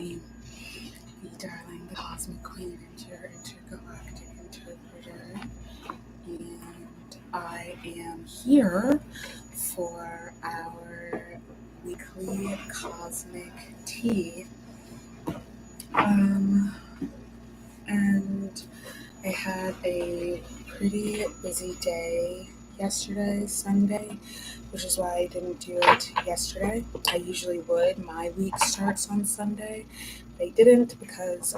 me, Vie Darling, the Cosmic Queen, and your intergalactic interpreter. And I am here for our weekly cosmic tea. And I had a pretty busy day yesterday, Sunday, which is why I didn't do it yesterday. I usually would. My week starts on Sunday. I didn't because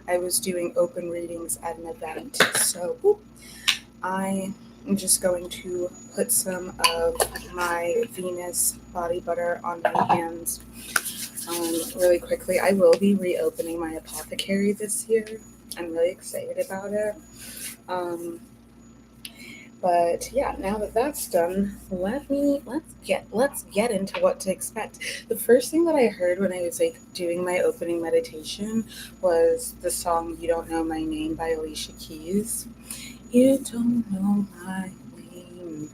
I was doing open readings at an event. So I am just going to put some of my Venus body butter on my hands really quickly. I will be reopening my apothecary this year. I'm really excited about it. But yeah, now that that's done, let's get into what to expect. The first thing that I heard when I was doing my opening meditation was the song "You Don't Know My Name" by Alicia Keys. You don't know my name,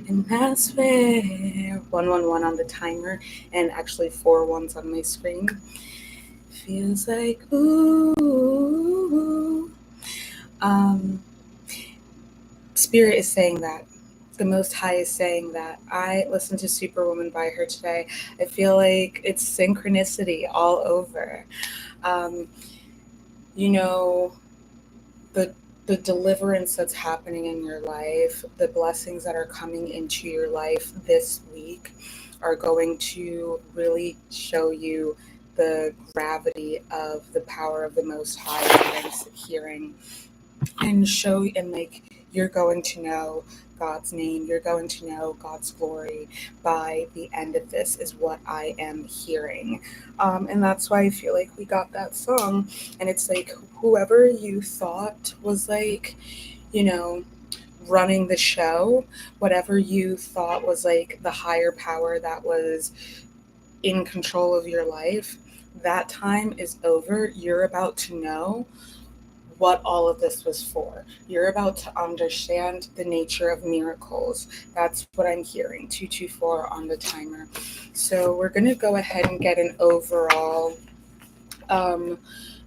and that's where 111 on the timer, and actually 4 ones on my screen. Feels like ooh. Spirit is saying that. The Most High is saying that. I listened to Superwoman by her today. I feel like it's synchronicity all over. The deliverance that's happening in your life, the blessings that are coming into your life this week are going to really show you the gravity of the power of the Most High that I'm hearing, and you're going to know God's name, you're going to know God's glory by the end of this, is what I am hearing. And that's why I feel like we got that song. And it's like, whoever you thought was running the show, whatever you thought was the higher power that was in control of your life, that time is over. You're about to know what all of this was for. You're about to understand the nature of miracles. That's what I'm hearing. 224 on the timer. So we're going to go ahead and get an overall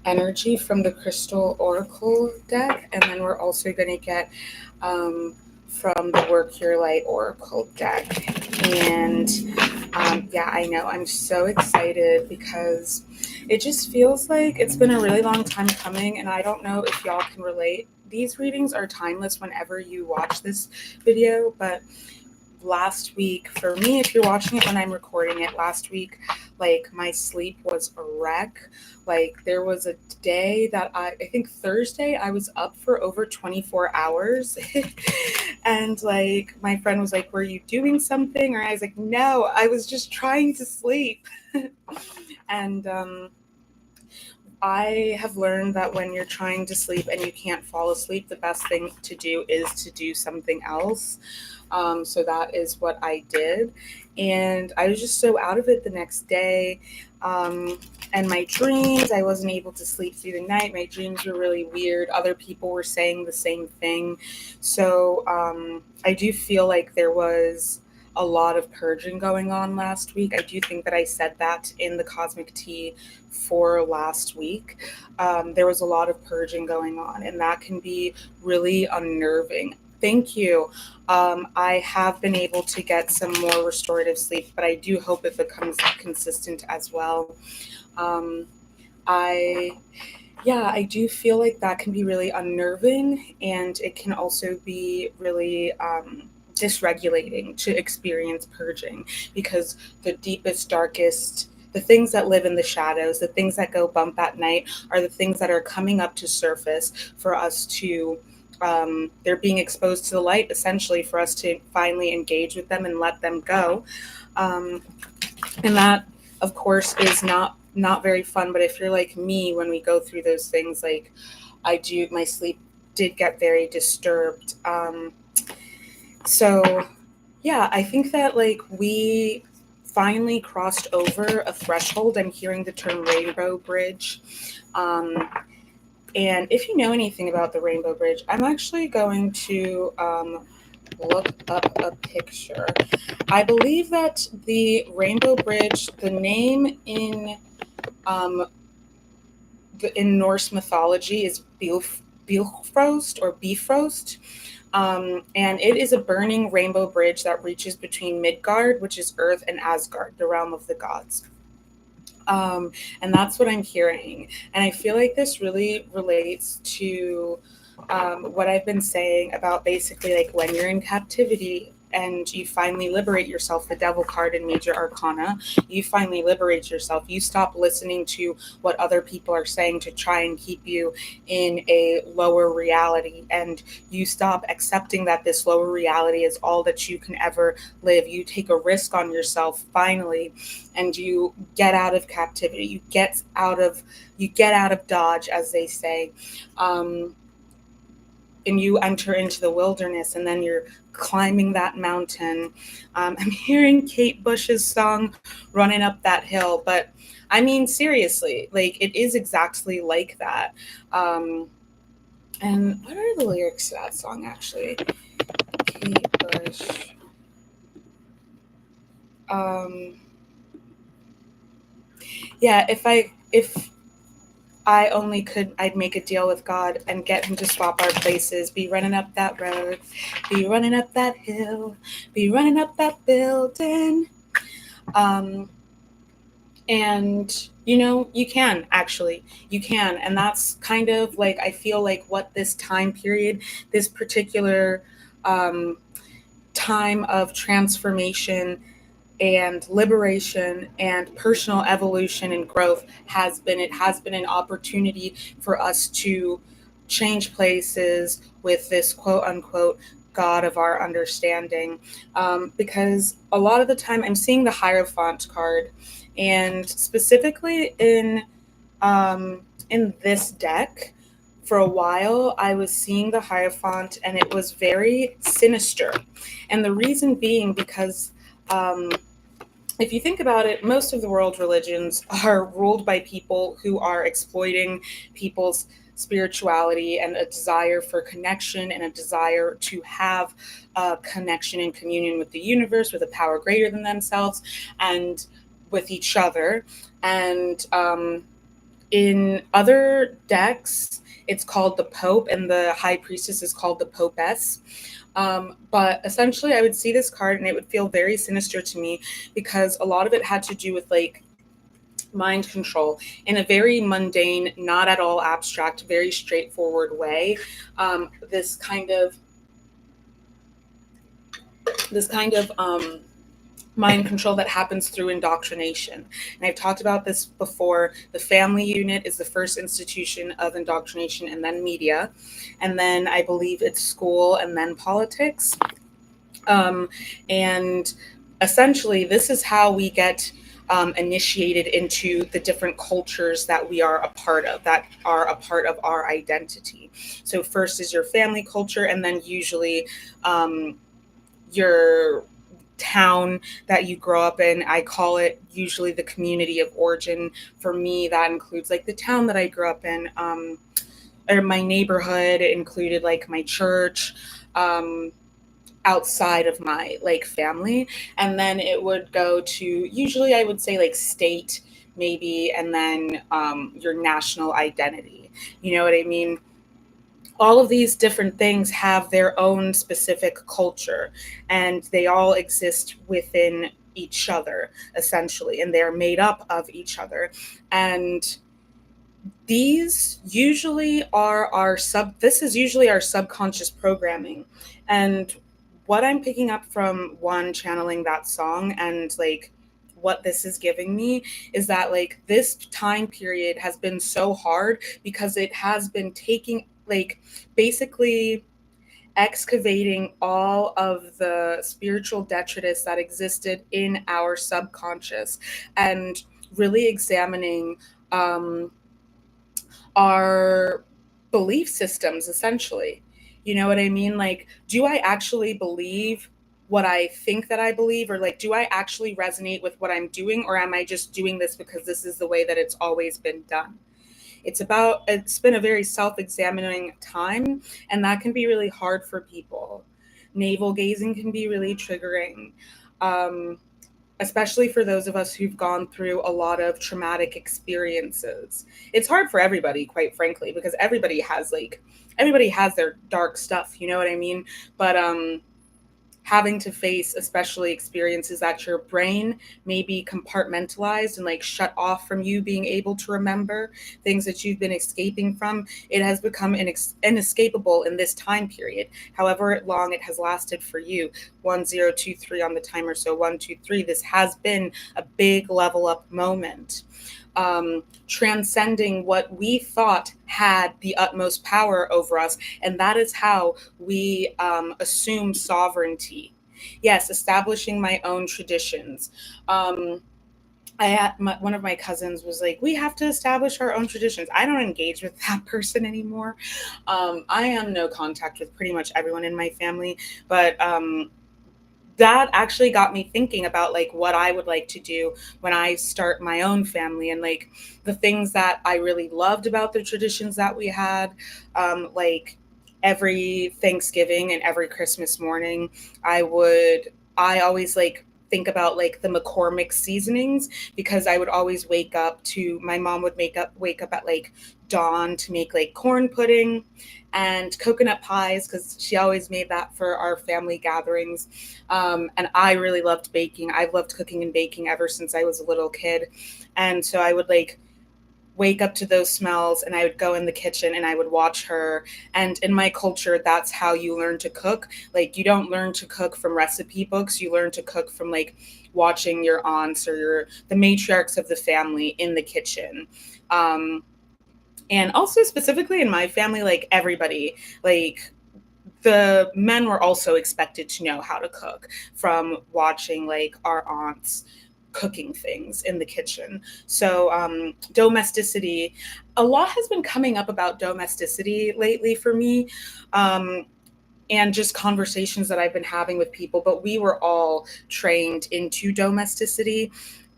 energy from the Crystal Oracle deck, and then we're also going to get from the Work Your Light Oracle deck. And I know, I'm so excited because it just feels like it's been a really long time coming, and I don't know if y'all can relate. These readings are timeless whenever you watch this video, but last week, for me, if you're watching it when I'm recording it, last week, my sleep was a wreck. There was a day that I think Thursday, I was up for over 24 hours. And my friend was like, "Were you doing something?" Or I was like, "No, I was just trying to sleep." And I have learned that when you're trying to sleep and you can't fall asleep, the best thing to do is to do something else. So that is what I did. And I was just so out of it the next day. And my dreams, I wasn't able to sleep through the night. My dreams were really weird. Other people were saying the same thing. So I do feel like there was a lot of purging going on last week. I do think that I said that in the Cosmic Tea for last week. There was a lot of purging going on, and that can be really unnerving. Thank you. I have been able to get some more restorative sleep, but I do hope it becomes consistent as well. I do feel like that can be really unnerving, and it can also be really dysregulating to experience purging, because the deepest, darkest, the things that live in the shadows, the things that go bump at night, are the things that are coming up to surface for us to they're being exposed to the light, essentially, for us to finally engage with them and let them go. And that, of course, is not very fun. But if you're like me, when we go through those things, my sleep did get very disturbed. So yeah, I think that we finally crossed over a threshold. I'm hearing the term rainbow bridge. And if you know anything about the Rainbow Bridge, I'm actually going to look up a picture. I believe that the Rainbow Bridge, the name in in Norse mythology is Bifrost or Bifrost. And it is a burning rainbow bridge that reaches between Midgard, which is Earth, and Asgard, the realm of the gods. And that's what I'm hearing. And I feel like this really relates to what I've been saying about basically like when you're in captivity and you finally liberate yourself, the Devil card in Major Arcana, you finally liberate yourself. You stop listening to what other people are saying to try and keep you in a lower reality. And you stop accepting that this lower reality is all that you can ever live. You take a risk on yourself finally, and you get out of captivity. You get out of Dodge, as they say. And you enter into the wilderness, and then you're climbing that mountain. I'm hearing Kate Bush's song, Running Up That Hill, but I mean, seriously, like it is exactly like that. And what are the lyrics to that song, actually? Kate Bush. Yeah, if I only could, I'd make a deal with God and get him to swap our places. Be running up that road, be running up that hill, be running up that building. And you can actually, you can. And that's kind of like, I feel like what this time period, this particular time of transformation and liberation and personal evolution and growth has been. It has been an opportunity for us to change places with this quote unquote God of our understanding, because a lot of the time I'm seeing the Hierophant card, and specifically in this deck. For a while, I was seeing the Hierophant, and it was very sinister. And the reason being because if you think about it, most of the world religions are ruled by people who are exploiting people's spirituality and a desire for connection and a desire to have a connection and communion with the universe, with a power greater than themselves, and with each other. And in other decks, it's called the Pope, and the High Priestess is called the Popess. But essentially, I would see this card and it would feel very sinister to me because a lot of it had to do with like mind control in a very mundane, not at all abstract, very straightforward way. This kind of mind control that happens through indoctrination. And I've talked about this before. The family unit is the first institution of indoctrination, and then media. And then I believe it's school, and then politics. And essentially, this is how we get initiated into the different cultures that we are a part of, that are a part of our identity. So first is your family culture, and then usually your town that you grow up in. I call it usually the community of origin. For me, that includes like the town that I grew up in, or my neighborhood. It included like my church, outside of my like family. And then it would go to, usually I would say like state maybe, and then your national identity. You know what I mean? All of these different things have their own specific culture, and they all exist within each other essentially, and they're made up of each other. And these usually are this is usually our subconscious programming. And what I'm picking up from one channeling that song, and like what this is giving me, is that like this time period has been so hard because it has been taking, like, basically excavating all of the spiritual detritus that existed in our subconscious, and really examining our belief systems, essentially. You know what I mean? Like, do I actually believe what I think that I believe? Or like, do I actually resonate with what I'm doing? Or am I just doing this because this is the way that it's always been done? It's been a very self-examining time, and that can be really hard for people. Navel gazing can be really triggering. especially for those of us who've gone through a lot of traumatic experiences. It's hard for everybody, quite frankly, because everybody has their dark stuff, you know what I mean? But having to face especially experiences that your brain may be compartmentalized and like shut off from you being able to remember things that you've been escaping from, it has become inescapable in this time period, however long it has lasted for you. 1023 on the timer, so 123, this has been a big level up moment, transcending what we thought had the utmost power over us. And that is how we assume sovereignty. Yes, establishing my own traditions. One of my cousins was like, we have to establish our own traditions. I don't engage with that person anymore. I am no contact with pretty much everyone in my family, but that actually got me thinking about like what I would like to do when I start my own family, and like the things that I really loved about the traditions that we had. Like every Thanksgiving and every Christmas morning, I always like think about like the McCormick seasonings, because I would always my mom would wake up at like dawn to make like corn pudding and coconut pies, because she always made that for our family gatherings. And I really loved baking. I've loved cooking and baking ever since I was a little kid. And so I would like wake up to those smells, and I would go in the kitchen and I would watch her. And in my culture, that's how you learn to cook. Like, you don't learn to cook from recipe books. You learn to cook from like watching your aunts or the matriarchs of the family in the kitchen. And also specifically in my family, like everybody, like the men were also expected to know how to cook from watching like our aunts cooking things in the kitchen. So domesticity, a lot has been coming up about domesticity lately for me. And just conversations that I've been having with people, but we were all trained into domesticity.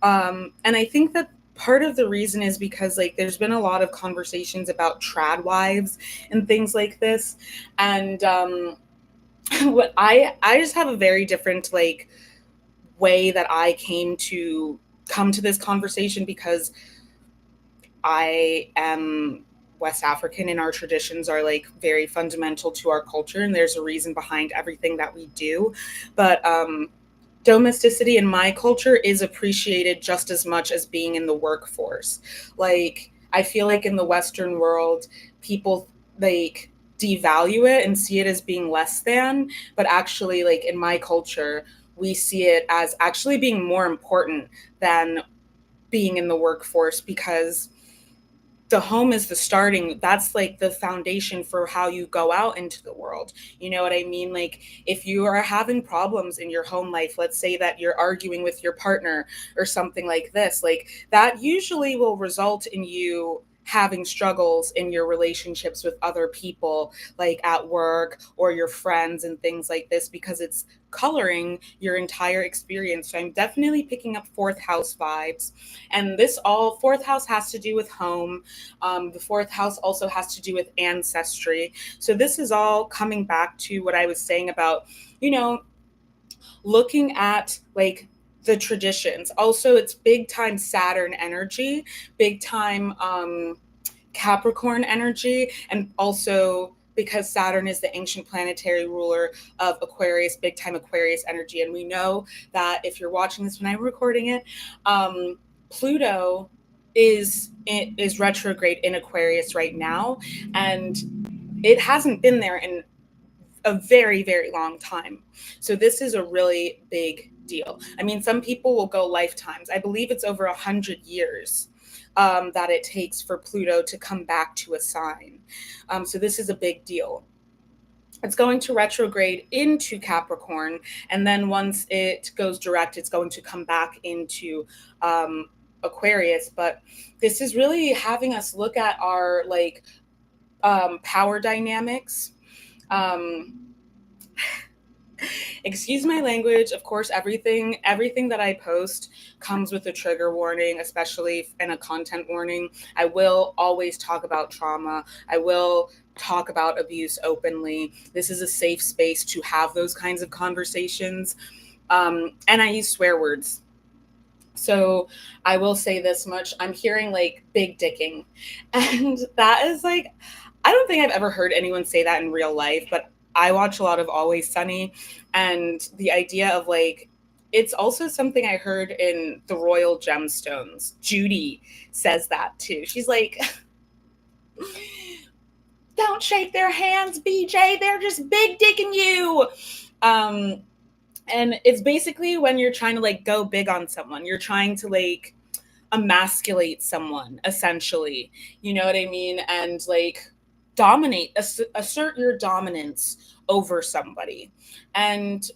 And I think that part of the reason is because like there's been a lot of conversations about trad wives and things like this. And what I just have a very different like way that I come to this conversation, because I am West African and our traditions are like very fundamental to our culture, and there's a reason behind everything that we do. But domesticity in my culture is appreciated just as much as being in the workforce. Like, I feel like in the Western world, people like devalue it and see it as being less than, but actually like in my culture, we see it as actually being more important than being in the workforce, because the home is that's like the foundation for how you go out into the world. You know what I mean? Like, if you are having problems in your home life, let's say that you're arguing with your partner or something like this, like that usually will result in you having struggles in your relationships with other people, like at work or your friends and things like this, because it's coloring your entire experience. So I'm definitely picking up fourth house vibes. And fourth house has to do with home. The fourth house also has to do with ancestry. So this is all coming back to what I was saying about, looking at like the traditions. Also, it's big time Saturn energy, big time Capricorn energy, and also because Saturn is the ancient planetary ruler of Aquarius, big time Aquarius energy. And we know that if you're watching this when I'm recording it, Pluto is retrograde in Aquarius right now, and it hasn't been there in a very, very long time. So this is a really big deal. I mean, some people will go lifetimes. I believe it's over 100 years that it takes for Pluto to come back to a sign. So this is a big deal. It's going to retrograde into Capricorn, and then once it goes direct, it's going to come back into Aquarius. But this is really having us look at our like power dynamics. Excuse my language. Of course, everything that I post comes with a trigger warning, especially in a content warning. I will always talk about trauma. I will talk about abuse openly. This is a safe space to have those kinds of conversations. And I use swear words. So I will say this much. I'm hearing like big dicking. And that is like, I don't think I've ever heard anyone say that in real life, but I watch a lot of Always Sunny. And the idea of like, it's also something I heard in The Royal Gemstones. Judy says that too. She's like, don't shake their hands, BJ. They're just big dicking you. And it's basically when you're trying to like go big on someone, you're trying to like emasculate someone, essentially. You know what I mean? And like dominate, assert your dominance over somebody. And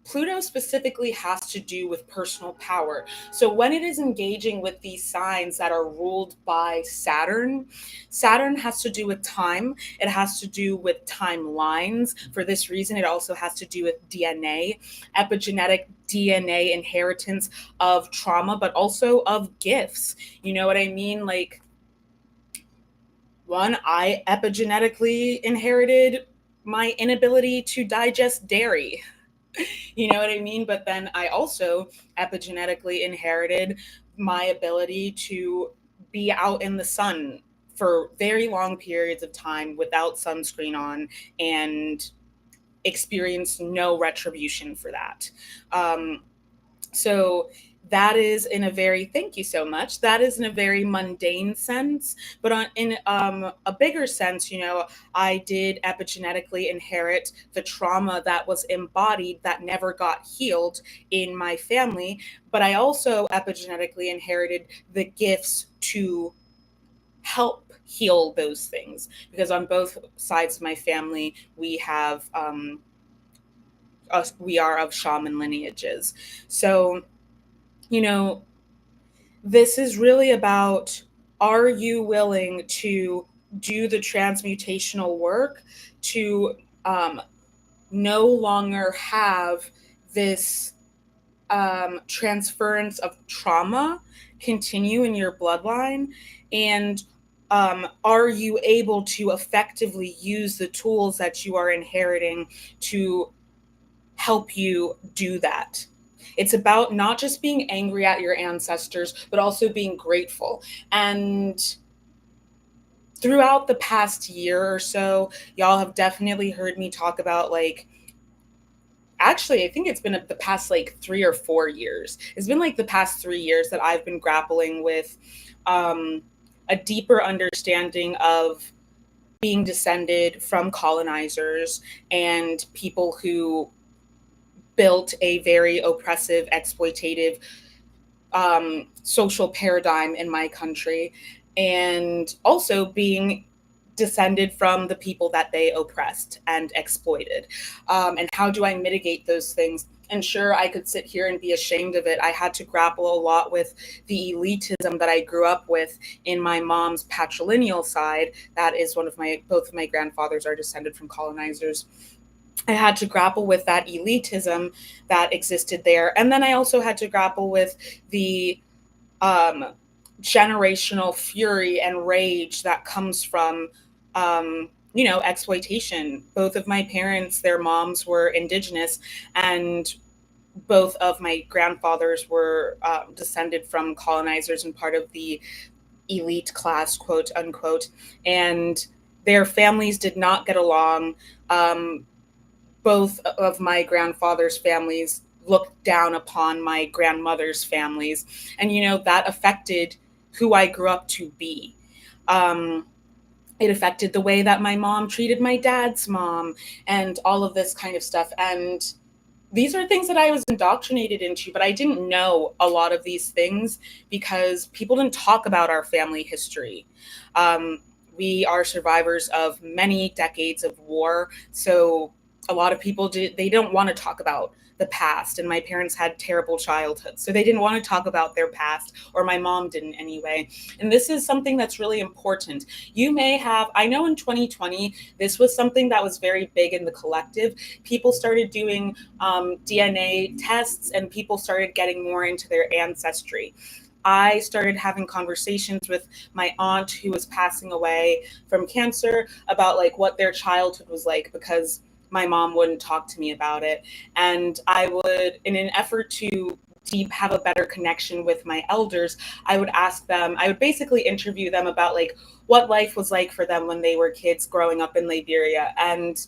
Pluto specifically has to do with personal power. So when it is engaging with these signs that are ruled by Saturn, Saturn has to do with time. It has to do with timelines. For this reason, it also has to do with DNA, epigenetic DNA inheritance of trauma, but also of gifts. You know what I mean? Like, one, I epigenetically inherited my inability to digest dairy. You know what I mean? But then I also epigenetically inherited my ability to be out in the sun for very long periods of time without sunscreen on and experience no retribution for that. So that is in a very, thank you so much. That is in a very mundane sense, but in a bigger sense, you know, I did epigenetically inherit the trauma that was embodied that never got healed in my family. But I also epigenetically inherited the gifts to help heal those things, because on both sides of my family, we have, we are of shaman lineages. So, you know, this is really about, are you willing to do the transmutational work to no longer have this transference of trauma continue in your bloodline? And are you able to effectively use the tools that you are inheriting to help you do that? It's about not just being angry at your ancestors, but also being grateful. And throughout the past year or so, y'all have definitely heard me talk about, like, actually, I think it's been the past like 3 or 4 years. It's been like the past 3 years that I've been grappling with a deeper understanding of being descended from colonizers and people who built a very oppressive, exploitative social paradigm in my country, and also being descended from the people that they oppressed and exploited. And how do I mitigate those things? And sure, I could sit here and be ashamed of it. I had to grapple a lot with the elitism that I grew up with in my mom's patrilineal side. That is both of my grandfathers are descended from colonizers. I had to grapple with that elitism that existed there. And then I also had to grapple with the generational fury and rage that comes from, exploitation. Both of my parents, their moms were indigenous, and both of my grandfathers were descended from colonizers and part of the elite class, quote unquote. And their families did not get along. Both of my grandfather's families looked down upon my grandmother's families. And, that affected who I grew up to be. It affected the way that my mom treated my dad's mom and all of this kind of stuff. And these are things that I was indoctrinated into, but I didn't know a lot of these things because people didn't talk about our family history. We are survivors of many decades of war. So a lot of people they don't want to talk about the past, and my parents had terrible childhoods, so they didn't want to talk about their past, or my mom didn't anyway. And this is something that's really important. I know in 2020 this was something that was very big in the collective. People started doing DNA tests, and people started getting more into their ancestry. I started having conversations with my aunt who was passing away from cancer about like what their childhood was like, because my mom wouldn't talk to me about it. And I would, in an effort to have a better connection with my elders, I would ask them, I would basically interview them about like what life was like for them when they were kids growing up in Liberia. And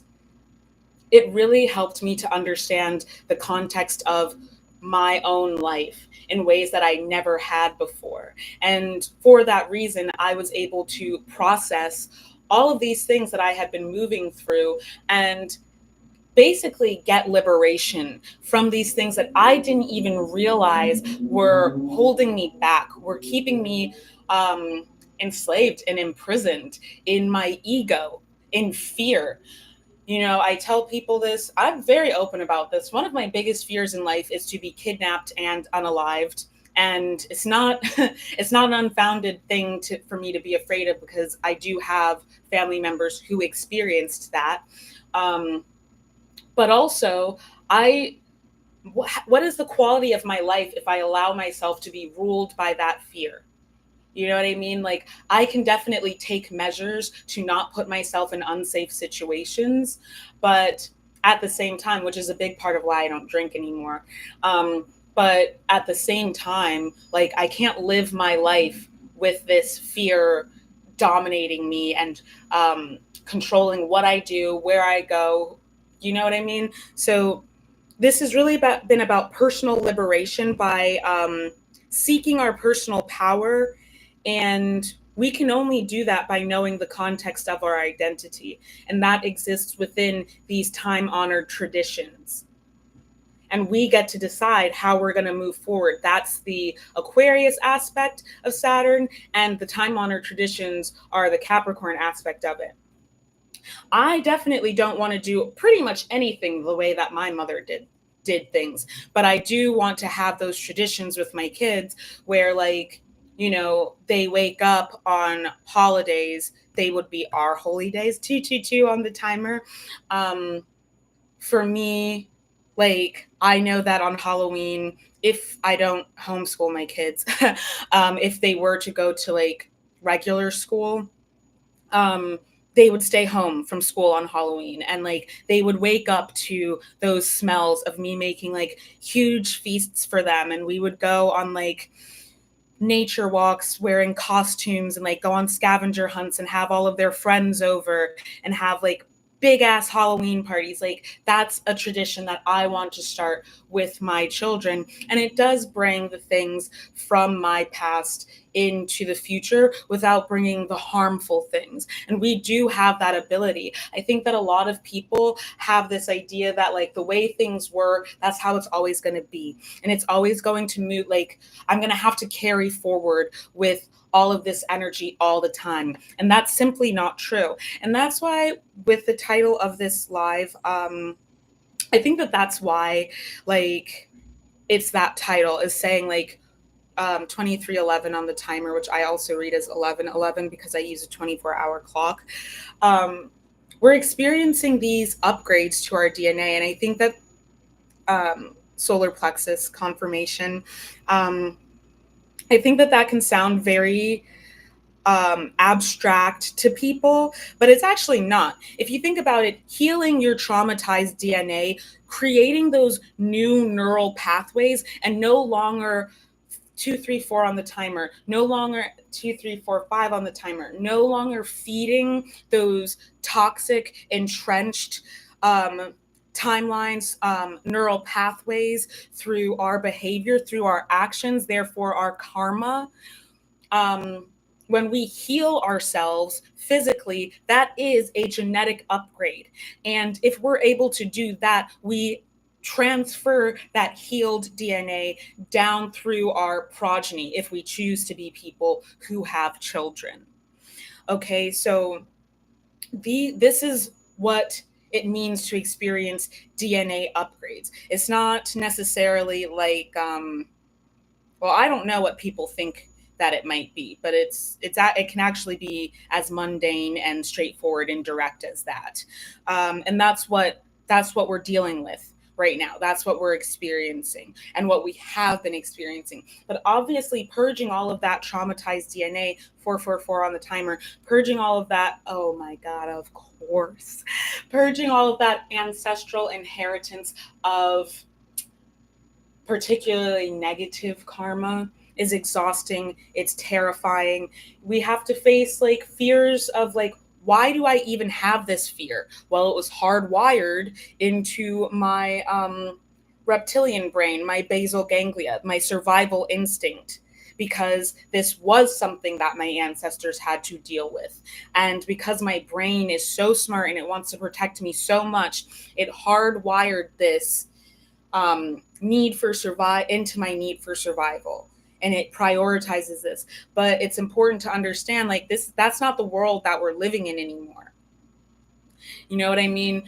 it really helped me to understand the context of my own life in ways that I never had before. And for that reason, I was able to process all of these things that I had been moving through and basically get liberation from these things that I didn't even realize were holding me back, were keeping me enslaved and imprisoned in my ego, in fear. You know, I tell people this, I'm very open about this. One of my biggest fears in life is to be kidnapped and unalived. And it's not it's not an unfounded thing for me to be afraid of, because I do have family members who experienced that. But also, what is the quality of my life if I allow myself to be ruled by that fear? You know what I mean? Like, I can definitely take measures to not put myself in unsafe situations, but at the same time, which is a big part of why I don't drink anymore. But at the same time, like, I can't live my life with this fear dominating me and controlling what I do, where I go. You know what I mean? So this has really been about personal liberation by seeking our personal power. And we can only do that by knowing the context of our identity. And that exists within these time-honored traditions. And we get to decide how we're going to move forward. That's the Aquarius aspect of Saturn, and the time-honored traditions are the Capricorn aspect of it. I definitely don't want to do pretty much anything the way that my mother did things, but I do want to have those traditions with my kids where, like, you know, they wake up on holidays, they would be our holy days, 222 on the timer. For me, like, I know that on Halloween, if I don't homeschool my kids, if they were to go to like regular school, they would stay home from school on Halloween, and like they would wake up to those smells of me making like huge feasts for them. And we would go on like nature walks wearing costumes and like go on scavenger hunts and have all of their friends over and have like big ass Halloween parties. Like, that's a tradition that I want to start with my children. And it does bring the things from my past into the future without bringing the harmful things. And we do have that ability. I think that a lot of people have this idea that like the way things were, that's how it's always going to be. And it's always going to move. Like, I'm going to have to carry forward with all of this energy all the time. And that's simply not true. And that's why with the title of this live, I think that that's why, like, it's that title is saying like 2311 on the timer, which I also read as 1111 because I use a 24-hour clock. We're experiencing these upgrades to our DNA. And I think that solar plexus confirmation, I think that that can sound very abstract to people, but it's actually not. If you think about it, healing your traumatized DNA, creating those new neural pathways, and no longer 2, 3, 4 on the timer, no longer 2, 3, 4, 5 on the timer, no longer feeding those toxic, entrenched timelines, neural pathways through our behavior, through our actions, therefore our karma. When we heal ourselves physically, that is a genetic upgrade. And if we're able to do that, we transfer that healed DNA down through our progeny if we choose to be people who have children. Okay, so this is what it means to experience DNA upgrades. It's not necessarily like, well, I don't know what people think that it might be, but it can actually be as mundane and straightforward and direct as that. And that's what we're dealing with right now. That's what we're experiencing and what we have been experiencing. But obviously, purging all of that traumatized DNA, 444 on the timer, purging all of that, oh my God, of course, purging all of that ancestral inheritance of particularly negative karma, is exhausting. It's terrifying. We have to face like fears of like, why do I even have this fear? Well, it was hardwired into my reptilian brain, my basal ganglia, my survival instinct, because this was something that my ancestors had to deal with. And because my brain is so smart and it wants to protect me so much, it hardwired this need for into my need for survival, and it prioritizes this. But it's important to understand, like, that's not the world that we're living in anymore. You know what I mean?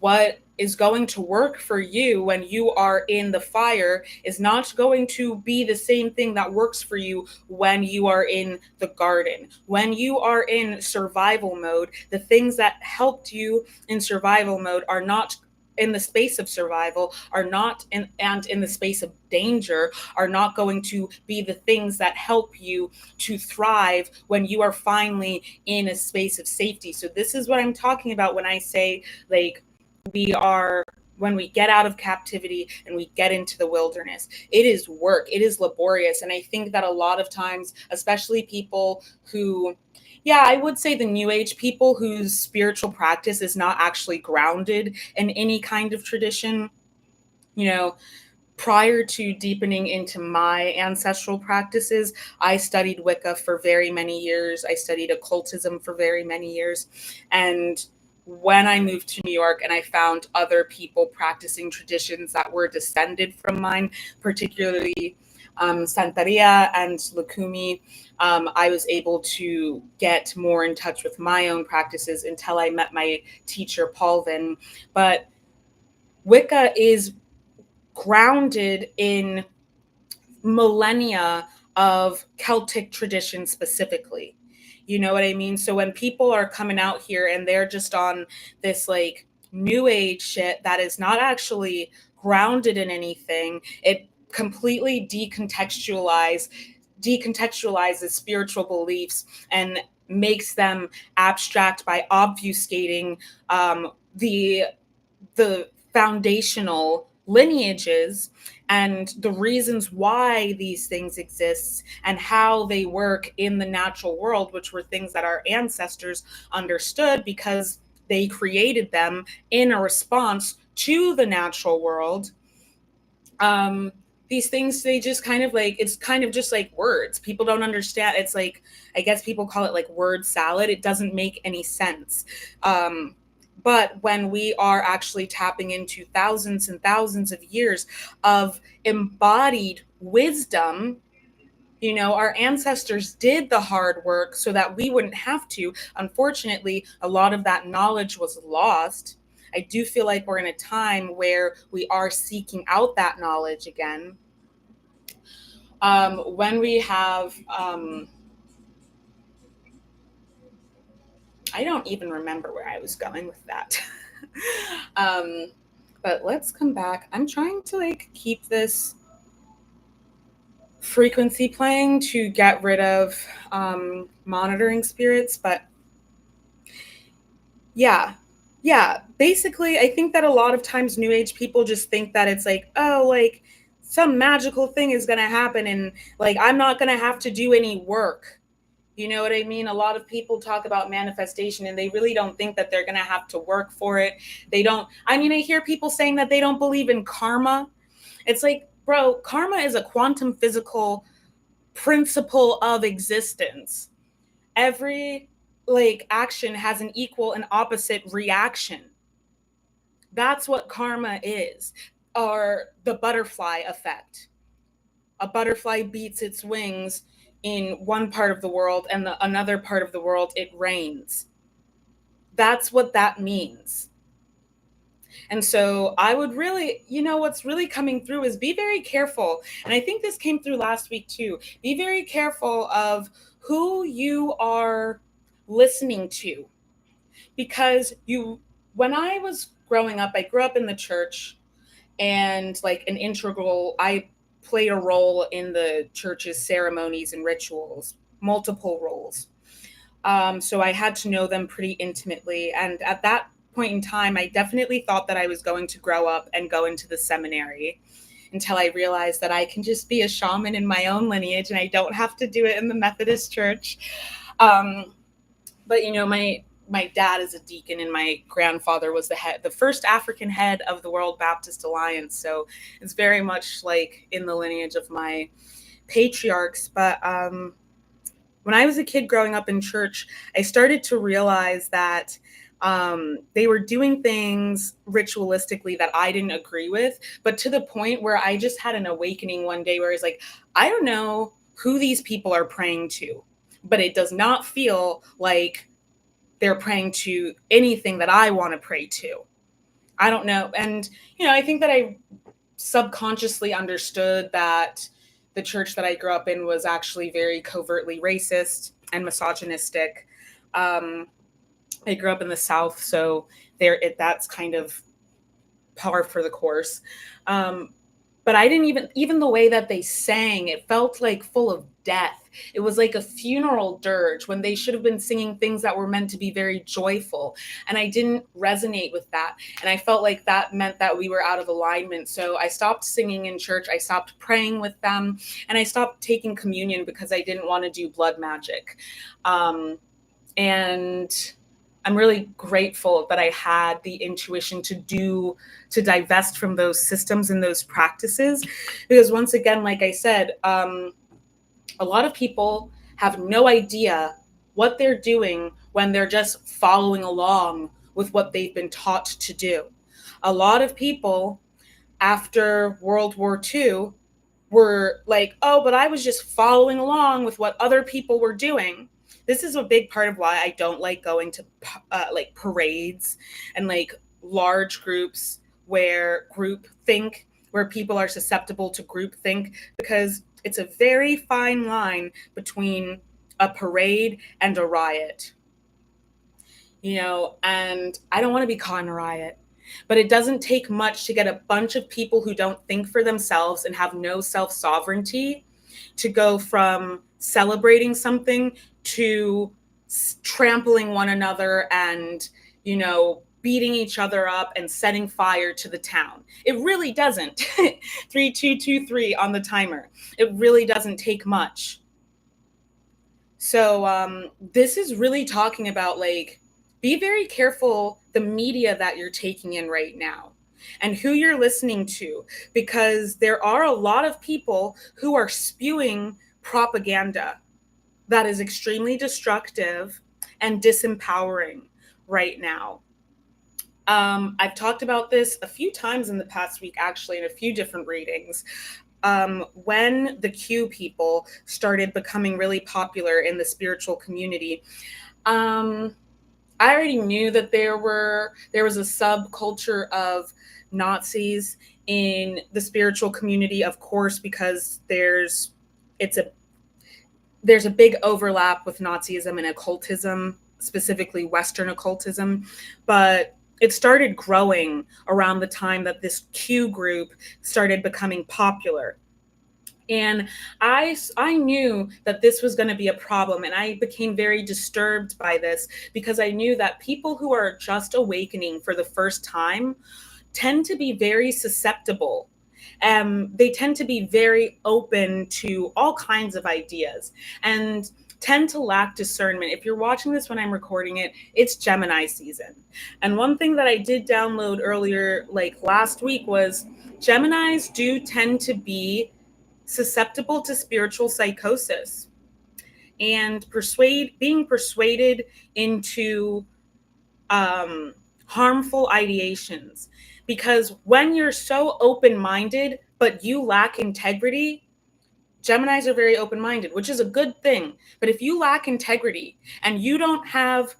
What is going to work for you when you are in the fire is not going to be the same thing that works for you when you are in the garden. When you are in survival mode, the things that helped you in survival mode are not in the space of survival, are not and in the space of danger, are not going to be the things that help you to thrive when you are finally in a space of safety. So this is what I'm talking about when I say, like, when we get out of captivity and we get into the wilderness, it is work, it is laborious. And I think that a lot of times, especially people who, yeah, I would say the new age people whose spiritual practice is not actually grounded in any kind of tradition, you know, prior to deepening into my ancestral practices, I studied Wicca for very many years. I studied occultism for very many years. And when I moved to New York and I found other people practicing traditions that were descended from mine, particularly Santeria and Lukumi, I was able to get more in touch with my own practices until I met my teacher, 𝗶𝗶. But Wicca is grounded in millennia of Celtic tradition specifically. You know what I mean? So when people are coming out here and they're just on this like new age shit that is not actually grounded in anything, it completely decontextualizes spiritual beliefs and makes them abstract by obfuscating the foundational lineages and the reasons why these things exist and how they work in the natural world, which were things that our ancestors understood because they created them in a response to the natural world. These things, they just kind of like, it's kind of just like words. People don't understand. It's like, I guess people call it like word salad. It doesn't make any sense. But when we are actually tapping into thousands and thousands of years of embodied wisdom, you know, our ancestors did the hard work so that we wouldn't have to. Unfortunately, a lot of that knowledge was lost. I do feel like we're in a time where we are seeking out that knowledge again. When we have, I don't even remember where I was going with that. But let's come back. I'm trying to like keep this frequency playing to get rid of monitoring spirits. But yeah, basically, I think that a lot of times new age people just think that it's like, oh, like some magical thing is going to happen and like I'm not going to have to do any work. You know what I mean? A lot of people talk about manifestation and they really don't think that they're going to have to work for it. They don't. I mean, I hear people saying that they don't believe in karma. It's like, bro, karma is a quantum physical principle of existence. Every like action has an equal and opposite reaction. That's what karma is, or the butterfly effect. A butterfly beats its wings in one part of the world and another part of the world it rains. That's what that means. And so I would really, you know, what's really coming through is be very careful. And I think this came through last week too. Be very careful of who you are listening to. Because when I was growing up, I grew up in the church, and like I played a role in the church's ceremonies and rituals, multiple roles. So I had to know them pretty intimately. And at that point in time, I definitely thought that I was going to grow up and go into the seminary. until I realized that I can just be a shaman in my own lineage and I don't have to do it in the Methodist Church. But, you know, my dad is a deacon and my grandfather was the first African head of the World Baptist Alliance. So it's very much like in the lineage of my patriarchs. But when I was a kid growing up in church, I started to realize that they were doing things ritualistically that I didn't agree with, but to the point where I just had an awakening one day where it's like, I don't know who these people are praying to, but it does not feel like they're praying to anything that I want to pray to. I don't know. And, you know, I think that I subconsciously understood that the church that I grew up in was actually very covertly racist and misogynistic. I grew up in the South, so that's kind of par for the course. But I didn't even the way that they sang, it felt like full of death. It was like a funeral dirge when they should have been singing things that were meant to be very joyful. And I didn't resonate with that. And I felt like that meant that we were out of alignment. So I stopped singing in church. I stopped praying with them. And I stopped taking communion because I didn't want to do blood magic. And I'm really grateful that I had the intuition to divest from those systems and those practices. Because once again, like I said, a lot of people have no idea what they're doing when they're just following along with what they've been taught to do. A lot of people after World War II were like, oh, but I was just following along with what other people were doing. This is a big part of why I don't like going to like parades and like large groups where people are susceptible to groupthink, because it's a very fine line between a parade and a riot. You know, and I don't want to be caught in a riot. But it doesn't take much to get a bunch of people who don't think for themselves and have no self-sovereignty to go from celebrating something to trampling one another and, you know, beating each other up and setting fire to the town. It really doesn't. 3, 2, 2, 3 on the timer. It really doesn't take much. So this is really talking about, like, be very careful the media that you're taking in right now and who you're listening to, because there are a lot of people who are spewing propaganda that is extremely destructive and disempowering right now. I've talked about this a few times in the past week, actually, in a few different readings. When the Q people started becoming really popular in the spiritual community, I already knew that there was a subculture of Nazis in the spiritual community, of course, because there's a big overlap with Nazism and occultism, specifically Western occultism. But it started growing around the time that this Q group started becoming popular. And I knew that this was going to be a problem, and I became very disturbed by this because I knew that people who are just awakening for the first time tend to be very susceptible. They tend to be very open to all kinds of ideas and tend to lack discernment. If you're watching this when I'm recording it, it's Gemini season. And one thing that I did download earlier, like last week, was Geminis do tend to be susceptible to spiritual psychosis and being persuaded into harmful ideations. Because when you're so open-minded, but you lack integrity, Geminis are very open-minded, which is a good thing. But if you lack integrity and you don't have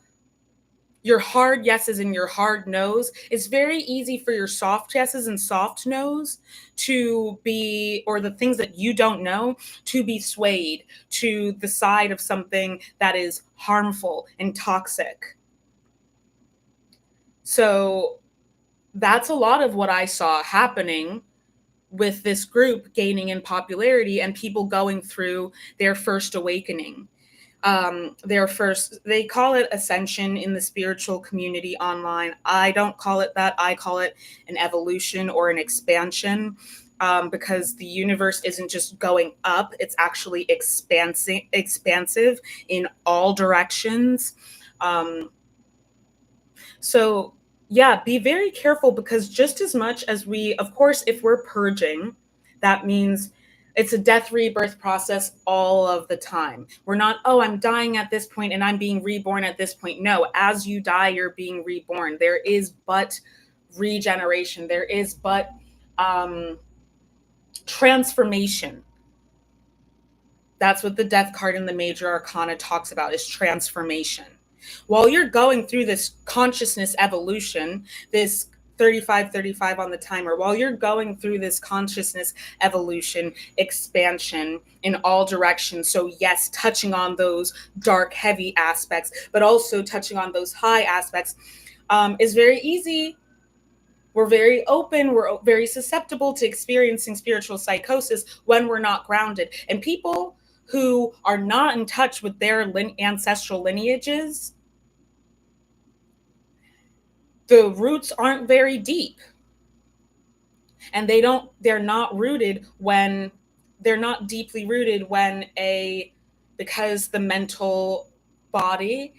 your hard yeses and your hard no's, it's very easy for your soft yeses and soft no's to be, or the things that you don't know, to be swayed to the side of something that is harmful and toxic. So that's a lot of what I saw happening with this group gaining in popularity and people going through their first awakening. They call it ascension in the spiritual community online. I don't call it that. I call it an evolution or an expansion. because the universe isn't just going up, it's actually expansive in all directions. So yeah, be very careful, because just as much as we, of course, if we're purging, that means it's a death rebirth process all of the time. We're not, oh, I'm dying at this point and I'm being reborn at this point. No, as you die, you're being reborn. There is but regeneration. There is but transformation. That's what the death card in the major arcana talks about, is transformation. While you're going through this consciousness evolution, this 35 on the timer, while you're going through this consciousness evolution, expansion in all directions. So yes, touching on those dark, heavy aspects, but also touching on those high aspects is very easy. We're very open. We're very susceptible to experiencing spiritual psychosis when we're not grounded. And people who are not in touch with their ancestral lineages, the roots aren't very deep, and they're not deeply rooted because the mental body,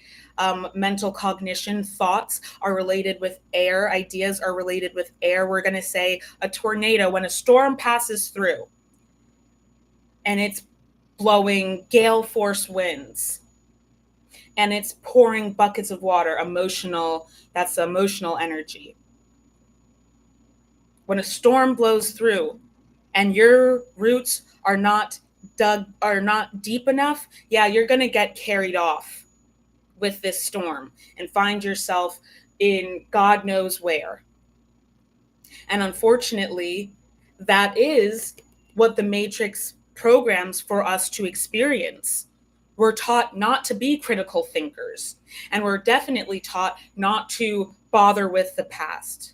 mental cognition, thoughts are related with air, ideas are related with air. We're going to say a tornado, when a storm passes through and it's blowing gale force winds and it's pouring buckets of water, that's emotional energy. When a storm blows through and your roots are not deep enough, yeah, you're going to get carried off with this storm and find yourself in God knows where. And unfortunately, that is what the Matrix programs for us to experience. We're taught not to be critical thinkers, and we're definitely taught not to bother with the past.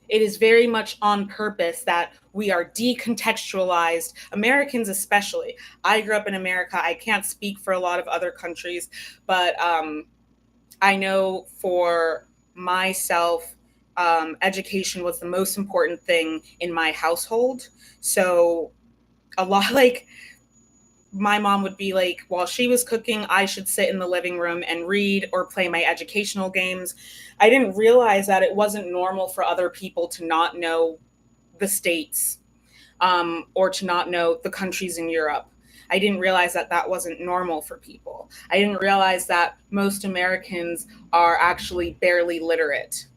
It is very much on purpose that we are decontextualized, Americans especially. I grew up in America. I can't speak for a lot of other countries, but I know for myself, education was the most important thing in my household. So a lot, like, my mom would be like, while she was cooking, I should sit in the living room and read or play my educational games. I didn't realize that it wasn't normal for other people to not know the states, or to not know the countries in Europe. I didn't realize that that wasn't normal for people. I didn't realize that most Americans are actually barely literate,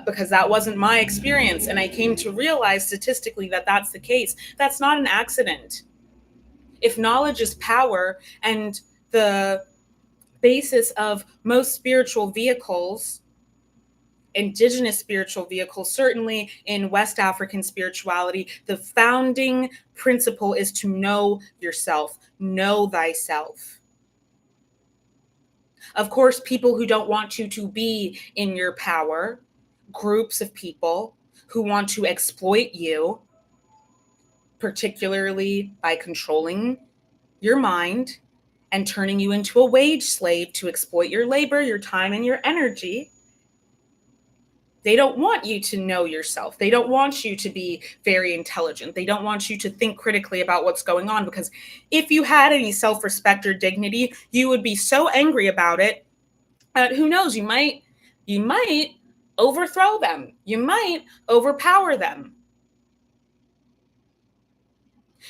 because that wasn't my experience. And I came to realize statistically that that's the case. That's not an accident. If knowledge is power, and the basis of most spiritual vehicles, indigenous spiritual vehicles, certainly in West African spirituality, the founding principle is to know yourself, know thyself. Of course, people who don't want you to be in your power, groups of people who want to exploit you, particularly by controlling your mind and turning you into a wage slave to exploit your labor, your time, and your energy. They don't want you to know yourself. They don't want you to be very intelligent. They don't want you to think critically about what's going on, because if you had any self-respect or dignity, you would be so angry about it that, who knows, you might overthrow them. You might overpower them.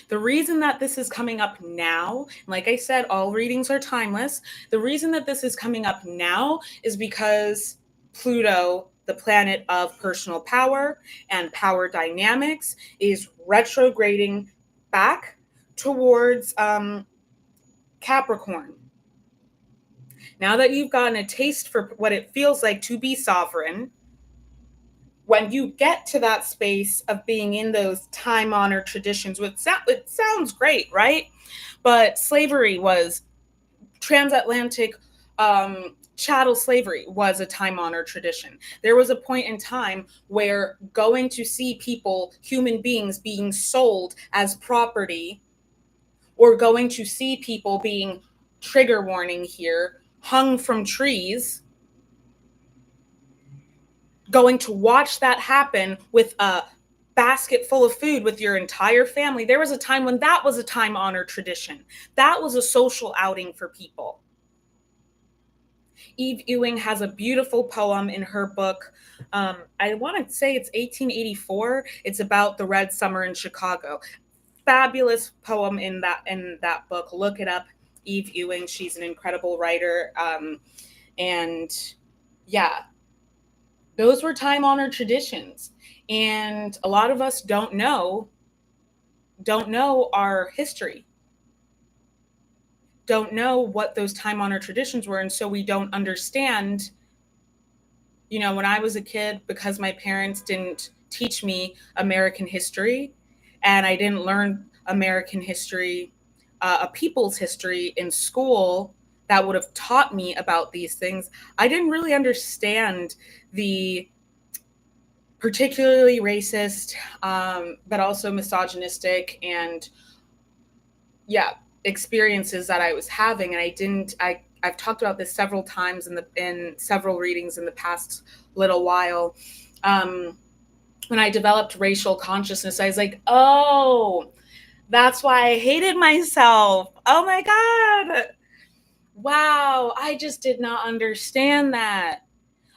The reason that this is coming up now, like I said, all readings are timeless. The reason that this is coming up now is because Pluto, the planet of personal power and power dynamics, is retrograding back towards Capricorn. Now that you've gotten a taste for what it feels like to be sovereign, when you get to that space of being in those time-honored traditions, it sounds great, right? But slavery was transatlantic, chattel slavery was a time-honored tradition. There was a point in time where going to see people, human beings, being sold as property, or going to see people being, trigger warning here, hung from trees, going to watch that happen with a basket full of food with your entire family. There was a time when that was a time-honored tradition. That was a social outing for people. Eve Ewing has a beautiful poem in her book. I want to say it's 1884. It's about the Red Summer in Chicago. Fabulous poem in that book. Look it up. Eve Ewing. She's an incredible writer. And yeah, those were time-honored traditions. And a lot of us don't know our history, don't know what those time-honored traditions were. And so we don't understand, when I was a kid, because my parents didn't teach me American history, and I didn't learn American history, a people's history in school that would have taught me about these things, I didn't really understand the particularly racist, but also misogynistic and experiences that I was having. And I've talked about this several times in several readings in the past little while. When I developed racial consciousness, I was like, oh, that's why I hated myself. Oh my God. Wow. I just did not understand that.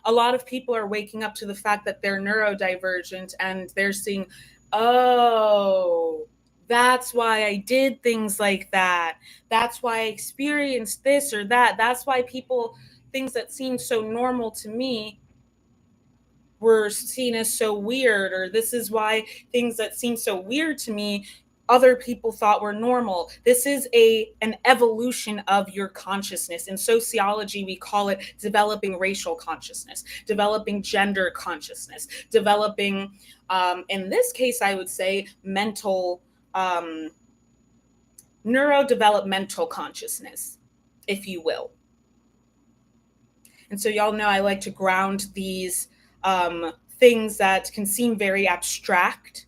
A lot of people are waking up to the fact that they're neurodivergent, and they're seeing, oh, that's why I did things like that. That's why I experienced this or that. That's why things that seemed so normal to me were seen as so weird, or this is why things that seem so weird to me, other people thought were normal. This is an evolution of your consciousness. In sociology, we call it developing racial consciousness, developing gender consciousness, developing, in this case, I would say mental, neurodevelopmental consciousness, if you will. And so y'all know I like to ground these things that can seem very abstract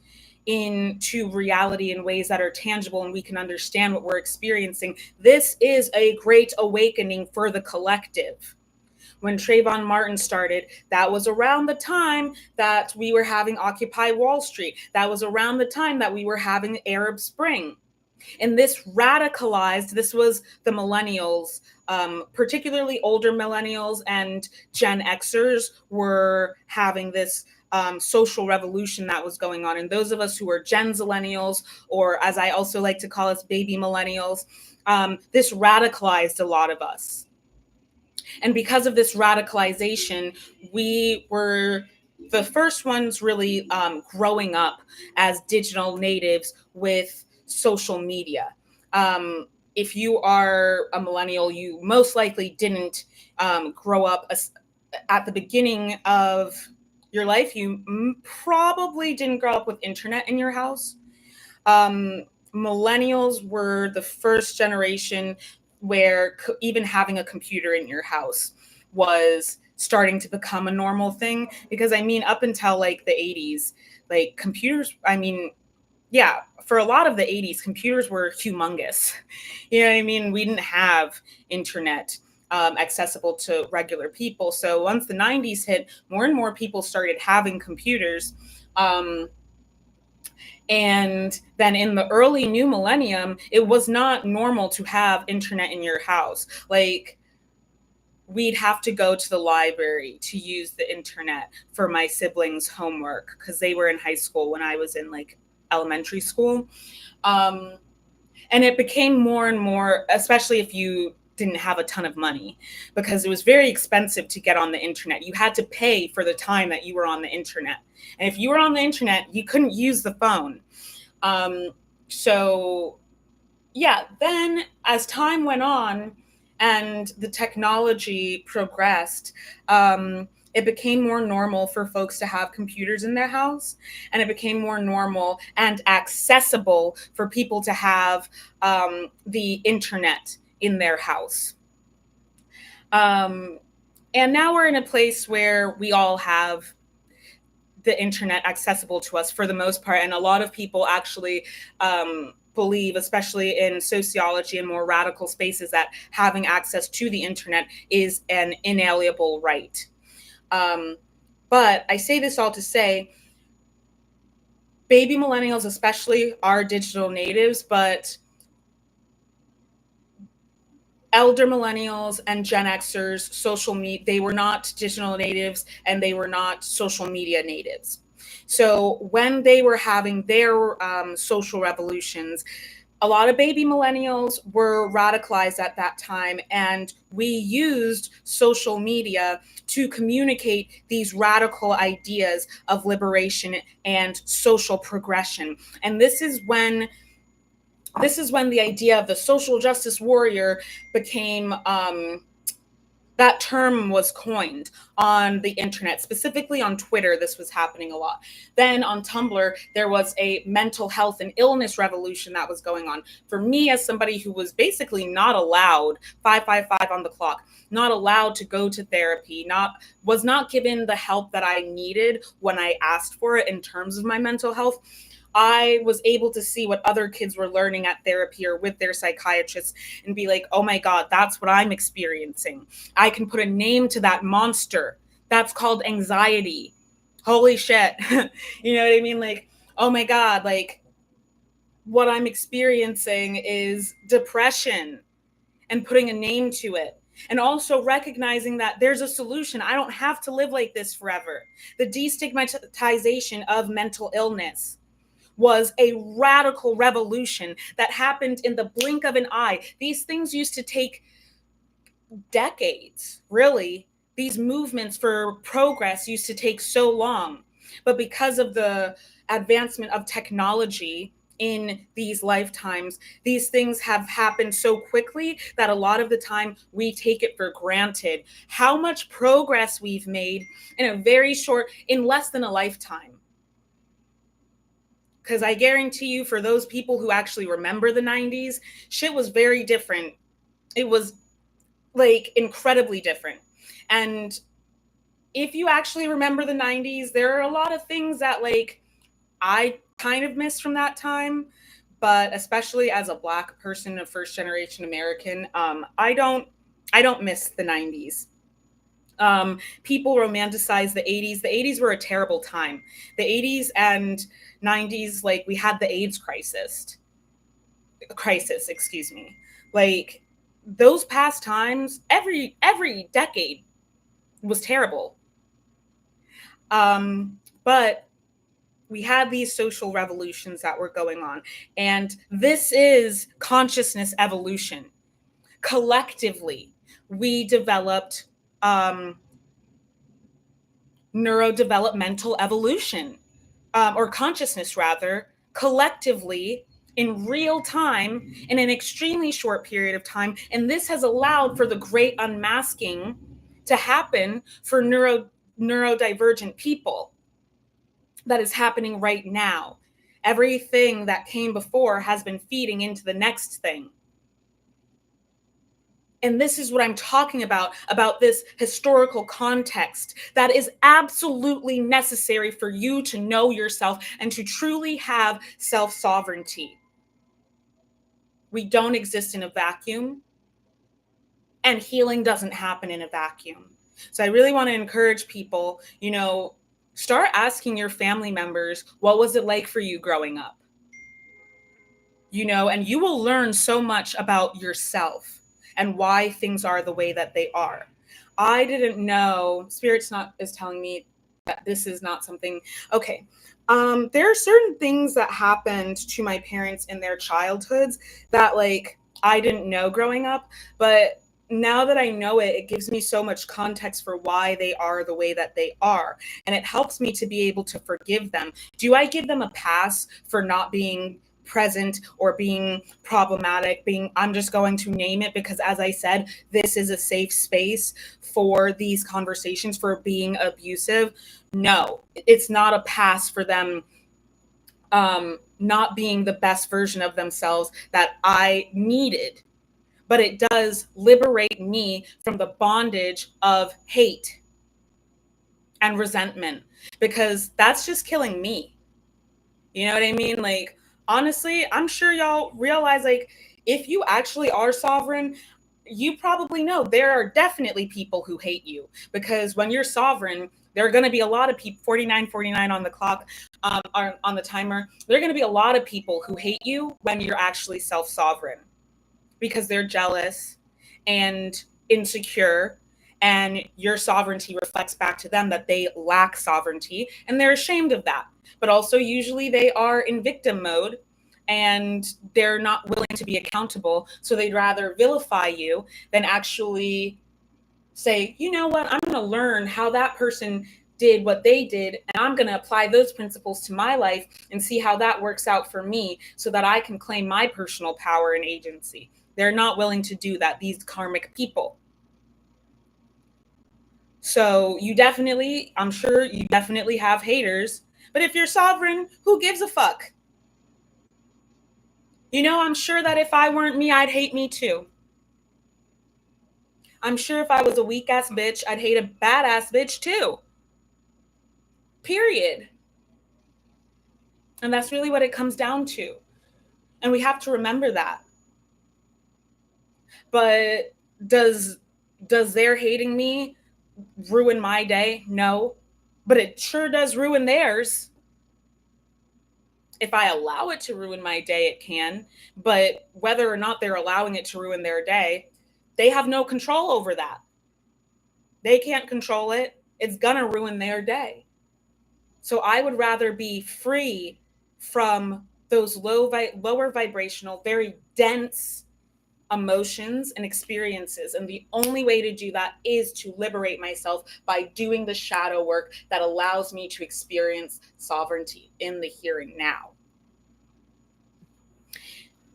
into reality in ways that are tangible and we can understand what we're experiencing. This is a great awakening for the collective. When Trayvon Martin started, that was around the time that we were having Occupy Wall Street. That was around the time that we were having the Arab Spring. And this radicalized, this was the millennials, particularly older millennials and Gen Xers were having this social revolution that was going on. And those of us who are Gen Zillennials, or as I also like to call us, baby millennials, this radicalized a lot of us. And because of this radicalization, we were the first ones really growing up as digital natives with social media. If you are a millennial, you most likely didn't grow up at the beginning of your life. You probably didn't grow up with internet in your house. Millennials were the first generation where even having a computer in your house was starting to become a normal thing. Because I mean, up until like the 80s, like computers, for a lot of the 80s, computers were humongous. You know what I mean? We didn't have internet accessible to regular people. So once the 90s hit, more and more people started having computers. And then in the early new millennium, it was not normal to have internet in your house. Like, we'd have to go to the library to use the internet for my siblings' homework because they were in high school when I was in like elementary school. And it became more and more, especially if you didn't have a ton of money, because it was very expensive to get on the internet. You had to pay for the time that you were on the internet. And if you were on the internet, you couldn't use the phone. Then as time went on and the technology progressed, it became more normal for folks to have computers in their house, and it became more normal and accessible for people to have the internet in their house. And now we're in a place where we all have the internet accessible to us for the most part. And a lot of people actually believe, especially in sociology and more radical spaces, that having access to the internet is an inalienable right. But I say this all to say, baby millennials especially are digital natives, but elder millennials and Gen Xers, they were not digital natives and they were not social media natives. So when they were having their social revolutions, a lot of baby millennials were radicalized at that time, and we used social media to communicate these radical ideas of liberation and social progression. And this is when the idea of the social justice warrior became that term was coined on the internet, specifically on Twitter. This was happening a lot. Then on Tumblr, there was a mental health and illness revolution that was going on. For me, as somebody who was basically not allowed, 555 on the clock, not allowed to go to therapy, was not given the help that I needed when I asked for it in terms of my mental health, I was able to see what other kids were learning at therapy or with their psychiatrists and be like, oh my God, that's what I'm experiencing. I can put a name to that monster. That's called anxiety. Holy shit. You know what I mean? Like, oh my God, like what I'm experiencing is depression, and putting a name to it. And also recognizing that there's a solution. I don't have to live like this forever. The destigmatization of mental illness was a radical revolution that happened in the blink of an eye. These things used to take decades, really. These movements for progress used to take so long. But because of the advancement of technology in these lifetimes, these things have happened so quickly that a lot of the time we take it for granted how much progress we've made in less than a lifetime. Because I guarantee you, for those people who actually remember the 90s, shit was very different. It was like incredibly different. And if you actually remember the 90s, there are a lot of things that like I kind of miss from that time. But especially as a Black person, a first generation American, I don't miss the 90s. People romanticize the 80s. The 80s were a terrible time. The 80s and 90s, like we had the AIDS crisis, excuse me. Like those past times, every decade was terrible. But we had these social revolutions that were going on. And this is consciousness evolution. Collectively, we developed neurodevelopmental evolution, or consciousness rather, collectively in real time in an extremely short period of time. And this has allowed for the great unmasking to happen for neurodivergent people. That is happening right now. Everything that came before has been feeding into the next thing. And this is what I'm talking about this historical context that is absolutely necessary for you to know yourself and to truly have self-sovereignty. We don't exist in a vacuum, and healing doesn't happen in a vacuum. So I really want to encourage people, start asking your family members, what was it like for you growing up? And you will learn so much about yourself and why things are the way that they are. I didn't know, Spirit's is telling me that this is not something, okay. There are certain things that happened to my parents in their childhoods that like, I didn't know growing up, but now that I know it, it gives me so much context for why they are the way that they are. And it helps me to be able to forgive them. Do I give them a pass for not being present or being problematic, I'm just going to name it because, as I said, this is a safe space for these conversations, for being abusive? No, it's not a pass for them not being the best version of themselves that I needed. But it does liberate me from the bondage of hate and resentment, because that's just killing me. You know what I mean? Like, honestly, I'm sure y'all realize, like, if you actually are sovereign, you probably know there are definitely people who hate you, because when you're sovereign, There are going to be a lot of people, 49:49 on the clock, on the timer. There are going to be a lot of people who hate you when you're actually self-sovereign, because they're jealous and insecure, and your sovereignty reflects back to them that they lack sovereignty, and they're ashamed of that. But also usually they are in victim mode and they're not willing to be accountable, so they'd rather vilify you than actually say, you know what, I'm going to learn how that person did what they did, and I'm going to apply those principles to my life and see how that works out for me so that I can claim my personal power and agency. They're not willing to do that, these karmic people. So you definitely, I'm sure you definitely have haters, but if you're sovereign, who gives a fuck? You know, I'm sure that if I weren't me, I'd hate me too. I'm sure if I was a weak ass bitch, I'd hate a badass bitch too. Period. And that's really what it comes down to. And we have to remember that. But does their hating me ruin my day? No. But it sure does ruin theirs. If I allow it to ruin my day, it can. But whether or not they're allowing it to ruin their day, they have no control over that. They can't control it. It's gonna ruin their day. So I would rather be free from those lower vibrational, very dense emotions and experiences. And the only way to do that is to liberate myself by doing the shadow work that allows me to experience sovereignty in the here and now.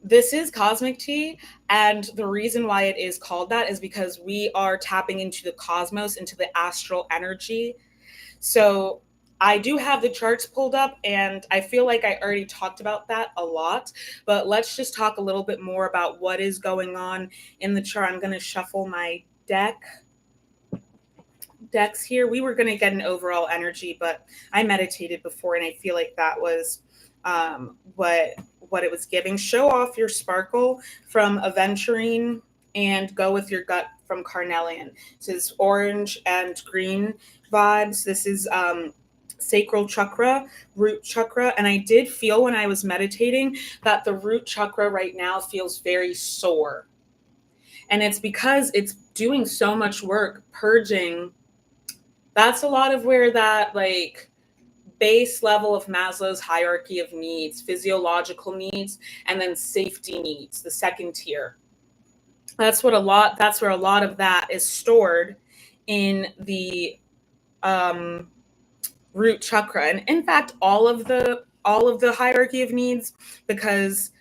This is Cosmic Tea, and the reason why it is called that is because we are tapping into the cosmos, into the astral energy. So I do have the charts pulled up, and I feel like I already talked about that a lot, but let's just talk a little bit more about what is going on in the chart. I'm going to shuffle my decks here. We were going to get an overall energy, but I meditated before, and I feel like that was what it was giving. Show off your sparkle from Aventurine, and go with your gut from Carnelian. This is orange and green vibes. This is sacral chakra, root chakra. And I did feel when I was meditating that the root chakra right now feels very sore. And it's because it's doing so much work purging. That's a lot of where that like base level of Maslow's hierarchy of needs, physiological needs, and then safety needs, the second tier. That's where a lot of that is stored in the root chakra. And in fact, all of the hierarchy of needs, because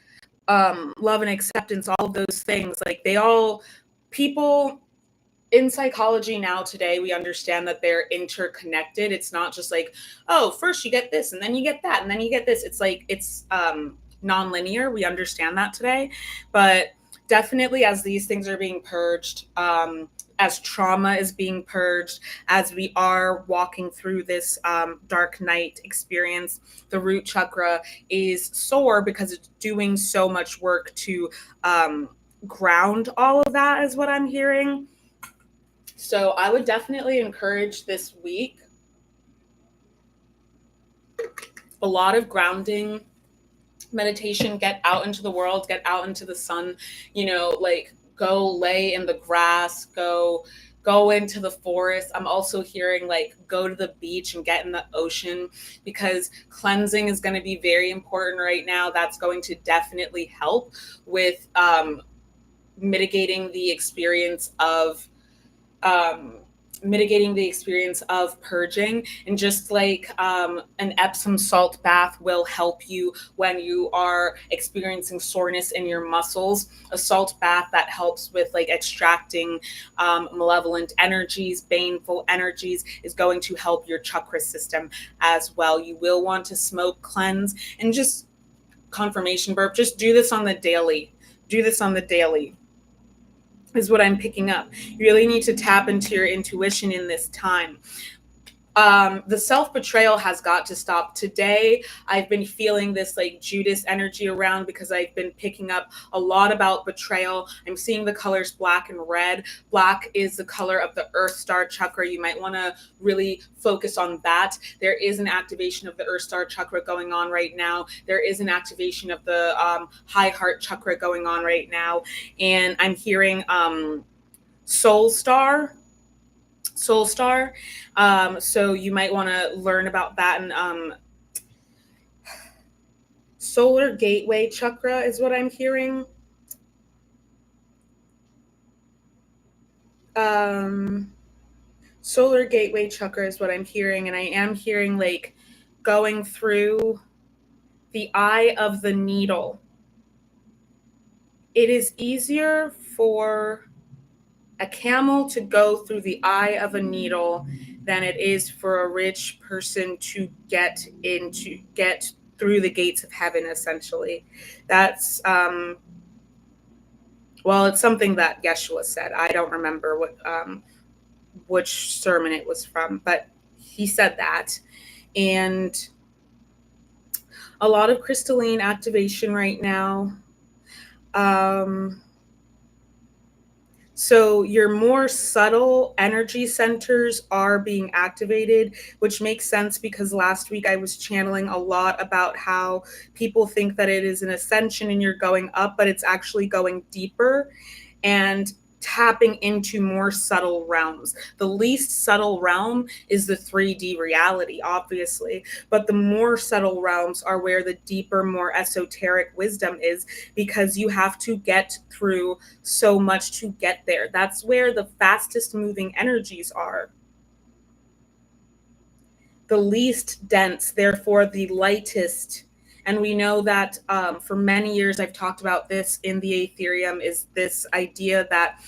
love and acceptance, all of those things, like people in psychology now today, we understand that they're interconnected. It's not just like, oh, first you get this and then you get that and then you get this. It's like, it's non-linear. We understand that today. But definitely as these things are being purged, as trauma is being purged, as we are walking through this dark night experience, the root chakra is sore because it's doing so much work to ground all of that, is what I'm hearing. So I would definitely encourage this week a lot of grounding meditation. Get out into the world, get out into the sun, like go lay in the grass, go into the forest. I'm also hearing like go to the beach and get in the ocean, because cleansing is going to be very important right now. That's going to definitely help with mitigating the experience of purging. And just like an Epsom salt bath will help you when you are experiencing soreness in your muscles, a salt bath that helps with like extracting malevolent energies, baneful energies, is going to help your chakra system as well. You will want to smoke cleanse, and just confirmation burp, just do this on the daily. Is what I'm picking up. You really need to tap into your intuition in this time. The self-betrayal has got to stop. Today, I've been feeling this like Judas energy around because I've been picking up a lot about betrayal. I'm seeing the colors black and red. Black is the color of the Earth Star chakra. You might want to really focus on that. There is an activation of the Earth Star chakra going on right now. There is an activation of the high heart chakra going on right now. And I'm hearing soul star. So you might want to learn about that. And solar gateway chakra is what I'm hearing. Solar gateway chakra is what I'm hearing. And I am hearing like going through the eye of the needle. It is easier for a camel to go through the eye of a needle than it is for a rich person to get through the gates of heaven, essentially. That's well, it's something that Yeshua said. I don't remember which sermon it was from, but he said that. And a lot of crystalline activation right now. So your more subtle energy centers are being activated, which makes sense because last week I was channeling a lot about how people think that it is an ascension and you're going up, but it's actually going deeper and tapping into more subtle realms. The least subtle realm is the 3D reality, obviously, but the more subtle realms are where the deeper, more esoteric wisdom is, because you have to get through so much to get there. That's where the fastest moving energies are. The least dense, therefore the lightest. And we know that for many years, I've talked about this in the Aetherium, is this idea that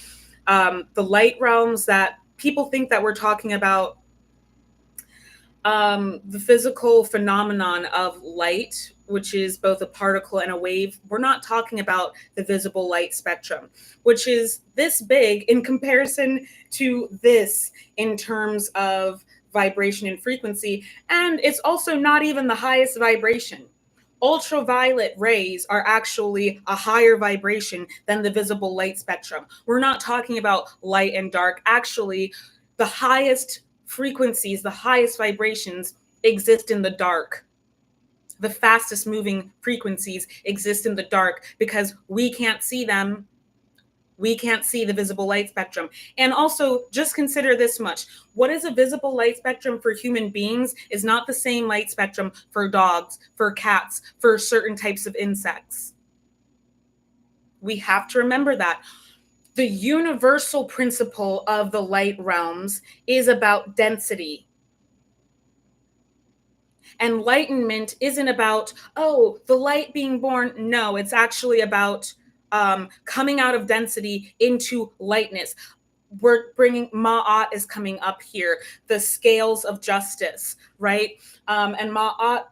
the light realms, that people think that we're talking about the physical phenomenon of light, which is both a particle and a wave. We're not talking about the visible light spectrum, which is this big in comparison to this in terms of vibration and frequency. And it's also not even the highest vibration. Ultraviolet rays are actually a higher vibration than the visible light spectrum. We're not talking about light and dark. Actually, the highest frequencies, the highest vibrations exist in the dark. The fastest moving frequencies exist in the dark because we can't see them. We can't see the visible light spectrum. And also, just consider this much. What is a visible light spectrum for human beings is not the same light spectrum for dogs, for cats, for certain types of insects. We have to remember that. The universal principle of the light realms is about density. Enlightenment isn't about, oh, the light being born. No, it's actually about coming out of density into lightness. We're bringing Ma'at is coming up here, the scales of justice, right? And Ma'at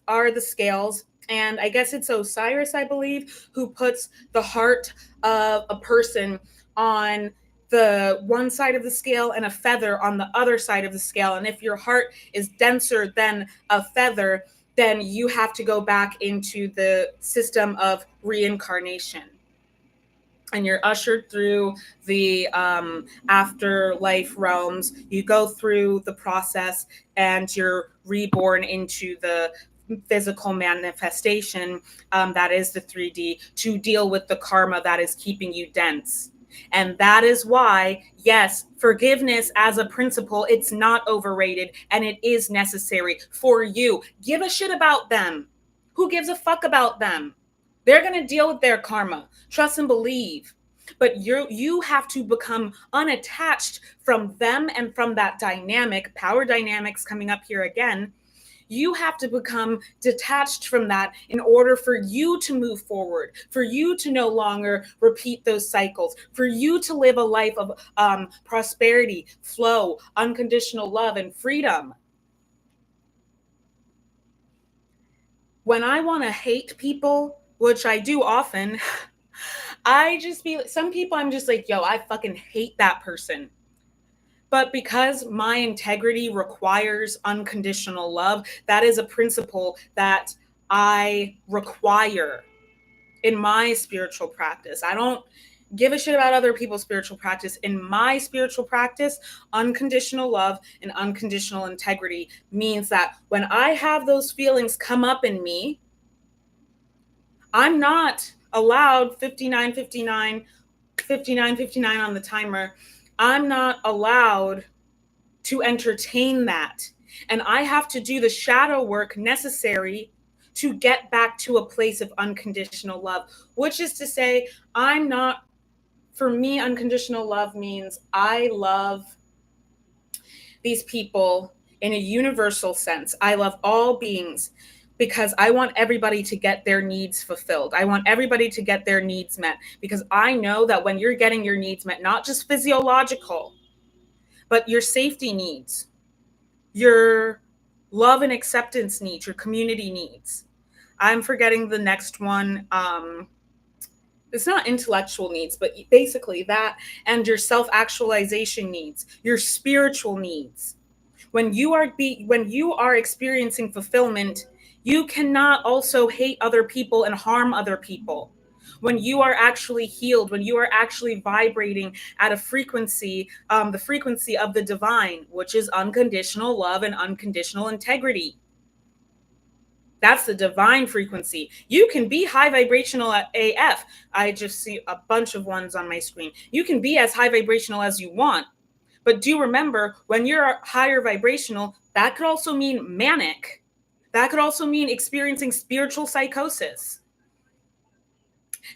are the scales. And I guess it's Osiris, I believe, who puts the heart of a person on the one side of the scale and a feather on the other side of the scale. And if your heart is denser than a feather, then you have to go back into the system of reincarnation. And you're ushered through the afterlife realms. You go through the process and you're reborn into the physical manifestation that is the 3D, to deal with the karma that is keeping you dense. And that is why, yes, forgiveness as a principle, it's not overrated and it is necessary for you. Give a shit about them. Who gives a fuck about them? They're going to deal with their karma. Trust and believe. But you have to become unattached from them and from that dynamic, power dynamics coming up here again. You have to become detached from that in order for you to move forward, for you to no longer repeat those cycles, for you to live a life of prosperity, flow, unconditional love, and freedom. When I want to hate people, which I do often, I just some people I'm just like, yo, I fucking hate that person. But because my integrity requires unconditional love, that is a principle that I require in my spiritual practice. I don't give a shit about other people's spiritual practice. In my spiritual practice, unconditional love and unconditional integrity means that when I have those feelings come up in me, I'm not allowed 59 on the timer. I'm not allowed to entertain that. And I have to do the shadow work necessary to get back to a place of unconditional love, which is to say, for me, unconditional love means I love these people in a universal sense. I love all beings because I want everybody to get their needs fulfilled. I want everybody to get their needs met, because I know that when you're getting your needs met, not just physiological, but your safety needs, your love and acceptance needs, your community needs. I'm forgetting the next one. It's not intellectual needs, but basically that, and your self-actualization needs, your spiritual needs. When you are experiencing fulfillment, you cannot also hate other people and harm other people. When you are actually healed, when you are actually vibrating at a frequency, the frequency of the divine, which is unconditional love and unconditional integrity. That's the divine frequency. You can be high vibrational at AF. I just see a bunch of ones on my screen. You can be as high vibrational as you want. But do remember, when you're higher vibrational, that could also mean manic. That could also mean experiencing spiritual psychosis.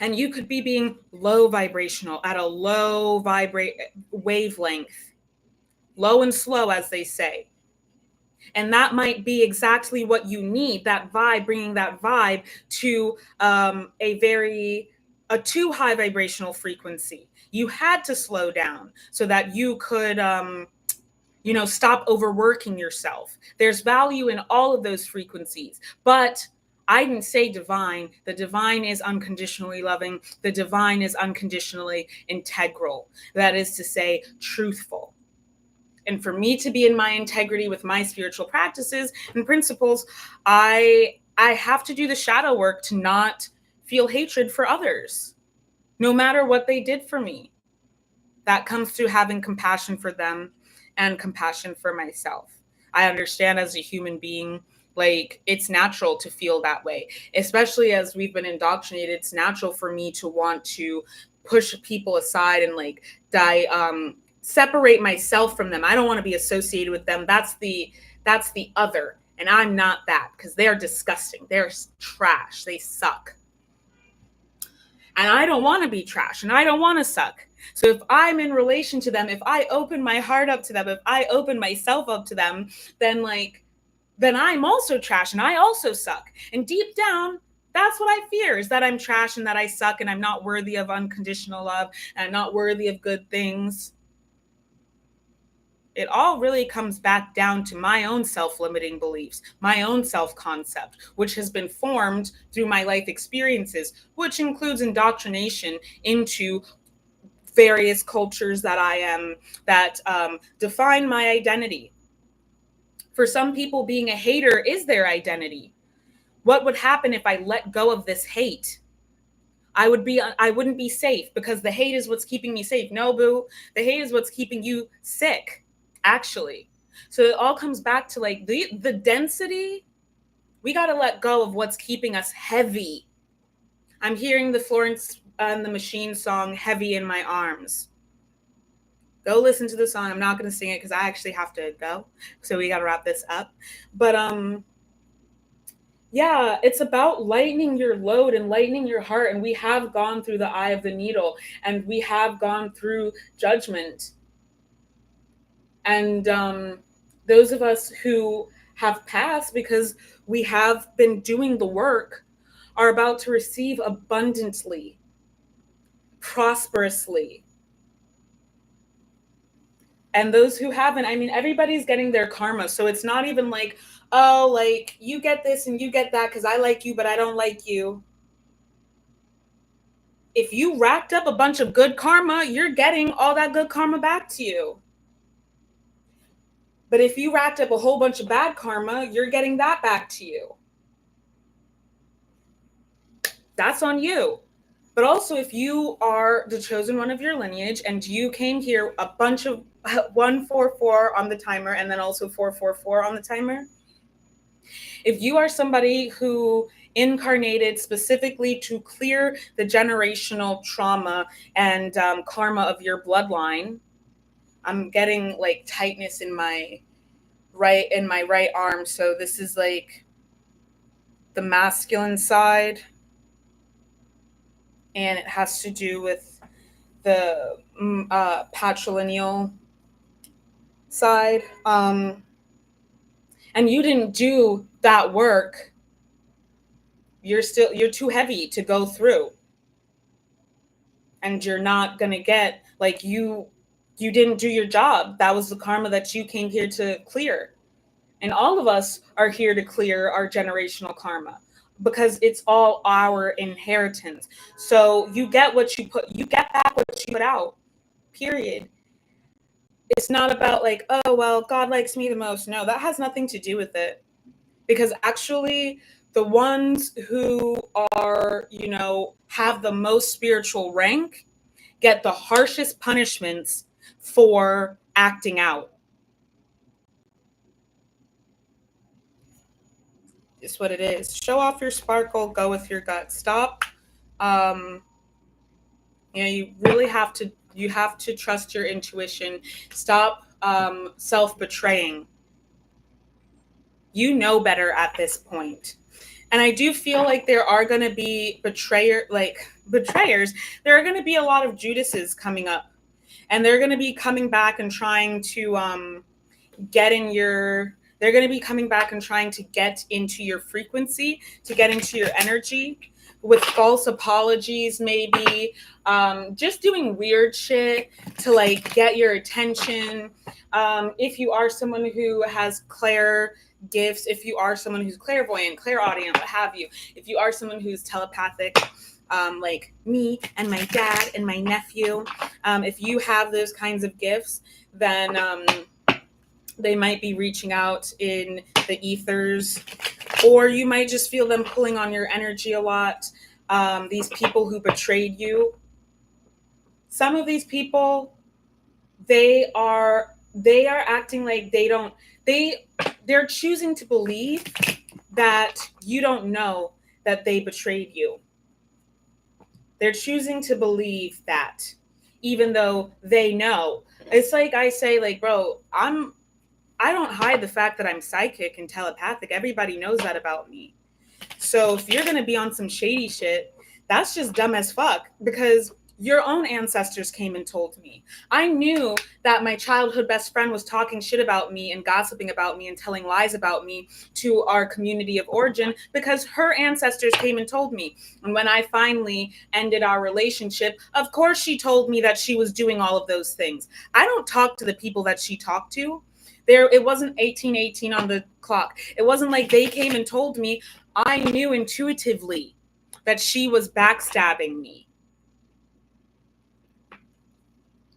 And you could be being low vibrational at a low wavelength. Low and slow, as they say. And that might be exactly what you need, that vibe, bringing that vibe to a too high vibrational frequency. You had to slow down so that you could, stop overworking yourself. There's value in all of those frequencies, but I didn't say divine. The divine is unconditionally loving. The divine is unconditionally integral. That is to say, truthful. And for me to be in my integrity with my spiritual practices and principles, I have to do the shadow work to not feel hatred for others, no matter what they did for me. That comes through having compassion for them and compassion for myself. I understand as a human being, like, it's natural to feel that way, especially as we've been indoctrinated. It's natural for me to want to push people aside and separate myself from them. I don't want to be associated with them. That's the other. And I'm not that, because they're disgusting. They're trash. They suck. And I don't want to be trash, and I don't want to suck. So if I'm in relation to them, if I open my heart up to them, if I open myself up to them, then I'm also trash and I also suck. And deep down, that's what I fear, is that I'm trash and that I suck and I'm not worthy of unconditional love and I'm not worthy of good things. It all really comes back down to my own self-limiting beliefs, my own self-concept, which has been formed through my life experiences, which includes indoctrination into various cultures that define my identity. For some people, being a hater is their identity. What would happen if I let go of this hate? I wouldn't be safe, because the hate is what's keeping me safe. No, boo. The hate is what's keeping you sick, actually. So it all comes back to the density. We got to let go of what's keeping us heavy. I'm hearing the Florence and the Machine song, Heavy in My Arms. Go listen to the song. I'm not going to sing it because I actually have to go. So we got to wrap this up. But yeah, it's about lightening your load and lightening your heart. And we have gone through the eye of the needle, and we have gone through judgment. And those of us who have passed because we have been doing the work are about to receive abundantly, prosperously. And those who haven't, everybody's getting their karma. So it's not even like, oh, like, you get this and you get that because I like you, but I don't like you. If you racked up a bunch of good karma, you're getting all that good karma back to you. But if you racked up a whole bunch of bad karma, you're getting that back to you. That's on you. But also, if you are the chosen one of your lineage and you came here a bunch of 144 on the timer and then also 444 on the timer, if you are somebody who incarnated specifically to clear the generational trauma and karma of your bloodline, I'm getting like tightness in my right arm. So this is like the masculine side, and it has to do with the patrilineal side. And you didn't do that work. You're too heavy to go through. And you're not going to get, like, you didn't do your job. That was the karma that you came here to clear. And all of us are here to clear our generational karma because it's all our inheritance. So you get back what you put out, period. It's not about like, oh, well, God likes me the most. No, that has nothing to do with it. Because actually, the ones who are, have the most spiritual rank get the harshest punishments for acting out. It's what it is. Show off your sparkle, go with your gut. Stop. You really have to trust your intuition. Stop self-betraying. You know better at this point. And I do feel like there are going to be betrayers. There are going to be a lot of Judases coming up, and they're going to be coming back and trying to they're going to be coming back and trying to get into your frequency, to get into your energy with false apologies, maybe just doing weird shit to like get your attention. If you are someone who has clair gifts, if you are someone who's clairvoyant, clairaudient, what have you, if you are someone who's telepathic, like me and my dad and my nephew, if you have those kinds of gifts, then they might be reaching out in the ethers, or you might just feel them pulling on your energy a lot. These people who betrayed you, some of these people, they are acting like they're choosing to believe that you don't know that they betrayed you. They're choosing to believe that, even though they know. It's like I say, like, bro, I don't hide the fact that I'm psychic and telepathic. Everybody knows that about me. So if you're going to be on some shady shit, that's just dumb as fuck, because your own ancestors came and told me. I knew that my childhood best friend was talking shit about me and gossiping about me and telling lies about me to our community of origin because her ancestors came and told me. And when I finally ended our relationship, of course she told me that she was doing all of those things. I don't talk to the people that she talked to. It wasn't 1818 on the clock. It wasn't like they came and told me. I knew intuitively that she was backstabbing me.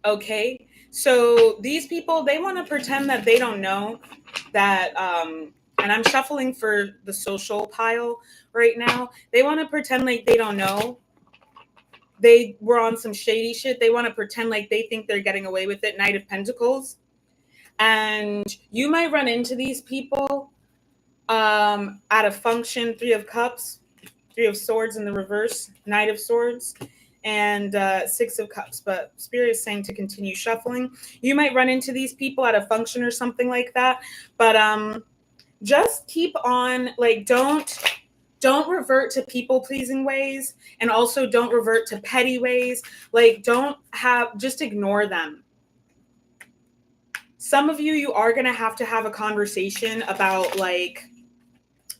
Okay? So these people, they want to pretend that they don't know that, and I'm shuffling for the social pile right now. They want to pretend like they don't know. They were on some shady shit. They want to pretend like they think they're getting away with it. Knight of Pentacles. And you might run into these people at a function, 3 of Cups, 3 of Swords in the reverse, Knight of Swords, and 6 of Cups. But Spirit is saying to continue shuffling. You might run into these people at a function or something like that. But just keep on, like, don't revert to people-pleasing ways, and also don't revert to petty ways. Like, just ignore them. Some of you are going to have a conversation about, like,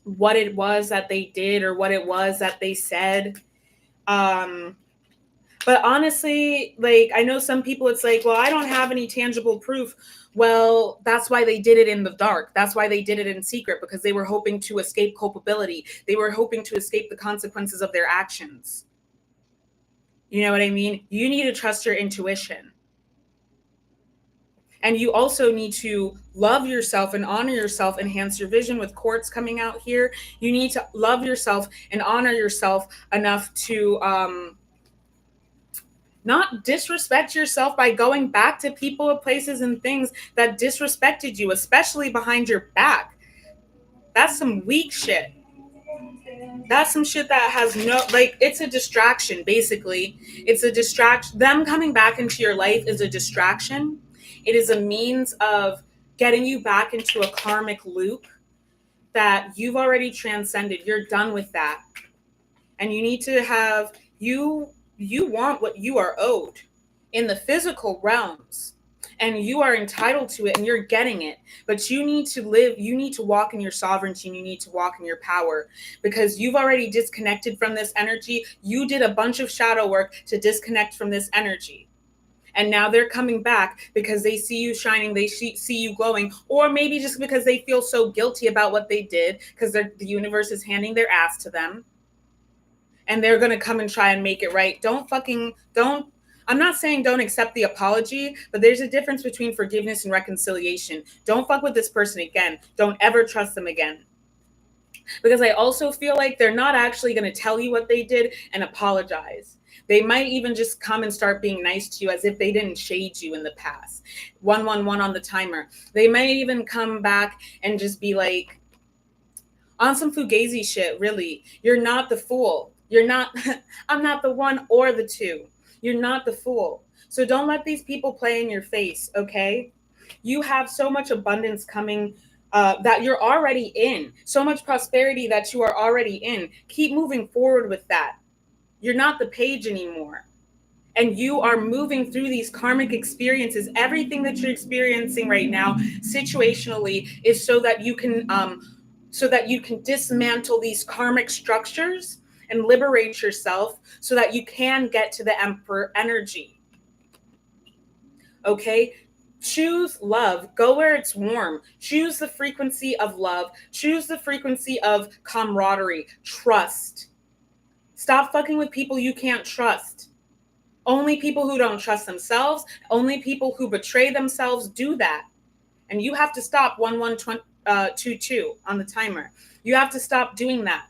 what it was that they did or what it was that they said. But honestly, like, I know some people, it's like, well, I don't have any tangible proof. Well, that's why they did it in the dark. That's why they did it in secret, because they were hoping to escape culpability. They were hoping to escape the consequences of their actions. You know what I mean? You need to trust your intuition. And you also need to love yourself and honor yourself, enhance your vision with quartz coming out here. You need to love yourself and honor yourself enough to not disrespect yourself by going back to people, places, and things that disrespected you, especially behind your back. That's some weak shit. That's some shit that has no, like, it's a distraction, basically. It's a distraction. Them coming back into your life is a distraction. It is a means of getting you back into a karmic loop that you've already transcended. You're done with that. And you need to have, you want what you are owed in the physical realms. And you are entitled to it and you're getting it. But you need to live, you need to walk in your sovereignty, and you need to walk in your power, because you've already disconnected from this energy. You did a bunch of shadow work to disconnect from this energy. And now they're coming back because they see you shining, they see you glowing, or maybe just because they feel so guilty about what they did, because the universe is handing their ass to them. And they're going to come and try and make it right. I'm not saying don't accept the apology, but there's a difference between forgiveness and reconciliation. Don't fuck with this person again. Don't ever trust them again. Because I also feel like they're not actually going to tell you what they did and apologize. They might even just come and start being nice to you as if they didn't shade you in the past. 111 on the timer. They might even come back and just be like, on some fugazi shit, really. You're not the fool. You're not, I'm not the one or the two. You're not the fool. So don't let these people play in your face, okay? You have so much abundance coming that you're already in. So much prosperity that you are already in. Keep moving forward with that. You're not the page anymore. And you are moving through these karmic experiences. Everything that you're experiencing right now, situationally, is so that you can dismantle these karmic structures and liberate yourself so that you can get to the Emperor energy. Okay? Choose love. Go where it's warm. Choose the frequency of love. Choose the frequency of camaraderie. Trust. Stop fucking with people you can't trust. Only people who don't trust themselves, only people who betray themselves do that. And you have to stop 1122 on the timer. You have to stop doing that.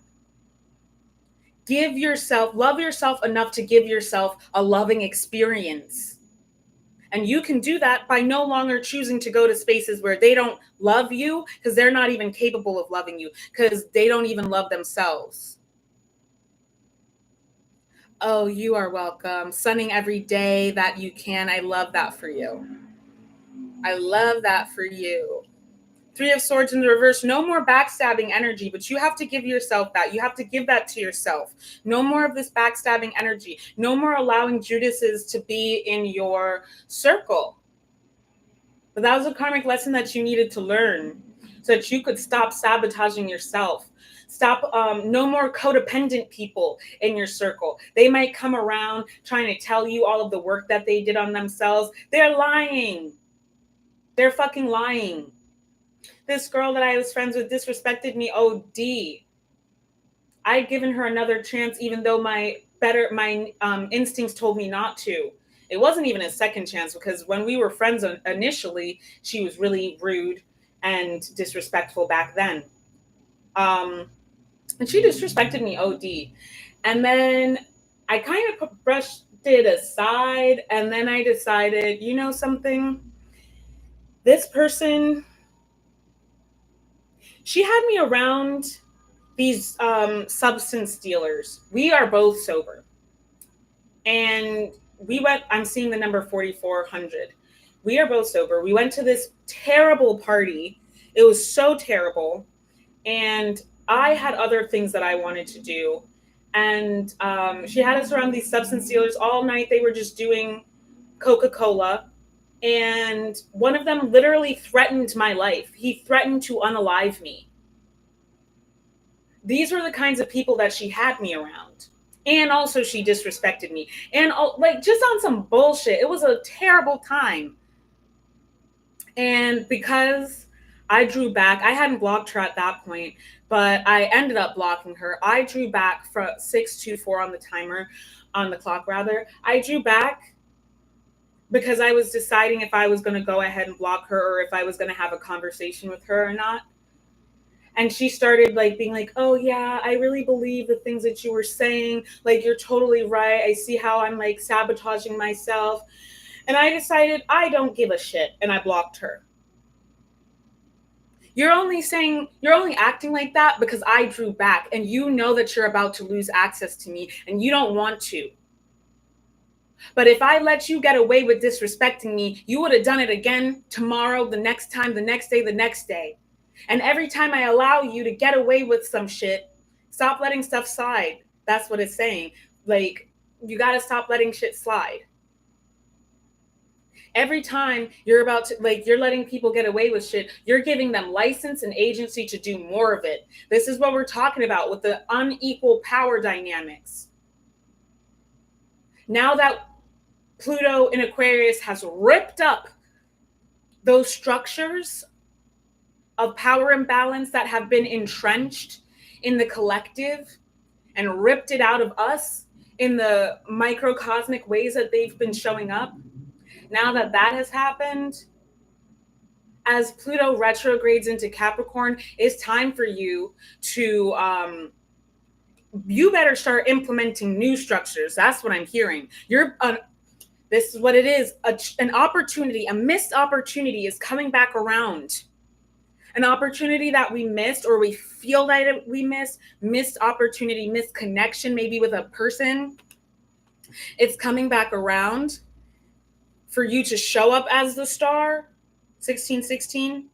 Love yourself enough to give yourself a loving experience. And you can do that by no longer choosing to go to spaces where they don't love you, because they're not even capable of loving you, because they don't even love themselves. Oh, you are welcome. Sunning every day that you can. I love that for you. I love that for you. 3 of Swords in the reverse. No more backstabbing energy, but you have to give yourself that. You have to give that to yourself. No more of this backstabbing energy. No more allowing Judases to be in your circle. But that was a karmic lesson that you needed to learn so that you could stop sabotaging yourself. Stop, no more codependent people in your circle. They might come around trying to tell you all of the work that they did on themselves. They're lying. They're fucking lying. This girl that I was friends with disrespected me OD. I'd given her another chance, even though my instincts told me not to. It wasn't even a second chance, because when we were friends initially, she was really rude and disrespectful back then. And she disrespected me OD. And then I kind of brushed it aside. And then I decided, you know something? This person, she had me around these substance dealers. We are both sober. And I'm seeing the number 4400. We are both sober. We went to this terrible party. It was so terrible. And I had other things that I wanted to do. And she had us around these substance dealers all night. They were just doing Coca-Cola. And one of them literally threatened my life. He threatened to unalive me. These were the kinds of people that she had me around. And also she disrespected me. And like just on some bullshit. It was a terrible time. And because I drew back, I hadn't blocked her at that point, but I ended up blocking her. I drew back from 624 on the timer, on the clock rather. I drew back because I was deciding if I was going to go ahead and block her or if I was going to have a conversation with her or not. And she started like being like, oh yeah, I really believe the things that you were saying. Like, you're totally right. I see how I'm like sabotaging myself. And I decided I don't give a shit. And I blocked her. You're only acting like that because I drew back and you know that you're about to lose access to me and you don't want to. But if I let you get away with disrespecting me, you would have done it again tomorrow, the next time, the next day, the next day. And every time I allow you to get away with some shit, stop letting stuff slide. That's what it's saying. Like, you got to stop letting shit slide. Every time you're about to, like, you're letting people get away with shit, you're giving them license and agency to do more of it. This is what we're talking about with the unequal power dynamics. Now that Pluto in Aquarius has ripped up those structures of power imbalance that have been entrenched in the collective and ripped it out of us in the microcosmic ways that they've been showing up. Now that that has happened, as Pluto retrogrades into Capricorn, it's time for you to, you better start implementing new structures. That's what I'm hearing. This is what it is. An opportunity, a missed opportunity is coming back around. An opportunity that we missed, or we feel that we missed opportunity, missed connection, maybe with a person. It's coming back around for you to show up as the star, 1616.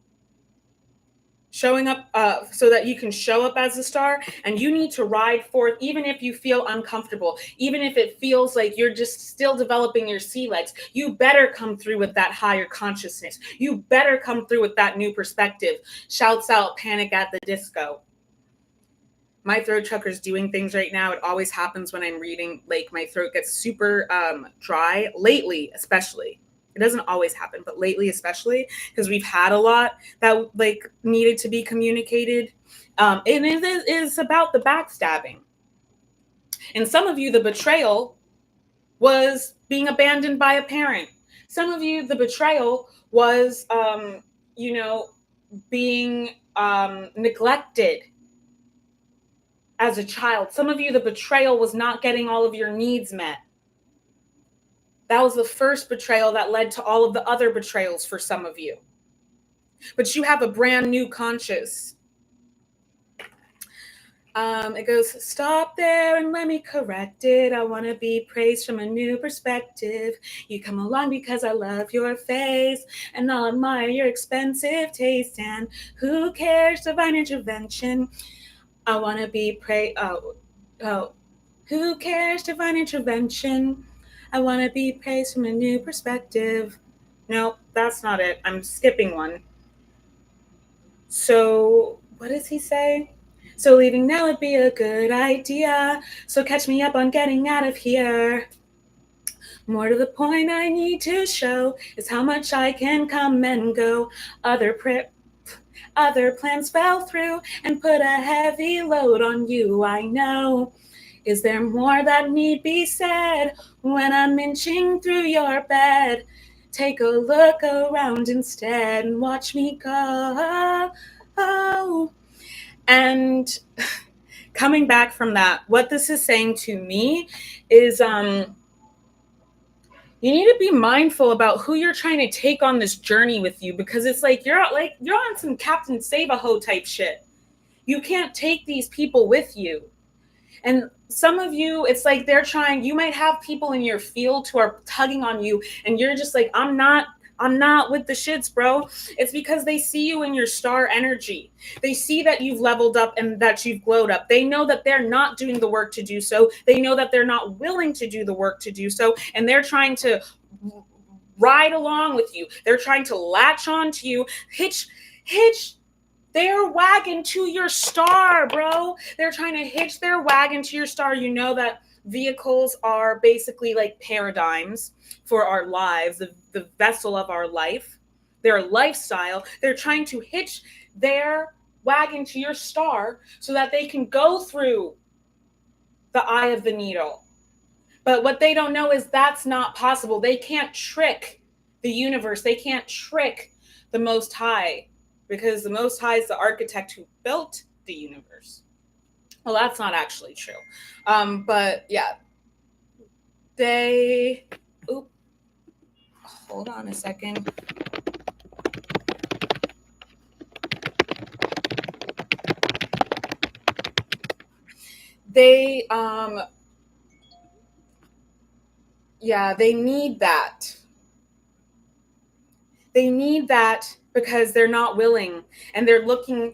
Showing up so that you can show up as a star, and you need to ride forth even if you feel uncomfortable, even if it feels like you're just still developing your sea legs. You better come through with that higher consciousness. You better come through with that new perspective. Shouts out Panic at the Disco. My throat chakra is doing things right now. It always happens when I'm reading. Like, my throat gets super dry lately, especially. It doesn't always happen, but lately especially, because we've had a lot that like needed to be communicated. And it is about the backstabbing. And some of you, the betrayal was being abandoned by a parent. Some of you, the betrayal was, being neglected as a child. Some of you, the betrayal was not getting all of your needs met. That was the first betrayal that led to all of the other betrayals for some of you. But you have a brand new conscious. It goes, stop there and let me correct it. I want to be praised from a new perspective. You come along because I love your face and I'll admire your expensive taste. And who cares, divine intervention? I want to be praised. Who cares, divine intervention? I want to be praised from a new perspective. No, that's not it. I'm skipping one. So, what does he say? So leaving now would be a good idea. So catch me up on getting out of here. More to the point, I need to show is how much I can come and go. Other plans fell through and put a heavy load on you, I know. Is there more that need be said when I'm inching through your bed? Take a look around instead and watch me go. And coming back from that, what this is saying to me is you need to be mindful about who you're trying to take on this journey with you, because it's like you're on some Captain 𝗧𝗵𝗱𝗲 type shit. You can't take these people with you. And some of you, it's like you might have people in your field who are tugging on you and you're just like, I'm not with the shits, bro. It's because they see you in your star energy. They see that you've leveled up and that you've glowed up. They know that they're not doing the work to do so. They know that they're not willing to do the work to do so. And they're trying to ride along with you. They're trying to latch on to you, hitch their wagon to your star, bro. They're trying to hitch their wagon to your star. You know that vehicles are basically like paradigms for our lives, the vessel of our life, their lifestyle. They're trying to hitch their wagon to your star so that they can go through the eye of the needle. But what they don't know is that's not possible. They can't trick the universe. They can't trick the Most High, because the Most High is the architect who built the universe. Well, that's not actually true. But yeah, hold on a second. They need that. They need that because they're not willing, and they're looking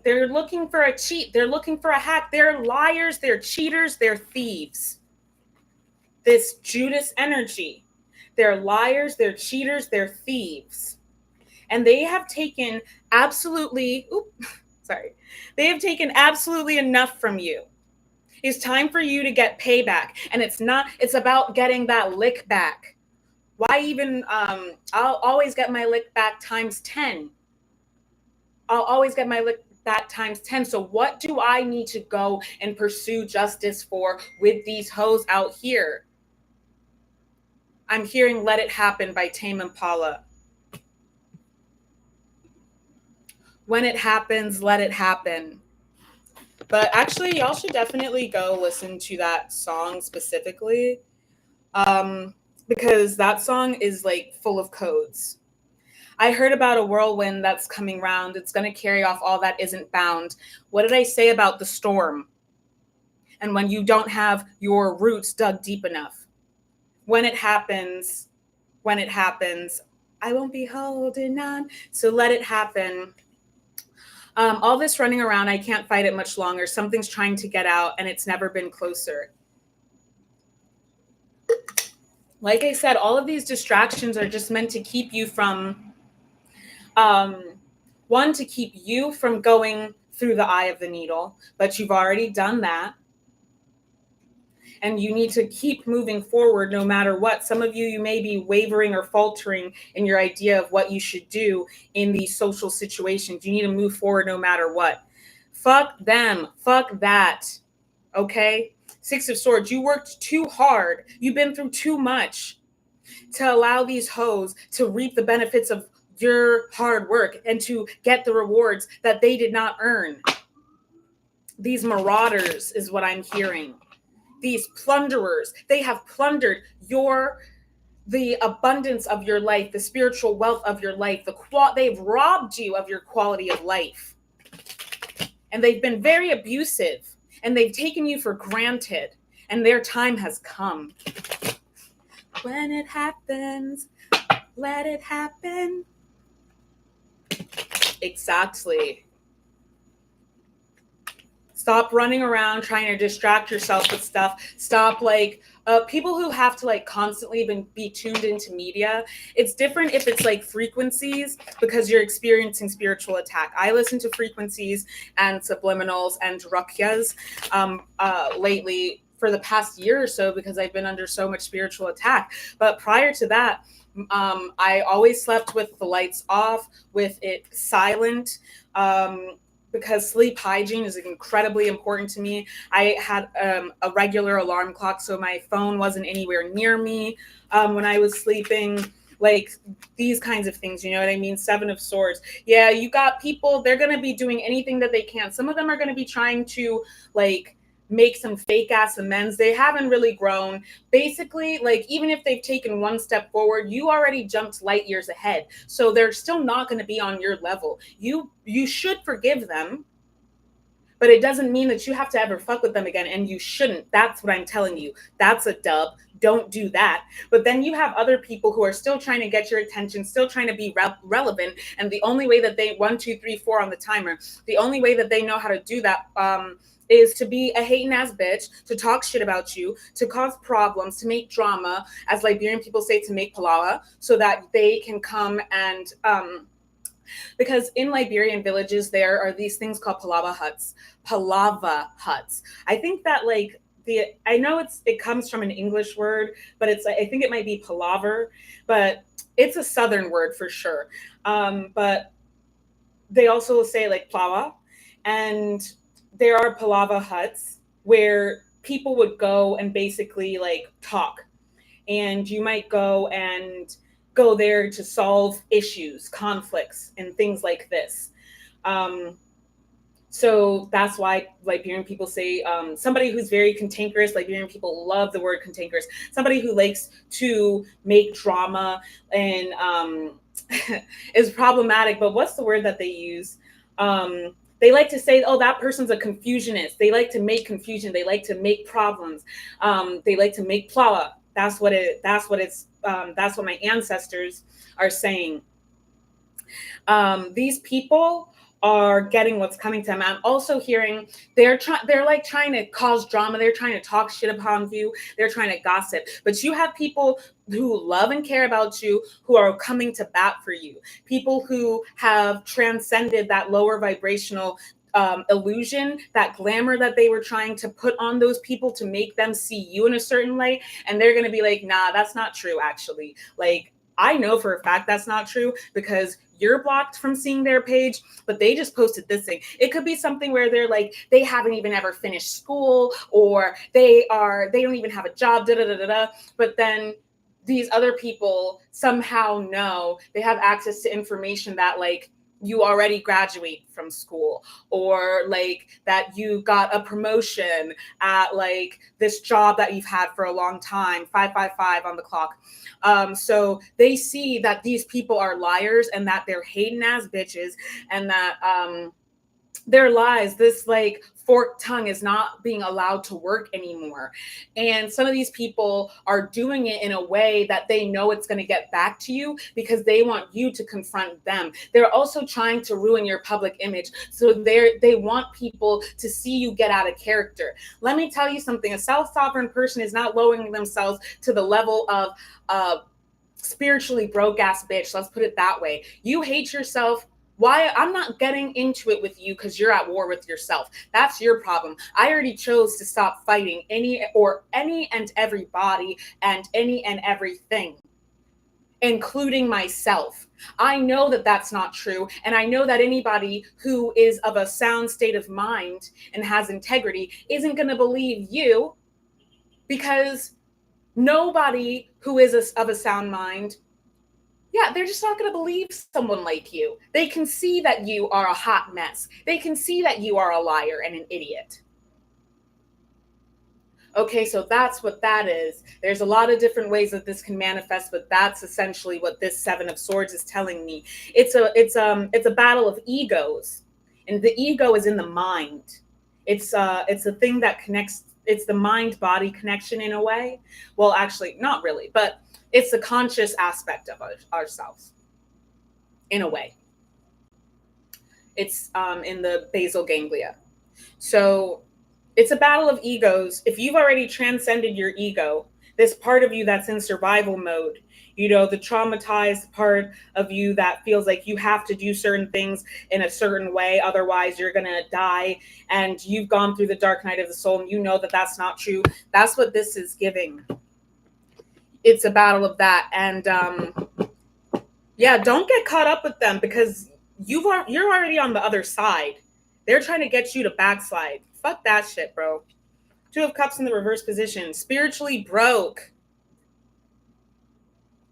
for a cheat. They're looking for a hack. They're liars, they're cheaters, they're thieves. This Judas energy. They're liars, they're cheaters, they're thieves. And they have taken absolutely enough from you. It's time for you to get payback. And it's about getting that lick back. Why even, I'll always get my lick back times 10. I'll always get my lick back times 10. So what do I need to go and pursue justice for with these hoes out here? I'm hearing Let It Happen by Tame Impala. When it happens, let it happen. But actually, y'all should definitely go listen to that song specifically. Because that song is like full of codes. I heard about a whirlwind that's coming round. It's going to carry off all that isn't bound. What did I say about the storm? And when you don't have your roots dug deep enough. When it happens, I won't be holding on. So let it happen. All this running around, I can't fight it much longer. Something's trying to get out, and it's never been closer. Like I said, all of these distractions are just meant to keep you from, to keep you from going through the eye of the needle, but you've already done that. And you need to keep moving forward no matter what. Some of you may be wavering or faltering in your idea of what you should do in these social situations. You need to move forward no matter what. Fuck them. Fuck that. Okay? Six of Swords, you worked too hard. You've been through too much to allow these hoes to reap the benefits of your hard work and to get the rewards that they did not earn. These marauders is what I'm hearing. These plunderers, they have plundered the abundance of your life, the spiritual wealth of your life. They've robbed you of your quality of life. And they've been very abusive. And they've taken you for granted, and their time has come. When it happens, let it happen. Exactly. Stop running around trying to distract yourself with stuff. Stop people who have to constantly even be tuned into media. It's different if it's frequencies because you're experiencing spiritual attack. I listen to frequencies and subliminals and 𝗪𝗪s lately for the past year or so because I've been under so much spiritual attack. But prior to that, I always slept with the lights off, with it silent. Because sleep hygiene is incredibly important to me. I had a regular alarm clock, so my phone wasn't anywhere near me when I was sleeping. These kinds of things, you know what I mean? Seven of Swords. Yeah, you got people, they're going to be doing anything that they can. Some of them are going to be trying to make some fake ass amends. They haven't really grown. Basically, even if they've taken one step forward, you already jumped light years ahead. So they're still not going to be on your level. You should forgive them, but it doesn't mean that you have to ever fuck with them again, and you shouldn't. That's what I'm telling you. That's a dub. Don't do that. But then you have other people who are still trying to get your attention, still trying to be relevant, and the only way that they 1, 2, 3, 4 on the timer, the only way that they know how to do that is to be a hating ass bitch, to talk shit about you, to cause problems, to make drama, as Liberian people say, to make palawa, so that they can come and because in Liberian villages there are these things called palava huts. I think that I know it comes from an English word, but I think it might be palaver, but it's a Southern word for sure. But they also say plawa, and there are palava huts where people would go and basically talk. and you might go there to solve issues, conflicts, and things like this. So that's why Liberian people say somebody who's very cantankerous. Liberian people love the word cantankerous. Somebody who likes to make drama and is problematic. But what's the word that they use? They like to say, oh, that person's a confusionist. They like to make confusion. They like to make problems. They like to make plava. That's what my ancestors are saying. These people are getting what's coming to them. I'm also hearing they're like trying to cause drama. They're trying to talk shit upon you. They're trying to gossip. But you have people who love and care about you, who are coming to bat for you. People who have transcended that lower vibrational illusion, that glamour that they were trying to put on those people to make them see you in a certain light. And they're going to be like, nah, that's not true, actually. Like, I know for a fact that's not true because you're blocked from seeing their page, but they just posted this thing. It could be something where they're like, they haven't even ever finished school, or they don't even have a job, but then these other people somehow know, they have access to information that like you already graduate from school, or like that you got a promotion at like this job that you've had for a long time, 555 on the clock. So they see that these people are liars and that they're hating ass bitches, and that their lies, this like forked tongue is not being allowed to work anymore. And some of these people are doing it in a way that they know it's going to get back to you because they want you to confront them. They're also trying to ruin your public image. So they want people to see you get out of character. Let me tell you something. A self-sovereign person is not lowering themselves to the level of spiritually broke ass bitch. Let's put it that way. You hate yourself. Why? I'm not getting into it with you because you're at war with yourself. That's your problem. I already chose to stop fighting any and everybody and any and everything, including myself. I know that that's not true. And I know that anybody who is of a sound state of mind and has integrity isn't going to believe you, because nobody who is of a sound mind, yeah, they're just not going to believe someone like you. They can see that you are a hot mess. They can see that you are a liar and an idiot. Okay, so that's what that is. There's a lot of different ways that this can manifest, but that's essentially what this Seven of Swords is telling me. It's a battle of egos, and the ego is in the mind. It's a thing that connects. It's the mind-body connection in a way. Well, actually, not really, but it's the conscious aspect of ourselves, in a way. It's in the basal ganglia. So it's a battle of egos. If you've already transcended your ego, this part of you that's in survival mode, you know, the traumatized part of you that feels like you have to do certain things in a certain way, otherwise you're going to die, and you've gone through the dark night of the soul and you know that that's not true. That's what this is giving. It's a battle of that. And yeah, don't get caught up with them, because you're already on the other side. They're trying to get you to backslide. Fuck that shit, bro. Two of Cups in the reverse position. Spiritually broke.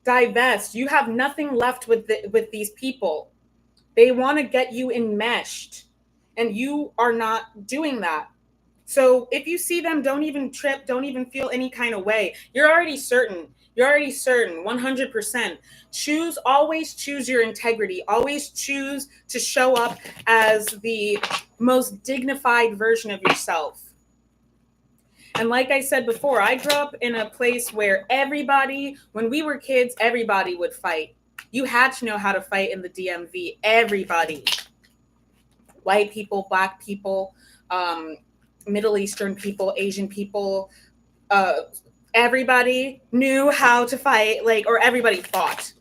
Divest. You have nothing left with these people. They want to get you enmeshed, and you are not doing that. So if you see them, don't even trip. Don't even feel any kind of way. You're already certain. You're already certain, 100%. Always choose your integrity. Always choose to show up as the most dignified version of yourself. And like I said before, I grew up in a place where everybody, when we were kids, everybody would fight. You had to know how to fight in the DMV. Everybody. White people, Black people, Middle Eastern people, Asian people, everybody knew how to fight, or everybody fought.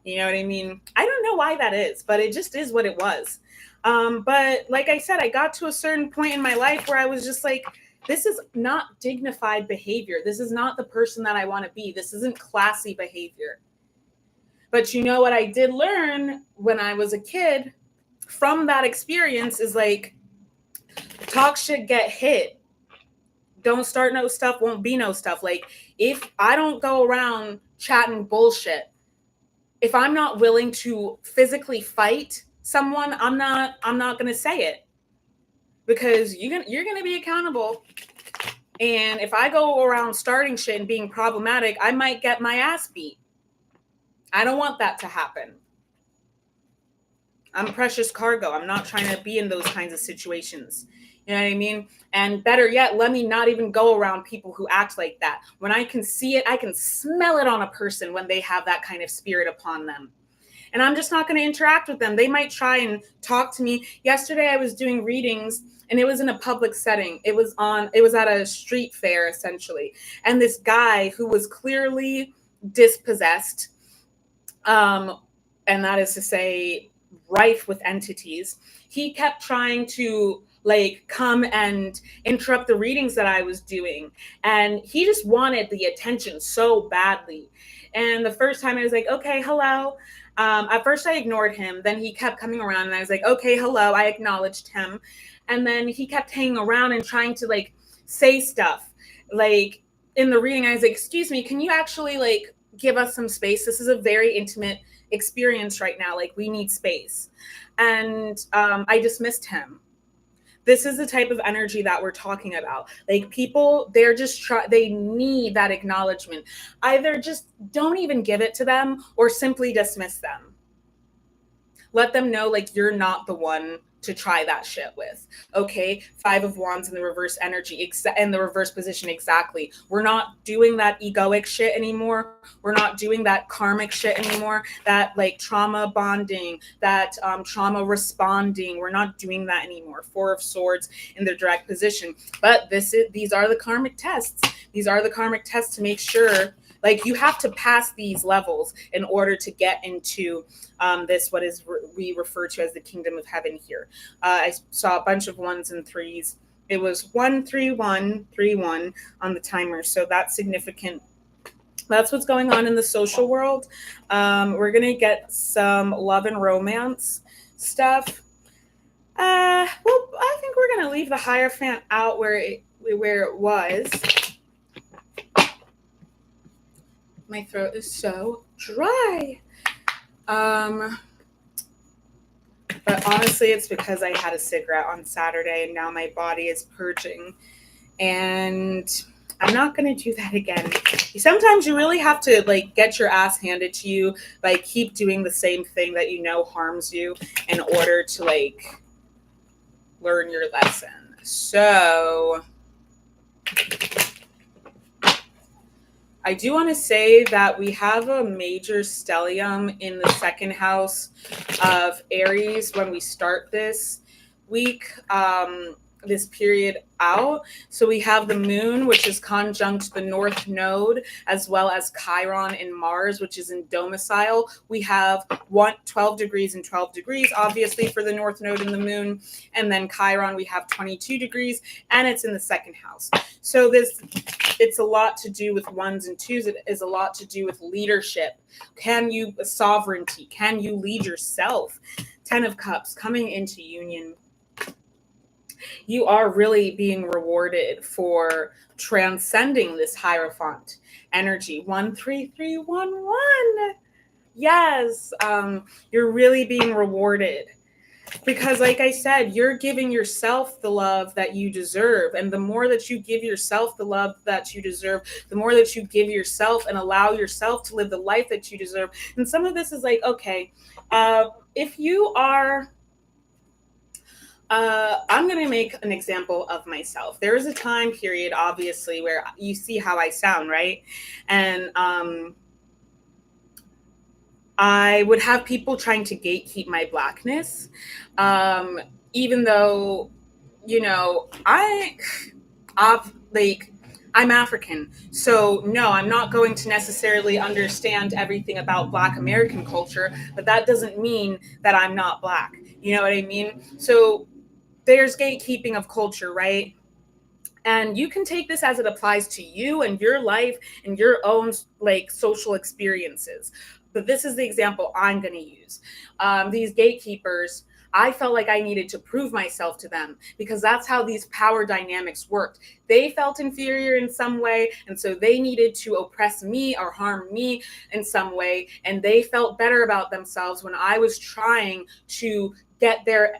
You know what I mean? I don't know why that is, but it just is what it was. But like I said, I got to a certain point in my life where I was just like, this is not dignified behavior. This is not the person that I want to be. This isn't classy behavior. But you know what I did learn when I was a kid from that experience is like, talk shit, get hit. don't start no stuff, won't be no stuff. Like, if I don't go around chatting bullshit, if I'm not willing to physically fight someone, I'm not going to say it, because you're going to be accountable. And if I go around starting shit and being problematic, I might get my ass beat. I don't want that to happen. I'm precious cargo. I'm not trying to be in those kinds of situations. You know what I mean? And better yet, let me not even go around people who act like that. When I can see it, I can smell it on a person when they have that kind of spirit upon them. And I'm just not going to interact with them. They might try and talk to me. Yesterday I was doing readings, and it was in a public setting. It was at a street fair, essentially. And this guy who was clearly dispossessed, and that is to say, rife with entities, he kept trying to like come and interrupt the readings that I was doing. And he just wanted the attention so badly. And the first time I was like, okay, hello. At first I ignored him. Then he kept coming around and I was like, okay, hello. I acknowledged him. And then he kept hanging around and trying to like say stuff. Like in the reading, I was like, excuse me, can you actually like give us some space? This is a very intimate experience right now. Like, we need space. And I dismissed him. This is the type of energy that we're talking about. Like, people, they're just they need that acknowledgement. Either just don't even give it to them, or simply dismiss them. Let them know like you're not the one to try that shit with. Okay, 5 of Wands in the reverse energy, in the reverse position, exactly. We're not doing that egoic shit anymore. We're not doing that karmic shit anymore. That like trauma bonding, that trauma responding. We're not doing that anymore. 4 of Swords in their direct position. But these are the karmic tests. These are the karmic tests to make sure, like, you have to pass these levels in order to get into this, what is we refer to as the kingdom of heaven here. I saw a bunch of 1s and 3s. It was 1 3 1 3 1 on the timer, so that's significant. That's what's going on in the social world. We're gonna get some love and romance stuff. Well, I think we're gonna leave the Hierophant out where it was. My throat is so dry. But honestly, it's because I had a cigarette on Saturday and now my body is purging. And I'm not going to do that again. Sometimes you really have to like get your ass handed to you, like keep doing the same thing that you know harms you in order to like learn your lesson. So I do want to say that we have a major stellium in the 2nd house of Aries when we start this week, this period out. So we have the moon, which is conjunct the north node, as well as Chiron in Mars, which is in domicile. We have 12 degrees and 12 degrees, obviously, for the north node and the moon. And then Chiron, we have 22 degrees, and it's in the 2nd house. So it's a lot to do with 1s and 2s. It is a lot to do with leadership. Sovereignty? Can you lead yourself? 10 of Cups coming into union. You are really being rewarded for transcending this Hierophant energy. 1 3 3 1 1. Yes, you're really being rewarded. Because like I said, you're giving yourself the love that you deserve. And the more that you give yourself the love that you deserve, the more that you give yourself and allow yourself to live the life that you deserve. And some of this is like, okay, if you are, I'm going to make an example of myself. There is a time period, obviously, where you see how I sound, right? And I would have people trying to gatekeep my Blackness, even though, you know, I'm African. So no, I'm not going to necessarily understand everything about Black American culture, but that doesn't mean that I'm not Black. You know what I mean? So there's gatekeeping of culture, right? And you can take this as it applies to you and your life and your own like social experiences. But this is the example I'm going to use. These gatekeepers, I felt like I needed to prove myself to them because that's how these power dynamics worked. They felt inferior in some way, and so they needed to oppress me or harm me in some way, and they felt better about themselves when I was trying to get their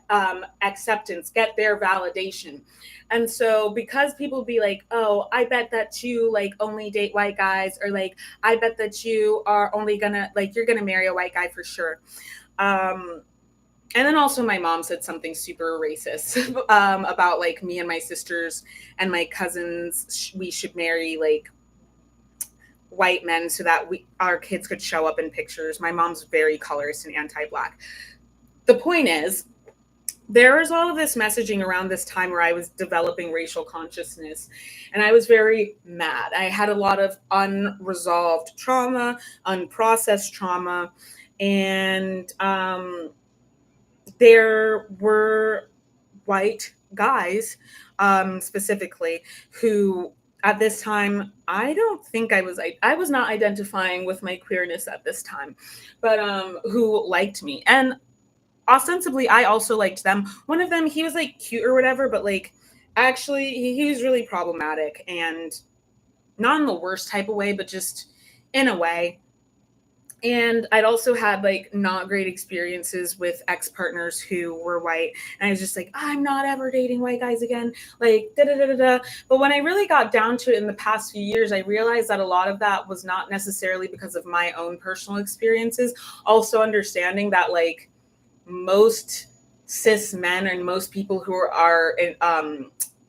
acceptance, get their validation. And so because people be like, oh, I bet that you like only date white guys, or like, I bet that you are only gonna, like, you're gonna marry a white guy for sure. And then also my mom said something super racist about like me and my sisters and my cousins, we should marry like white men so that our kids could show up in pictures. My mom's very colorist and anti-Black. The point is, there was all of this messaging around this time where I was developing racial consciousness, and I was very mad. I had a lot of unresolved trauma, unprocessed trauma, and there were white guys specifically who at this time, I don't think I was not identifying with my queerness at this time, but who liked me. And ostensibly I also liked them. One of them, he was like cute or whatever, but like actually he was really problematic, and not in the worst type of way, but just in a way. And I'd also had like not great experiences with ex-partners who were white, and I was just like, I'm not ever dating white guys again, like da da da da da. But when I really got down to it in the past few years, I realized that a lot of that was not necessarily because of my own personal experiences. Also understanding that like most cis men and most people who are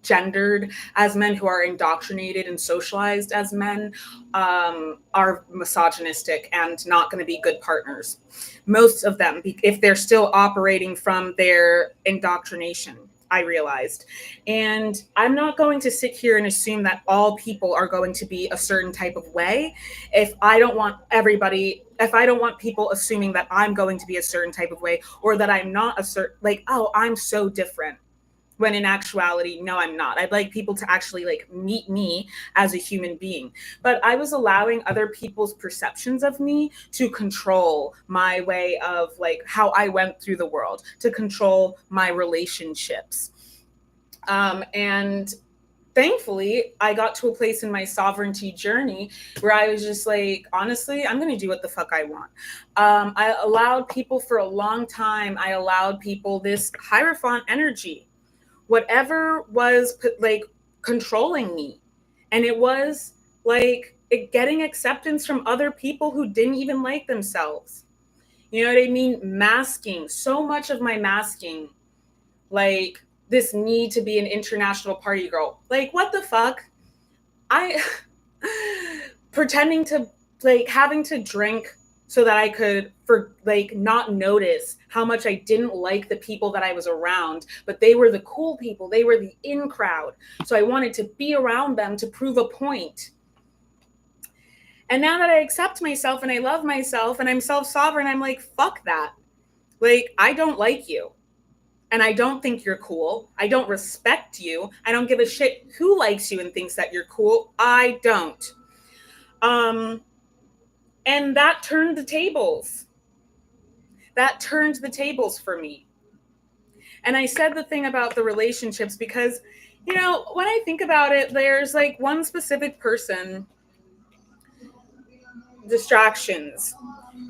gendered as men, who are indoctrinated and socialized as men, are misogynistic and not going to be good partners. Most of them, if they're still operating from their indoctrination, I realized. And I'm not going to sit here and assume that all people are going to be a certain type of way if I don't want people assuming that I'm going to be a certain type of way, or that I'm not a certain, like, oh, I'm so different, when in actuality, no, I'm not. I'd like people to actually like meet me as a human being. But I was allowing other people's perceptions of me to control my way of like how I went through the world, to control my relationships. And thankfully, I got to a place in my sovereignty journey where I was just like, honestly, I'm going to do what the fuck I want. I allowed people for a long time, I allowed people this Hierophant energy, whatever was like controlling me. And it was like getting acceptance from other people who didn't even like themselves. You know what I mean? Masking, so much of my masking, like this need to be an international party girl. Like, what the fuck? I pretending to like having to drink so that I could not notice how much I didn't like the people that I was around, but they were the cool people, they were the in crowd. So I wanted to be around them to prove a point. And now that I accept myself and I love myself and I'm self-sovereign, I'm like, fuck that. Like, I don't like you. And I don't think you're cool. I don't respect you. I don't give a shit who likes you and thinks that you're cool. I don't. And that turned the tables. That turned the tables for me. And I said the thing about the relationships because, you know, when I think about it, there's like one specific person. Distractions.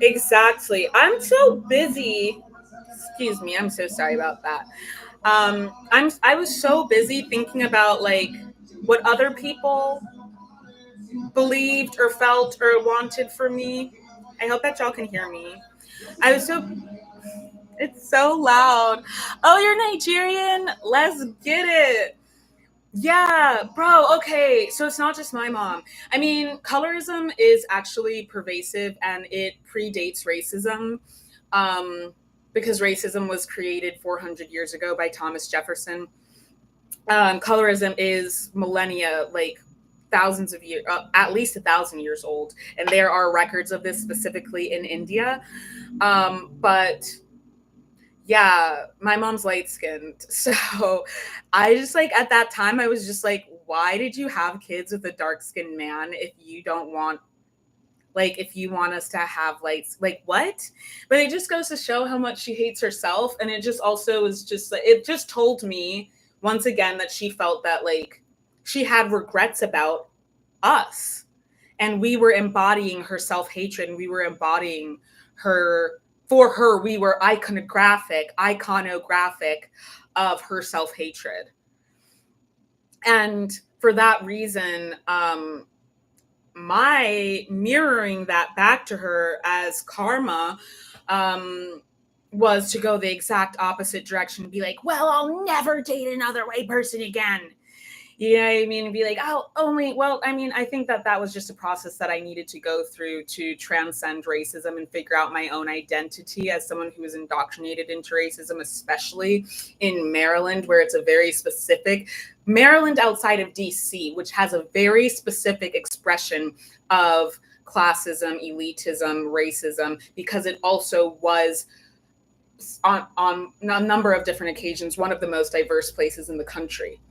Exactly. I'm so busy. Excuse me. I'm so sorry about that. I was so busy thinking about like what other people believed or felt or wanted from me. I hope that y'all can hear me. I was so It's so loud. Oh, you're Nigerian? Let's get it. Yeah, bro. Okay. So it's not just my mom. I mean, colorism is actually pervasive and it predates racism. Because racism was created 400 years ago by Thomas Jefferson. Colorism is millennia, like thousands of years, at least 1,000 years old. And there are records of this specifically in India. But yeah, my mom's light skinned. So I just like at that time, I was just like, why did you have kids with a dark skinned man if you don't want Like, if you want us to have lights, like what? But it just goes to show how much she hates herself. And it just also is just, it just told me once again that she felt that like she had regrets about us, and we were embodying her self-hatred, and we were embodying her, for her, we were iconographic of her self-hatred. And for that reason, my mirroring that back to her as karma was to go the exact opposite direction and be like, well, I'll never date another white person again. You know what I mean? And be like, oh, only, well, I mean, I think that was just a process that I needed to go through to transcend racism and figure out my own identity as someone who was indoctrinated into racism, especially in Maryland, where it's a very specific, Maryland outside of DC, which has a very specific expression of classism, elitism, racism, because it also was on a number of different occasions, one of the most diverse places in the country.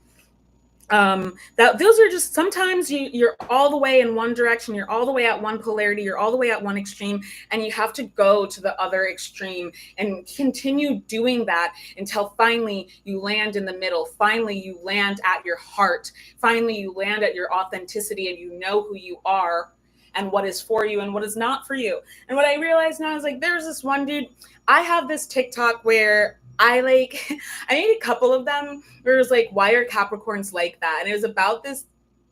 That those are just, sometimes you're all the way in one direction, you're all the way at one polarity, you're all the way at one extreme, and you have to go to the other extreme and continue doing that until finally you land in the middle. Finally, you land at your heart. Finally, you land at your authenticity, and you know who you are and what is for you and what is not for you. And what I realize now is, like, there's this one dude, I have this TikTok where I made a couple of them where it was like, why are Capricorns like that? And it was about this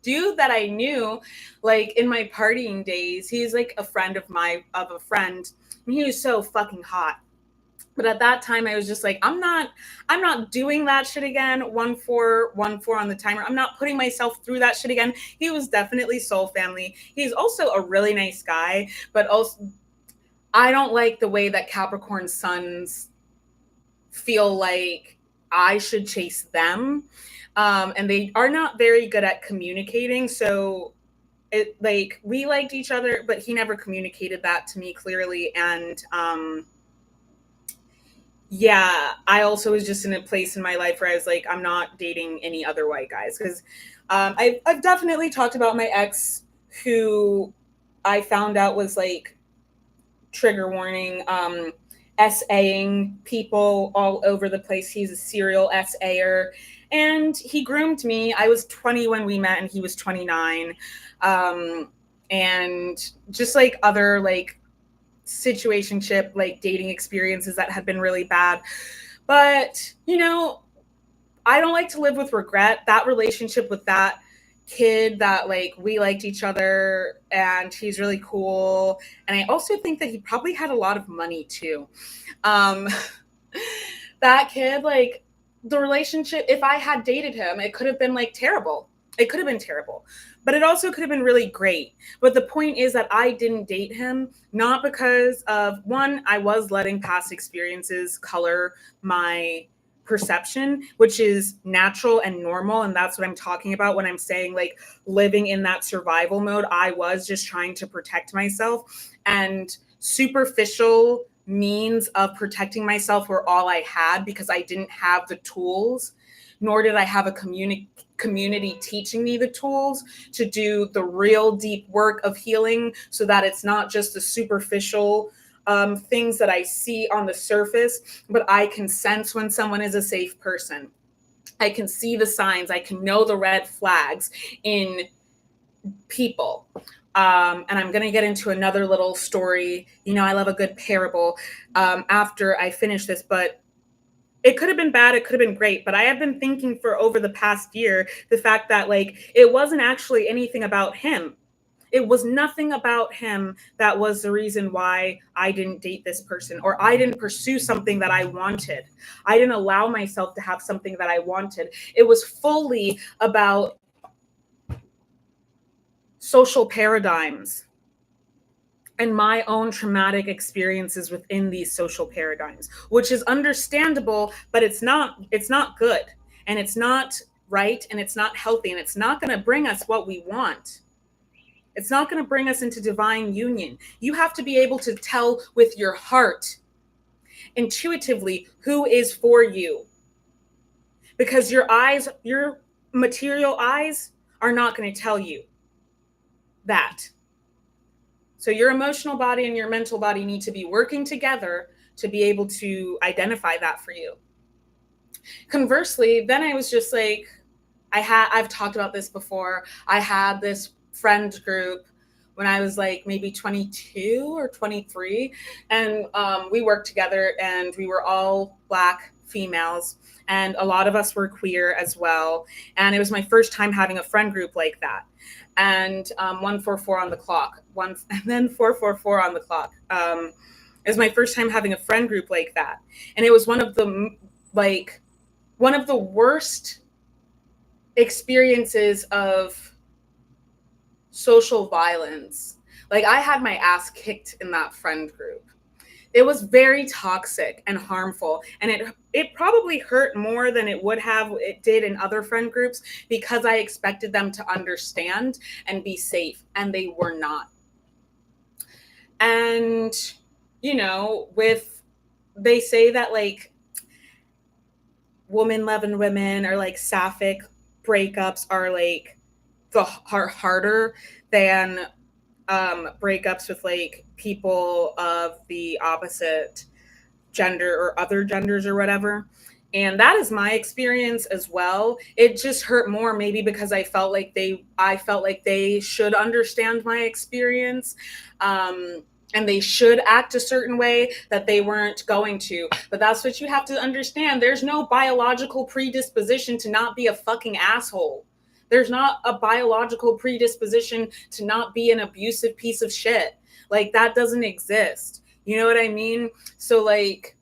dude that I knew, like, in my partying days. He's like a friend of a friend, and he was so fucking hot. But at that time, I was just like, I'm not doing that shit again. 1-4 on the timer. I'm not putting myself through that shit again. He was definitely soul family. He's also a really nice guy, but also I don't like the way that Capricorn sons feel like I should chase them. And they are not very good at communicating. So it, like, we liked each other, but he never communicated that to me clearly. And yeah, I also was just in a place in my life where I was like, I'm not dating any other white guys. Because I've definitely talked about my ex, who I found out was like, trigger warning, SAing people all over the place. He's a serial SAer, and he groomed me. I was 20 when we met, and he was 29. And just like other like situationship, like dating experiences that had been really bad. But, you know, I don't like to live with regret. That relationship with that kid, that like, we liked each other, and he's really cool, and I also think that he probably had a lot of money too. That kid, like, the relationship, if I had dated him, it could have been like terrible. It could have been terrible, but it also could have been really great. But the point is that I didn't date him, not because of, one, I was letting past experiences color my perception, which is natural and normal. And that's what I'm talking about when I'm saying, like, living in that survival mode. I was just trying to protect myself, and superficial means of protecting myself were all I had, because I didn't have the tools, nor did I have a community teaching me the tools to do the real deep work of healing, so that it's not just the superficial things that I see on the surface, but I can sense when someone is a safe person. I can see the signs. I can know the red flags in people. And I'm going to get into another little story. You know, I love a good parable after I finish this, but it could have been bad. It could have been great. But I have been thinking for over the past year, the fact that, like, it wasn't actually anything about him. It was nothing about him that was the reason why I didn't date this person, or I didn't pursue something that I wanted. I didn't allow myself to have something that I wanted. It was fully about social paradigms and my own traumatic experiences within these social paradigms, which is understandable, but it's not good, and it's not right, and it's not healthy, and it's not going to bring us what we want. It's not going to bring us into divine union. You have to be able to tell with your heart, intuitively, who is for you. Because your material eyes are not going to tell you that. So your emotional body and your mental body need to be working together to be able to identify that for you. Conversely, then I was just like, I've talked about this before. I had this friend group when I was like maybe 22 or 23, and we worked together, and we were all Black females, and a lot of us were queer as well. And it was my first time having a friend group like that. And 144 on the clock, and then 444 on the clock. It was my first time having a friend group like that, and it was one of the worst experiences of social violence. Like, I had my ass kicked in that friend group. It was very toxic and harmful, and it probably hurt more than it did in other friend groups, because I expected them to understand and be safe, and they were not. And they say that like woman-loving women, or like sapphic breakups are like are harder than breakups with like people of the opposite gender or other genders or whatever. And that is my experience as well. It just hurt more, maybe because I felt like they should understand my experience. And they should act a certain way that they weren't going to. But that's what you have to understand. There's no biological predisposition to not be a fucking asshole. There's not a biological predisposition to not be an abusive piece of shit. Like, that doesn't exist. You know what I mean? So like,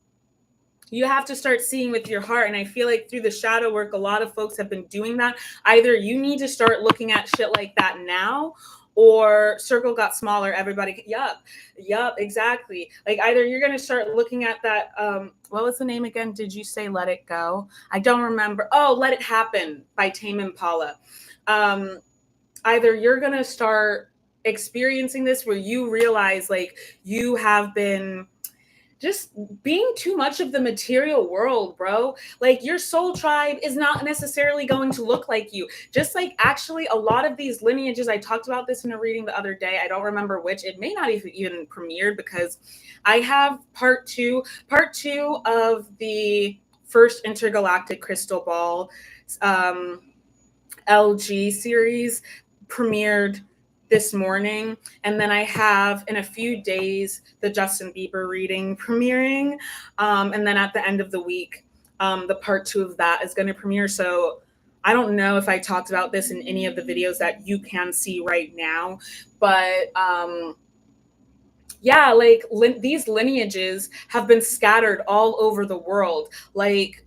you have to start seeing with your heart. And I feel like through the shadow work, a lot of folks have been doing that. Either you need to start looking at shit like that now, or circle got smaller. Everybody, yup, exactly. Like, either you're going to start looking at that. What was the name again? Did you say Let It Go? I don't remember. Oh, Let It Happen by 𝗵𝗵𝗃. Either you're going to start experiencing this where you realize like you have been just being too much of the material world, bro. Like, your soul tribe is not necessarily going to look like you. Just like, actually, a lot of these lineages, I talked about this in a reading the other day. I don't remember which. It may not even premiered, because I have part two of the first intergalactic crystal ball LG series premiered this morning, and then I have in a few days the Justin Bieber reading premiering, and then at the end of the week the part 2 of that is going to premiere. So I don't know if I talked about this in any of the videos that you can see right now, but yeah, like these lineages have been scattered all over the world. Like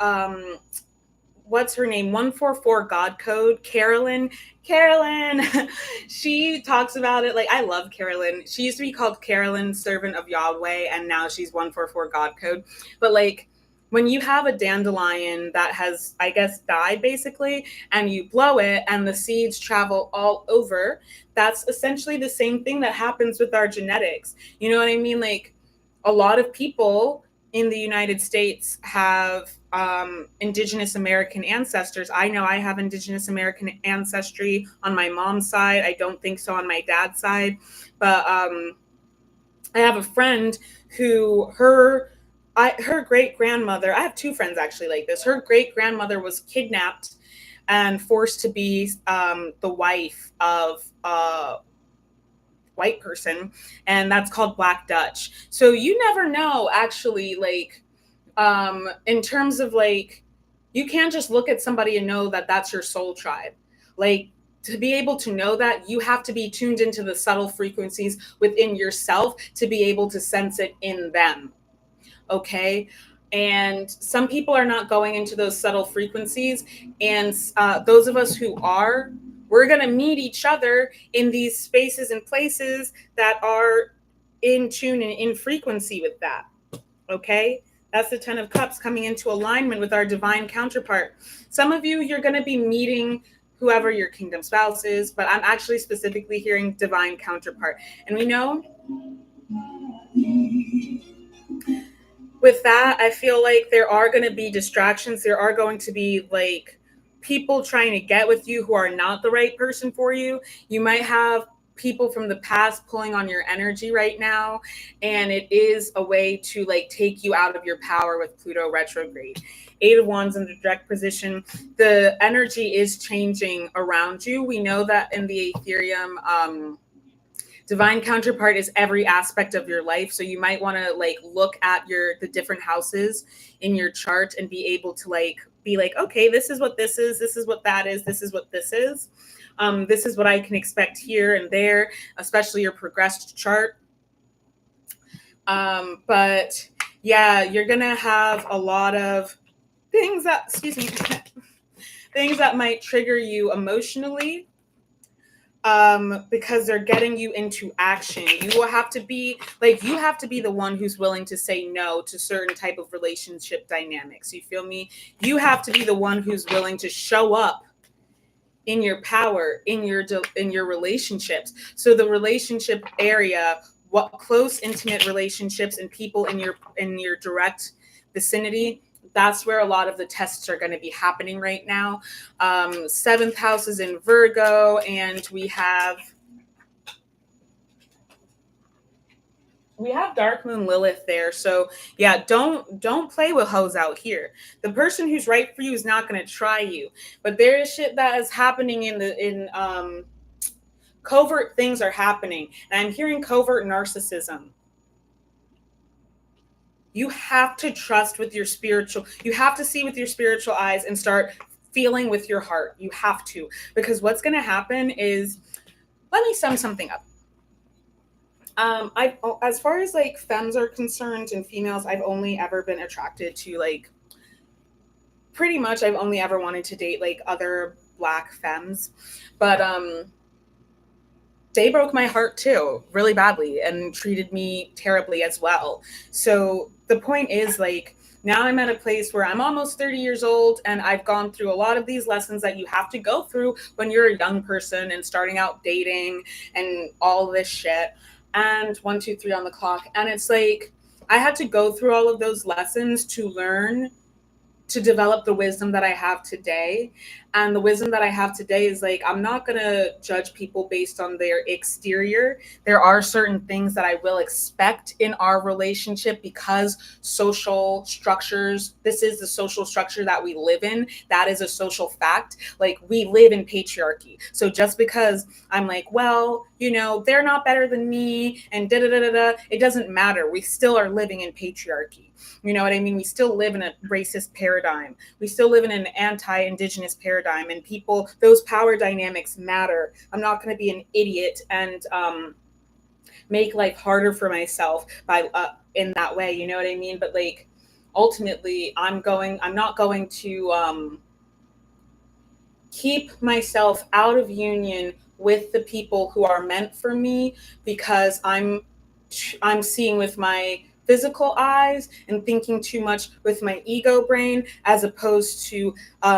what's her name? 144 God Code, Carolyn. She talks about it. Like, I love Carolyn. She used to be called Carolyn, Servant of Yahweh, and now she's 144 God Code. But like, when you have a dandelion that has, I guess, died basically, and you blow it and the seeds travel all over, that's essentially the same thing that happens with our genetics. You know what I mean? Like, a lot of people in the United States have Indigenous American ancestors. I know I have Indigenous American ancestry on my mom's side. I don't think so on my dad's side. But I have a friend who her great-grandmother, I have two friends actually like this. Her great-grandmother was kidnapped and forced to be the wife of white person, and that's called Black Dutch. So you never know, actually, like in terms of like, you can't just look at somebody and know that that's your soul tribe. Like, to be able to know that, you have to be tuned into the subtle frequencies within yourself to be able to sense it in them. Okay. And some people are not going into those subtle frequencies, and those of us who are, we're going to meet each other in these spaces and places that are in tune and in frequency with that. Okay? That's the 10 of Cups coming into alignment with our divine counterpart. Some of you, you're going to be meeting whoever your kingdom spouse is, but I'm actually specifically hearing divine counterpart. And we know with that, I feel like there are going to be distractions. There are going to be like people trying to get with you who are not the right person for you. You might have people from the past pulling on your energy right now, and it is a way to like take you out of your power with Pluto retrograde. Eight of Wands in the direct position. The energy is changing around you. We know that in the Aetherium, divine counterpart is every aspect of your life. So you might want to like look at the different houses in your chart and be able to like be like, okay, this is what this is what that is, this is what this is. This is what I can expect here and there, especially your progressed chart. But yeah, you're gonna have a lot of things that, excuse me, things that might trigger you emotionally, because they're getting you into action. You will have to be like, you have to be the one who's willing to say no to certain type of relationship dynamics. You feel me? You have to be the one who's willing to show up in your power, in your relationships. So the relationship area, what close intimate relationships and people in your direct vicinity, that's where a lot of the tests are going to be happening right now. 7th house is in Virgo, and we have Dark Moon Lilith there. So yeah, don't play with hoes out here. The person who's right for you is not going to try you, but there is shit that is happening in covert things are happening, and I'm hearing covert narcissism. You have to trust with your spiritual, you have to see with your spiritual eyes and start feeling with your heart. You have to, because what's going to happen is, let me sum something up. As far as like femmes are concerned and females, I've only ever been attracted to like, pretty much I've only ever wanted to date like other Black femmes, but they broke my heart too, really badly, and treated me terribly as well. So the point is, like, now I'm at a place where I'm almost 30 years old, and I've gone through a lot of these lessons that you have to go through when you're a young person and starting out dating and all this shit. And 1, 2, 3 on the clock. And it's like, I had to go through all of those lessons to learn, to develop the wisdom that I have today. And the wisdom that I have today is like, I'm not going to judge people based on their exterior. There are certain things that I will expect in our relationship because social structures, this is the social structure that we live in. That is a social fact. Like, we live in patriarchy. So just because I'm like, well, you know, they're not better than me and da da da da da, it doesn't matter. We still are living in patriarchy. You know what I mean? We still live in a racist paradigm. We still live in an anti-Indigenous paradigm, and people, those power dynamics matter. I'm not going to be an idiot and make life harder for myself by in that way. You know what I mean? But like, ultimately, I'm not going to keep myself out of union with the people who are meant for me, because I'm seeing with my physical eyes and thinking too much with my ego brain, as opposed to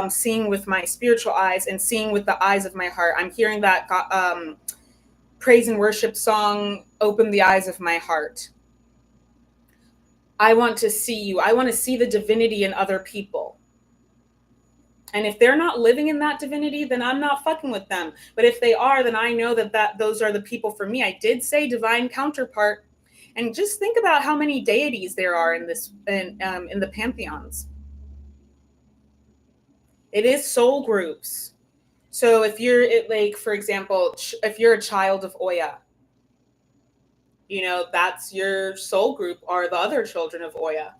seeing with my spiritual eyes and seeing with the eyes of my heart. I'm hearing that praise and worship song, Open the Eyes of My Heart. I want to see you. I want to see the divinity in other people. And if they're not living in that divinity, then I'm not fucking with them. But if they are, then I know that those are the people for me. I did say divine counterpart. And just think about how many deities there are in the pantheons. It is soul groups. So if you're like, for example, if you're a child of Oya, you know, that's your soul group, are the other children of Oya.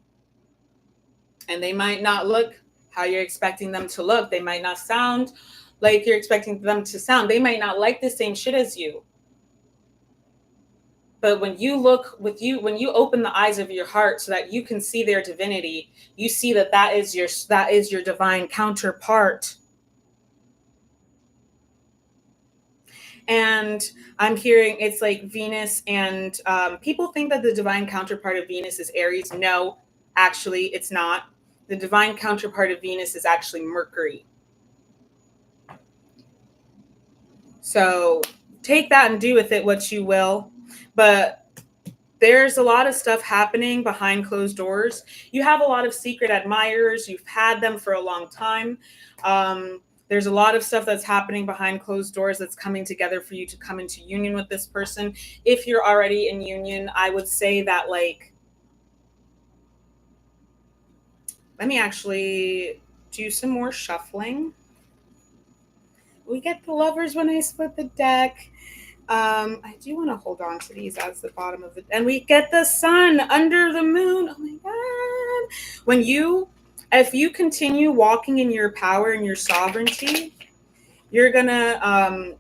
And they might not look how you're expecting them to look. They might not sound like you're expecting them to sound. They might not like the same shit as you. But when you open the eyes of your heart so that you can see their divinity, you see that is your divine counterpart. And I'm hearing it's like Venus, and people think that the divine counterpart of Venus is Aries. No, actually, it's not. The divine counterpart of Venus is actually Mercury. So take that and do with it what you will. But there's a lot of stuff happening behind closed doors. You have a lot of secret admirers. You've had them for a long time. There's a lot of stuff that's happening behind closed doors that's coming together for you to come into union with this person. If you're already in union, I would say that, like, let me actually do some more shuffling. We get the Lovers when I split the deck. I do want to hold on to these as the bottom of it. And we get the Sun under the Moon. Oh my God. If you continue walking in your power and your sovereignty, you're gonna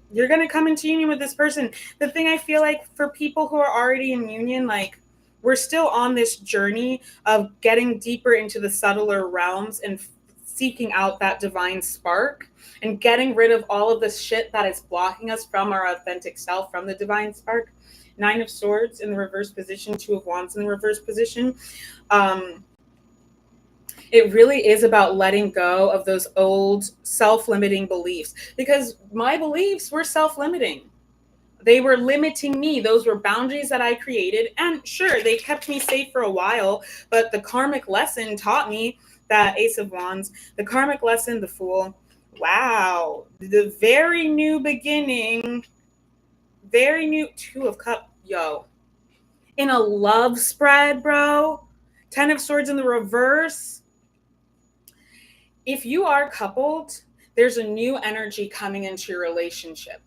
come into union with this person. The thing I feel like for people who are already in union, like, we're still on this journey of getting deeper into the subtler realms and seeking out that divine spark and getting rid of all of the shit that is blocking us from our authentic self, from the divine spark. 9 of Swords in the reverse position, 2 of Wands in the reverse position. It really is about letting go of those old self-limiting beliefs, because my beliefs were self-limiting. They were limiting me. Those were boundaries that I created. And sure, they kept me safe for a while, but the karmic lesson taught me that Ace of Wands, the karmic lesson, the Fool. Wow. The very new beginning, very new 2 of Cups, yo. In a love spread, bro. 10 of Swords in the reverse. If you are coupled, there's a new energy coming into your relationship.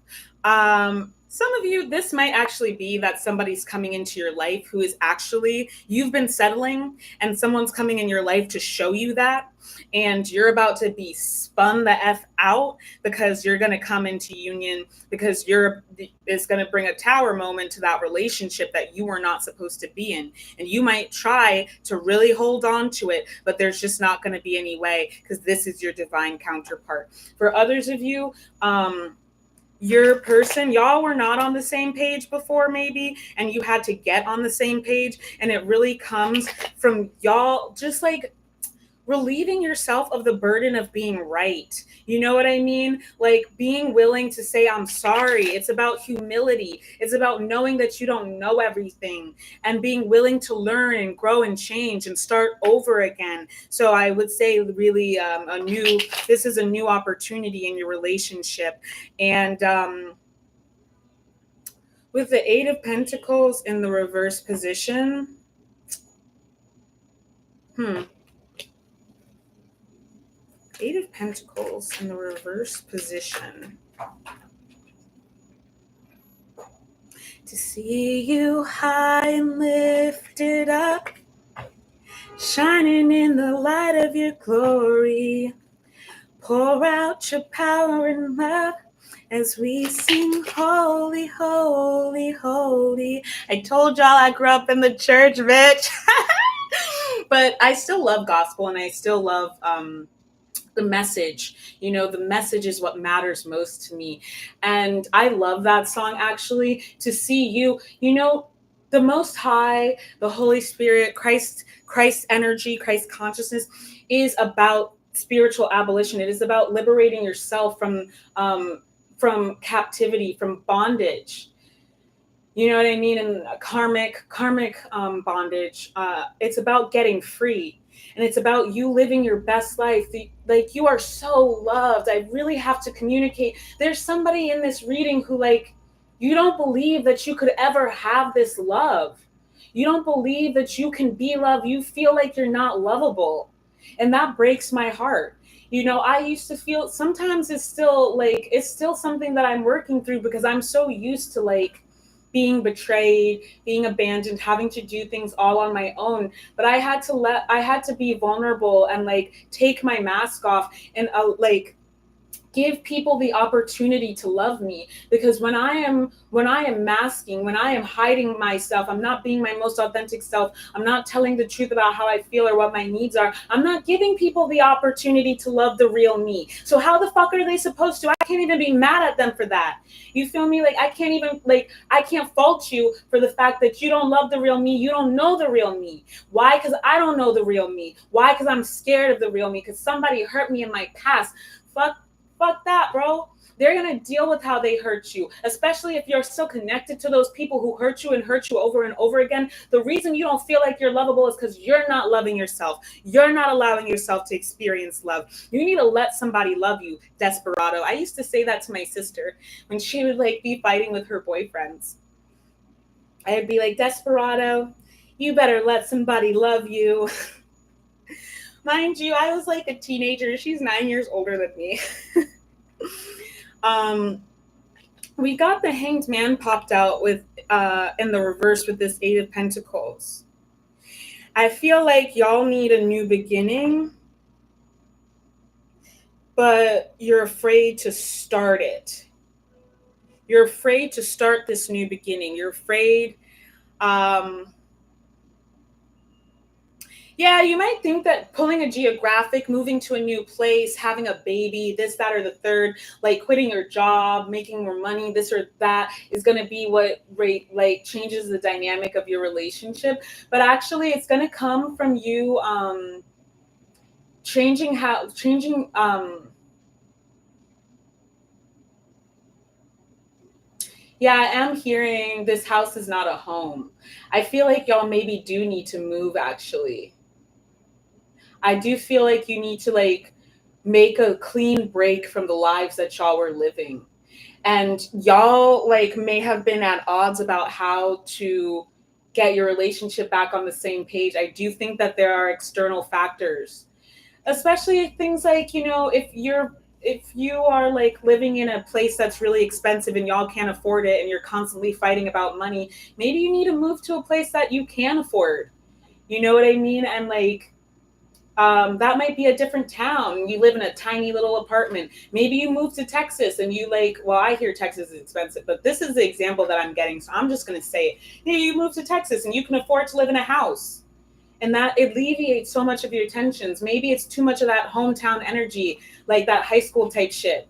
Some of you, this might actually be that somebody's coming into your life who is actually, you've been settling and someone's coming in your life to show you that. And you're about to be spun the F out because you're going to come into union, because it's going to bring a tower moment to that relationship that you were not supposed to be in. And you might try to really hold on to it, but there's just not going to be any way, because this is your divine counterpart. For others of you, your person, y'all were not on the same page before maybe, and you had to get on the same page. And it really comes from y'all just like relieving yourself of the burden of being right. You know what I mean? Like being willing to say, I'm sorry. It's about humility. It's about knowing that you don't know everything and being willing to learn and grow and change and start over again. So I would say really this is a new opportunity in your relationship. And with the 8 of Pentacles in the reverse position, 8 of Pentacles in the reverse position. To see you high and lifted up, shining in the light of your glory. Pour out your power and love as we sing holy, holy, holy. I told y'all I grew up in the church, bitch. But I still love gospel, and I still love the message. You know, the message is what matters most to me. And I love that song, actually. To see you, you know, the Most High, the Holy Spirit, Christ energy, Christ consciousness is about spiritual abolition. It is about liberating yourself from captivity, from bondage. You know what I mean? And karmic bondage. It's about getting free. And it's about you living your best life. Like, you are so loved. I really have to communicate. There's somebody in this reading who, like, you don't believe that you could ever have this love. You don't believe that you can be loved. You feel like you're not lovable. And that breaks my heart. You know, I used to feel, sometimes it's still something that I'm working through, because I'm so used to, like, being betrayed, being abandoned, having to do things all on my own. But I had to be vulnerable and, like, take my mask off and like give people the opportunity to love me. Because when I am masking, when I am hiding myself, I'm not being my most authentic self, I'm not telling the truth about how I feel or what my needs are, I'm not giving people the opportunity to love the real me. So how the fuck are they supposed to? I can't even be mad at them for that. You feel me? Like, I can't fault you for the fact that you don't love the real me. You don't know the real me. Why? Because I don't know the real me. Why? Because I'm scared of the real me, because somebody hurt me in my past. Fuck that, bro. They're going to deal with how they hurt you, especially if you're still connected to those people who hurt you and hurt you over and over again. The reason you don't feel like you're lovable is because you're not loving yourself. You're not allowing yourself to experience love. You need to let somebody love you, desperado. I used to say that to my sister when she would like be fighting with her boyfriends. I'd be like, desperado, you better let somebody love you. Mind you, I was like a teenager. She's 9 years older than me. We got the Hanged Man popped out with in the reverse with this Eight of Pentacles. I feel like y'all need a new beginning, but you're afraid to start it. You're afraid to start this new beginning. You're afraid. Yeah, you might think that pulling a geographic, moving to a new place, having a baby, this, that, or the third, like quitting your job, making more money, this or that is going to be what like changes the dynamic of your relationship. But actually, it's going to come from you changing. Yeah, I am hearing this house is not a home. I feel like y'all maybe do need to move, actually. I do feel like you need to like make a clean break from the lives that y'all were living. And y'all like may have been at odds about how to get your relationship back on the same page. I do think that there are external factors, especially things like, you know, if you are like living in a place that's really expensive and y'all can't afford it and you're constantly fighting about money, maybe you need to move to a place that you can afford. You know what I mean? And like, that might be a different town. You live in a tiny little apartment. Maybe you move to Texas and you like, well, I hear Texas is expensive, but this is the example that I'm getting. So I'm just going to say it. Maybe you move to Texas and you can afford to live in a house. And that alleviates so much of your tensions. Maybe it's too much of that hometown energy, like that high school type shit.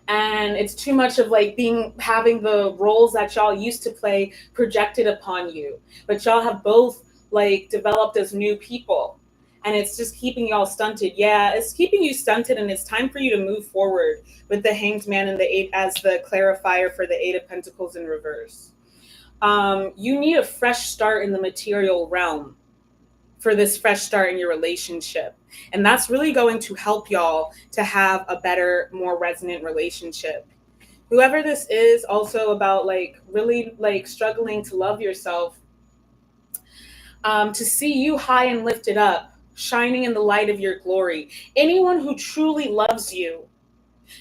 And it's too much of like having the roles that y'all used to play projected upon you. But y'all have both like developed as new people. And it's just keeping y'all stunted. Yeah, it's keeping you stunted, and it's time for you to move forward with the Hanged Man and the Eight as the clarifier for the Eight of Pentacles in reverse. You need a fresh start in the material realm for this fresh start in your relationship. And that's really going to help y'all to have a better, more resonant relationship. Whoever this is, also about like really like struggling to love yourself, to see you high and lifted up, shining in the light of your glory. Anyone who truly loves you.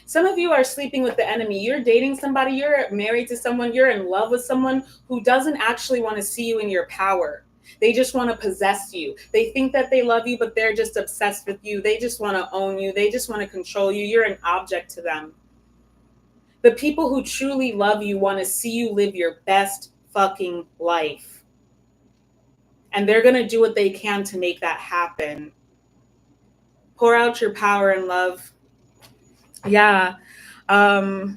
Some of you are sleeping with the enemy. You're dating somebody, you're married to someone, you're in love with someone who doesn't actually want to see you in your power. They just want to possess you. They think that they love you, but they're just obsessed with you. They just want to own you. They just want to control you. You're an object to them. The people who truly love you want to see you live your best fucking life. And they're going to do what they can to make that happen. Pour out your power and love. Yeah. You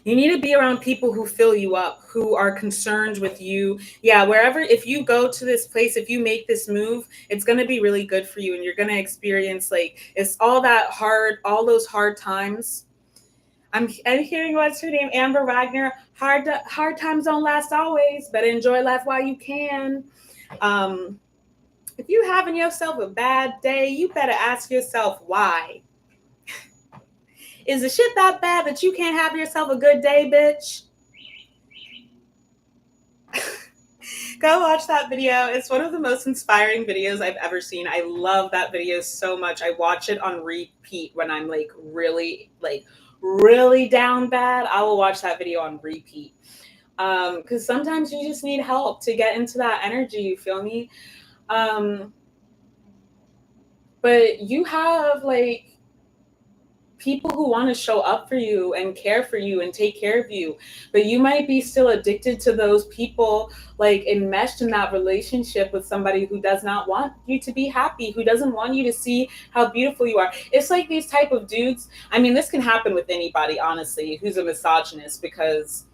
need to be around people who fill you up, who are concerned with you. Yeah, wherever, if you go to this place, if you make this move, it's going to be really good for you. And you're going to experience like, it's all those hard times. I'm hearing what's her name, Amber Wagner. Hard times don't last always. Better enjoy life while you can. If you're having yourself a bad day, you better ask yourself why. Is the shit that bad that you can't have yourself a good day, bitch? Go watch that video. It's one of the most inspiring videos I've ever seen. I love that video so much. I watch it on repeat when I'm like really down bad. I will watch that video on repeat. Because sometimes you just need help to get into that energy, you feel me? But you have like people who want to show up for you and care for you and take care of you, but you might be still addicted to those people, like enmeshed in that relationship with somebody who does not want you to be happy, who doesn't want you to see how beautiful you are. It's like these type of dudes. I mean, this can happen with anybody, honestly, who's a misogynist, because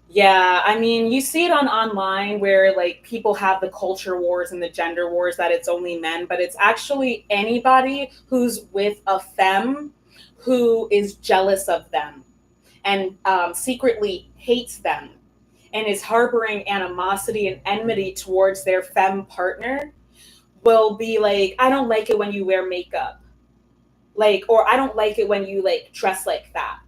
Yeah, I mean, you see it on online where like people have the culture wars and the gender wars that it's only men, but it's actually anybody who's with a femme who is jealous of them and secretly hates them and is harboring animosity and enmity towards their femme partner will be like, I don't like it when you wear makeup. Like, or I don't like it when you like dress like that.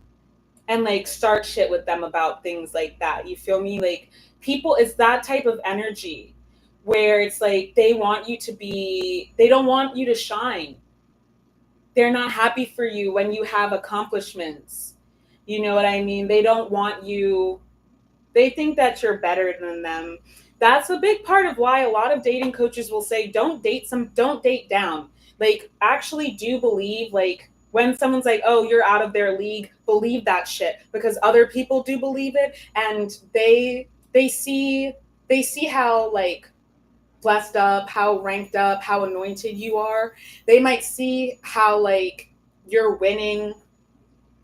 And like start shit with them about things like that. You feel me? Like people, it's that type of energy where it's like they want you to be, they don't want you to shine. They're not happy for you when you have accomplishments. You know what I mean? They don't want you, they think that you're better than them. That's a big part of why a lot of dating coaches will say don't date down. Like actually do believe like when someone's like, "Oh, you're out of their league," believe that shit because other people do believe it and they see they see how like blessed up, how ranked up, how anointed you are. They might see how like you're winning,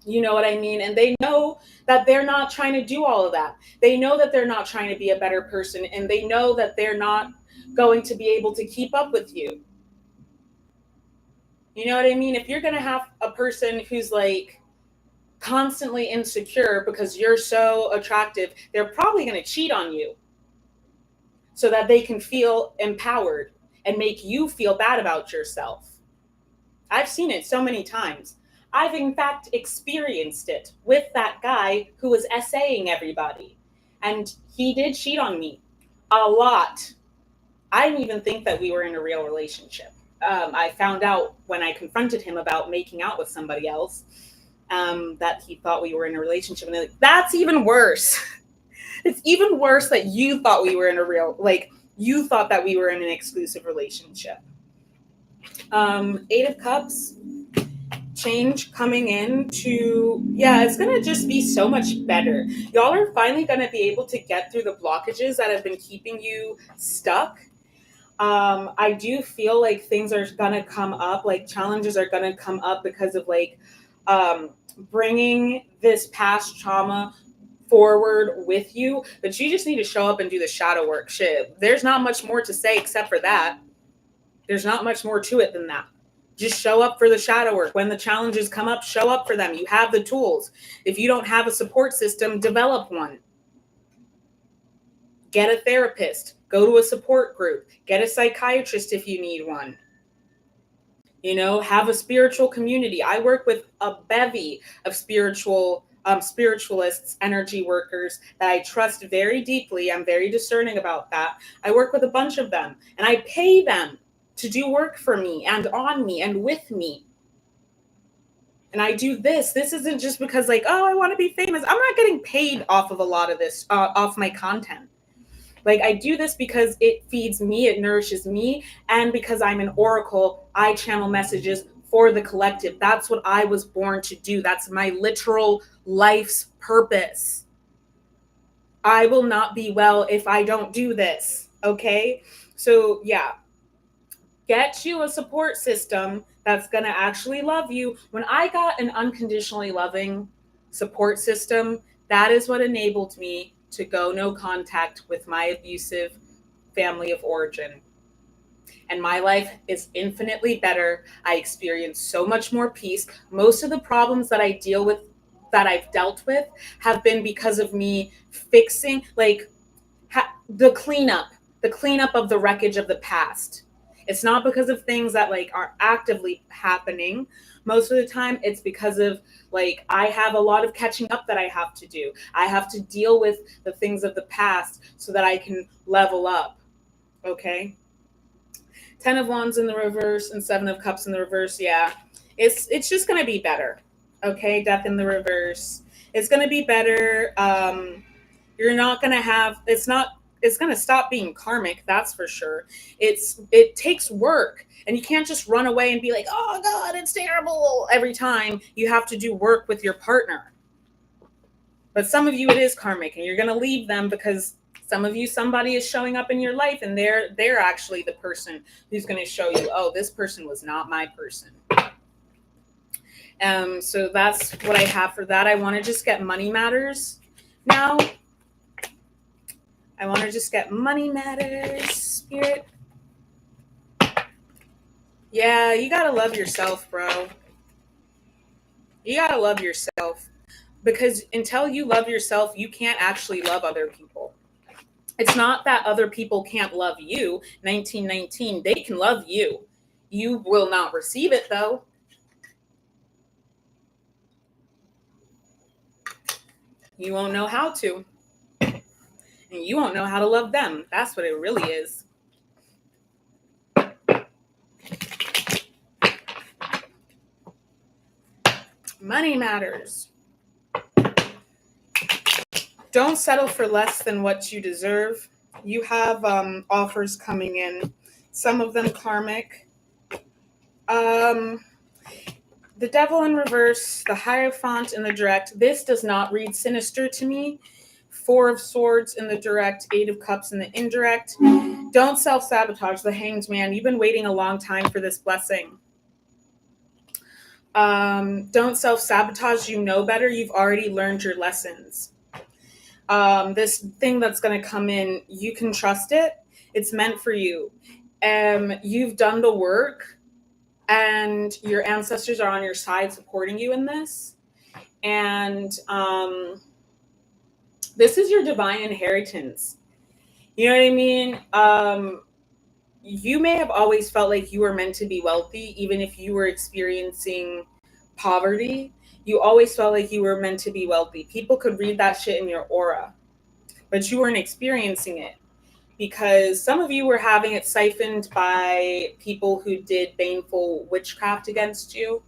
you know what I mean? And they know that they're not trying to do all of that. They know that they're not trying to be a better person. And they know that they're not going to be able to keep up with you. You know what I mean? If you're going to have a person who's like constantly insecure because you're so attractive, they're probably going to cheat on you so that they can feel empowered and make you feel bad about yourself. I've seen it so many times. I've in fact experienced it with that guy who was essaying everybody. And he did cheat on me a lot. I didn't even think that we were in a real relationship. I found out when I confronted him about making out with somebody else that he thought we were in a relationship. And like, that's even worse. It's even worse that you thought we were in a real, like, you thought that we were in an exclusive relationship. Eight of Cups, change coming in to, yeah, it's gonna just be so much better. Y'all are finally gonna be able to get through the blockages that have been keeping you stuck. I do feel like things are gonna come up, like challenges are gonna come up because of like bringing this past trauma forward with you, but you just need to show up and do the shadow work. Shit, there's not much more to say except for that. There's not much more to it than that. Just show up for the shadow work. When the challenges come up, show up for them. You have the tools. If you don't have a support system, develop one. Get a therapist. Go to a support group. Get a psychiatrist if you need one. You know, have a spiritual community. I work with a bevy of spiritualists, energy workers that I trust very deeply. I'm very discerning about that. I work with a bunch of them and I pay them to do work for me and on me and with me. And I do this. This isn't just because like, oh, I want to be famous. I'm not getting paid off of a lot of this, off my content. Like I do this because it feeds me, it nourishes me, and because I'm an oracle, I channel messages for the collective. That's what I was born to do. That's my literal life's purpose. I will not be well if I don't do this, okay? So yeah, get you a support system that's going to actually love you. When I got an unconditionally loving support system, that is what enabled me to go no contact with my abusive family of origin. And my life is infinitely better. I experience so much more peace. Most of the problems that I deal with, that I've dealt with, have been because of me fixing, like, the cleanup of the wreckage of the past. It's not because of things that like are actively happening. Most of the time it's because of like I have a lot of catching up that I have to do. I have to deal with the things of the past so that I can level up. Okay? 10 of Wands in the reverse and 7 of Cups in the reverse. Yeah. It's just going to be better. Okay? Death in the reverse. It's going to be better. You're not going to have, it's going to stop being karmic, that's for sure. It takes work, and you can't just run away and be like, oh God, it's terrible every time. You have to do work with your partner. But some of you, it is karmic, and you're going to leave them because some of you, somebody is showing up in your life, and they're actually the person who's going to show you, oh, this person was not my person. So that's what I have for that. I want to just get money matters now. I want to just get money matters, Spirit. Yeah, you got to love yourself, bro. You got to love yourself. Because until you love yourself, you can't actually love other people. It's not that other people can't love you. 1919, they can love you. You will not receive it, though. You won't know how to. And you won't know how to love them. That's what it really is. Money matters. Don't settle for less than what you deserve. You have offers coming in. Some of them karmic. The Devil in reverse, the Hierophant in the direct. This does not read sinister to me. 4 of Swords in the direct, 8 of Cups in the indirect. Don't self-sabotage. The Hanged Man. You've been waiting a long time for this blessing. Don't self-sabotage. You know better. You've already learned your lessons. This thing that's going to come in, you can trust it. It's meant for you. You've done the work. And your ancestors are on your side supporting you in this. And this is your divine inheritance. You know what I mean? You may have always felt like you were meant to be wealthy, even if you were experiencing poverty. You always felt like you were meant to be wealthy. People could read that shit in your aura, but you weren't experiencing it. Because some of you were having it siphoned by people who did baneful witchcraft against you.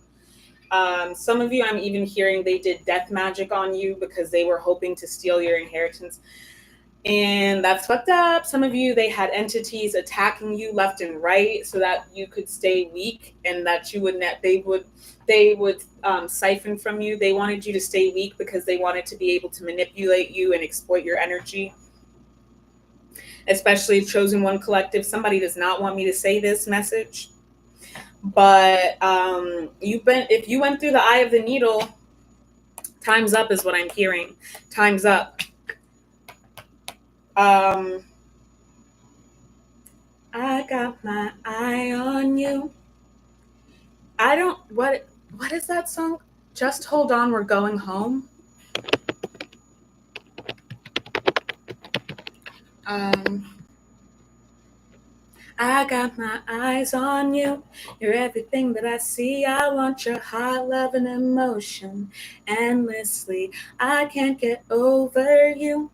Some of you, I'm even hearing they did death magic on you because they were hoping to steal your inheritance. And that's fucked up. Some of you, they had entities attacking you left and right so that you could stay weak and that you would not, they would siphon from you. They wanted you to stay weak because they wanted to be able to manipulate you and exploit your energy. Especially Chosen One Collective. Somebody does not want me to say this message, but if you went through the eye of the needle, time's up is what I'm hearing. Time's up. I got my eye on you. What is that song? Just hold on, we're going home. I got my eyes on you. You're everything that I see. I want your heart, love, and emotion endlessly. I can't get over you.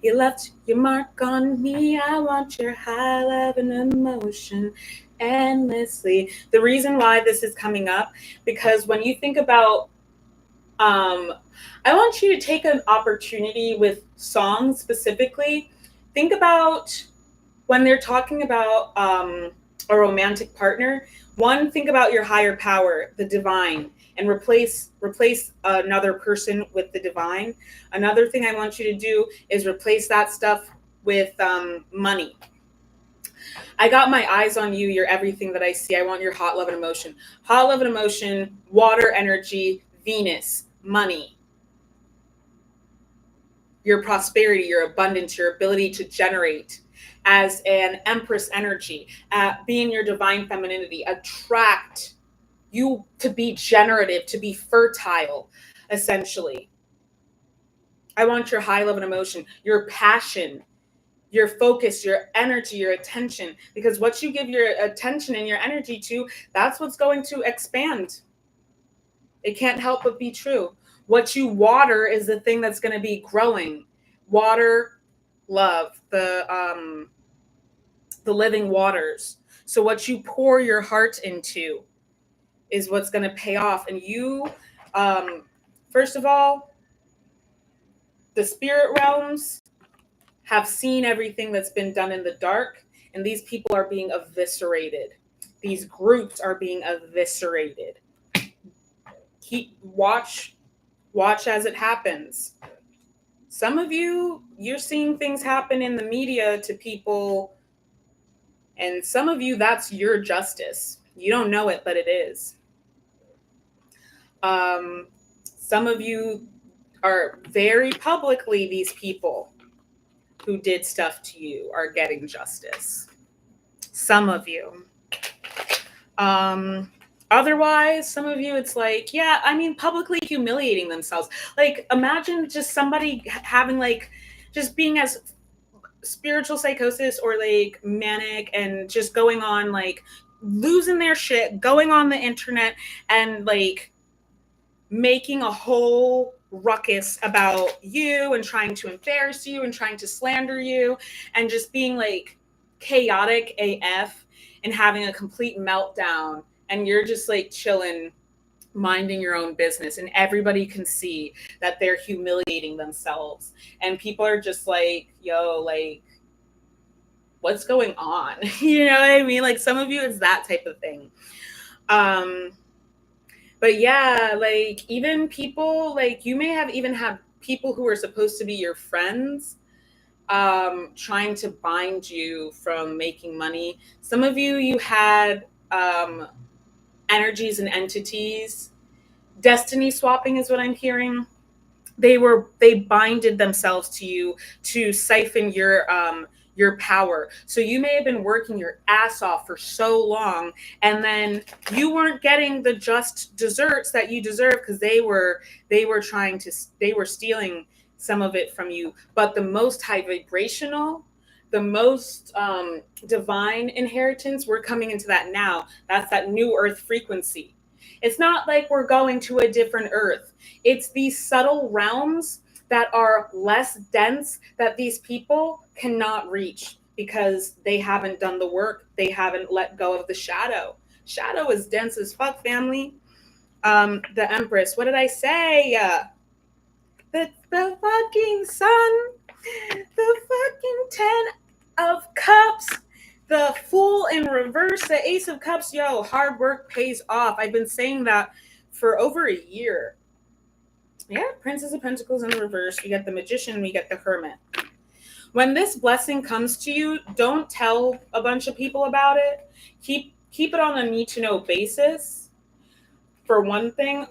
You left your mark on me. I want your high love and emotion endlessly. The reason why this is coming up, because when you think about, I want you to take an opportunity with songs specifically. Think about when they're talking about a romantic partner. One, think about your higher power, the divine, and replace another person with the divine. Another thing I want you to do is replace that stuff with money. I got my eyes on you. You're everything that I see. I want your hot love and emotion. Hot love and emotion, water energy, Venus, money. Your prosperity, your abundance, your ability to generate as an Empress energy, being your divine femininity, attract you to be generative, to be fertile, essentially. I want your high love and emotion, your passion, your focus, your energy, your attention, because what you give your attention and your energy to, that's what's going to expand. It can't help but be true. What you water is the thing that's going to be growing. Water, love, the living waters. So what you pour your heart into is what's going to pay off. And you, first of all, the spirit realms have seen everything that's been done in the dark, and these people are being eviscerated. These groups are being eviscerated. Watch as it happens. Some of you, you're seeing things happen in the media to people, and some of you, that's your justice. You don't know it, but it is. Some of you are very publicly these people. who did stuff to you are getting justice. Some of you. Otherwise, some of you, it's like, yeah, I mean, publicly humiliating themselves. Like, imagine just somebody having, like, just being as spiritual psychosis or, like, manic and just going on, like, losing their shit, going on the internet and, like, making a whole ruckus about you and trying to embarrass you and trying to slander you and just being, like, chaotic AF and having a complete meltdown. And you're just, like, chilling, minding your own business, and everybody can see that they're humiliating themselves. And people are just like, yo, like, what's going on? You know what I mean? Like, some of you, it's that type of thing. But yeah, like, even people, like, you may have even had people who are supposed to be your friends trying to bind you from making money. Some of you, you had energies and entities. Destiny swapping is what I'm hearing. They binded themselves to you to siphon your power. So you may have been working your ass off for so long, and then you weren't getting the just desserts that you deserve because they were stealing some of it from you. But the most high vibrational, the most divine inheritance, we're coming into that now. That's that new earth frequency. It's not like we're going to a different earth. It's these subtle realms that are less dense that these people cannot reach because they haven't done the work. They haven't let go of the shadow. Shadow is dense as fuck, family. The Empress, what did I say? The fucking sun, the fucking 10 of Cups, the Fool in reverse, the Ace of Cups. Yo, hard work pays off. I've been saying that for over a year. Yeah, Princess of Pentacles in reverse. We get the Magician, we get the Hermit. When this blessing comes to you, don't tell a bunch of people about it. Keep it on a need-to-know basis. For one thing,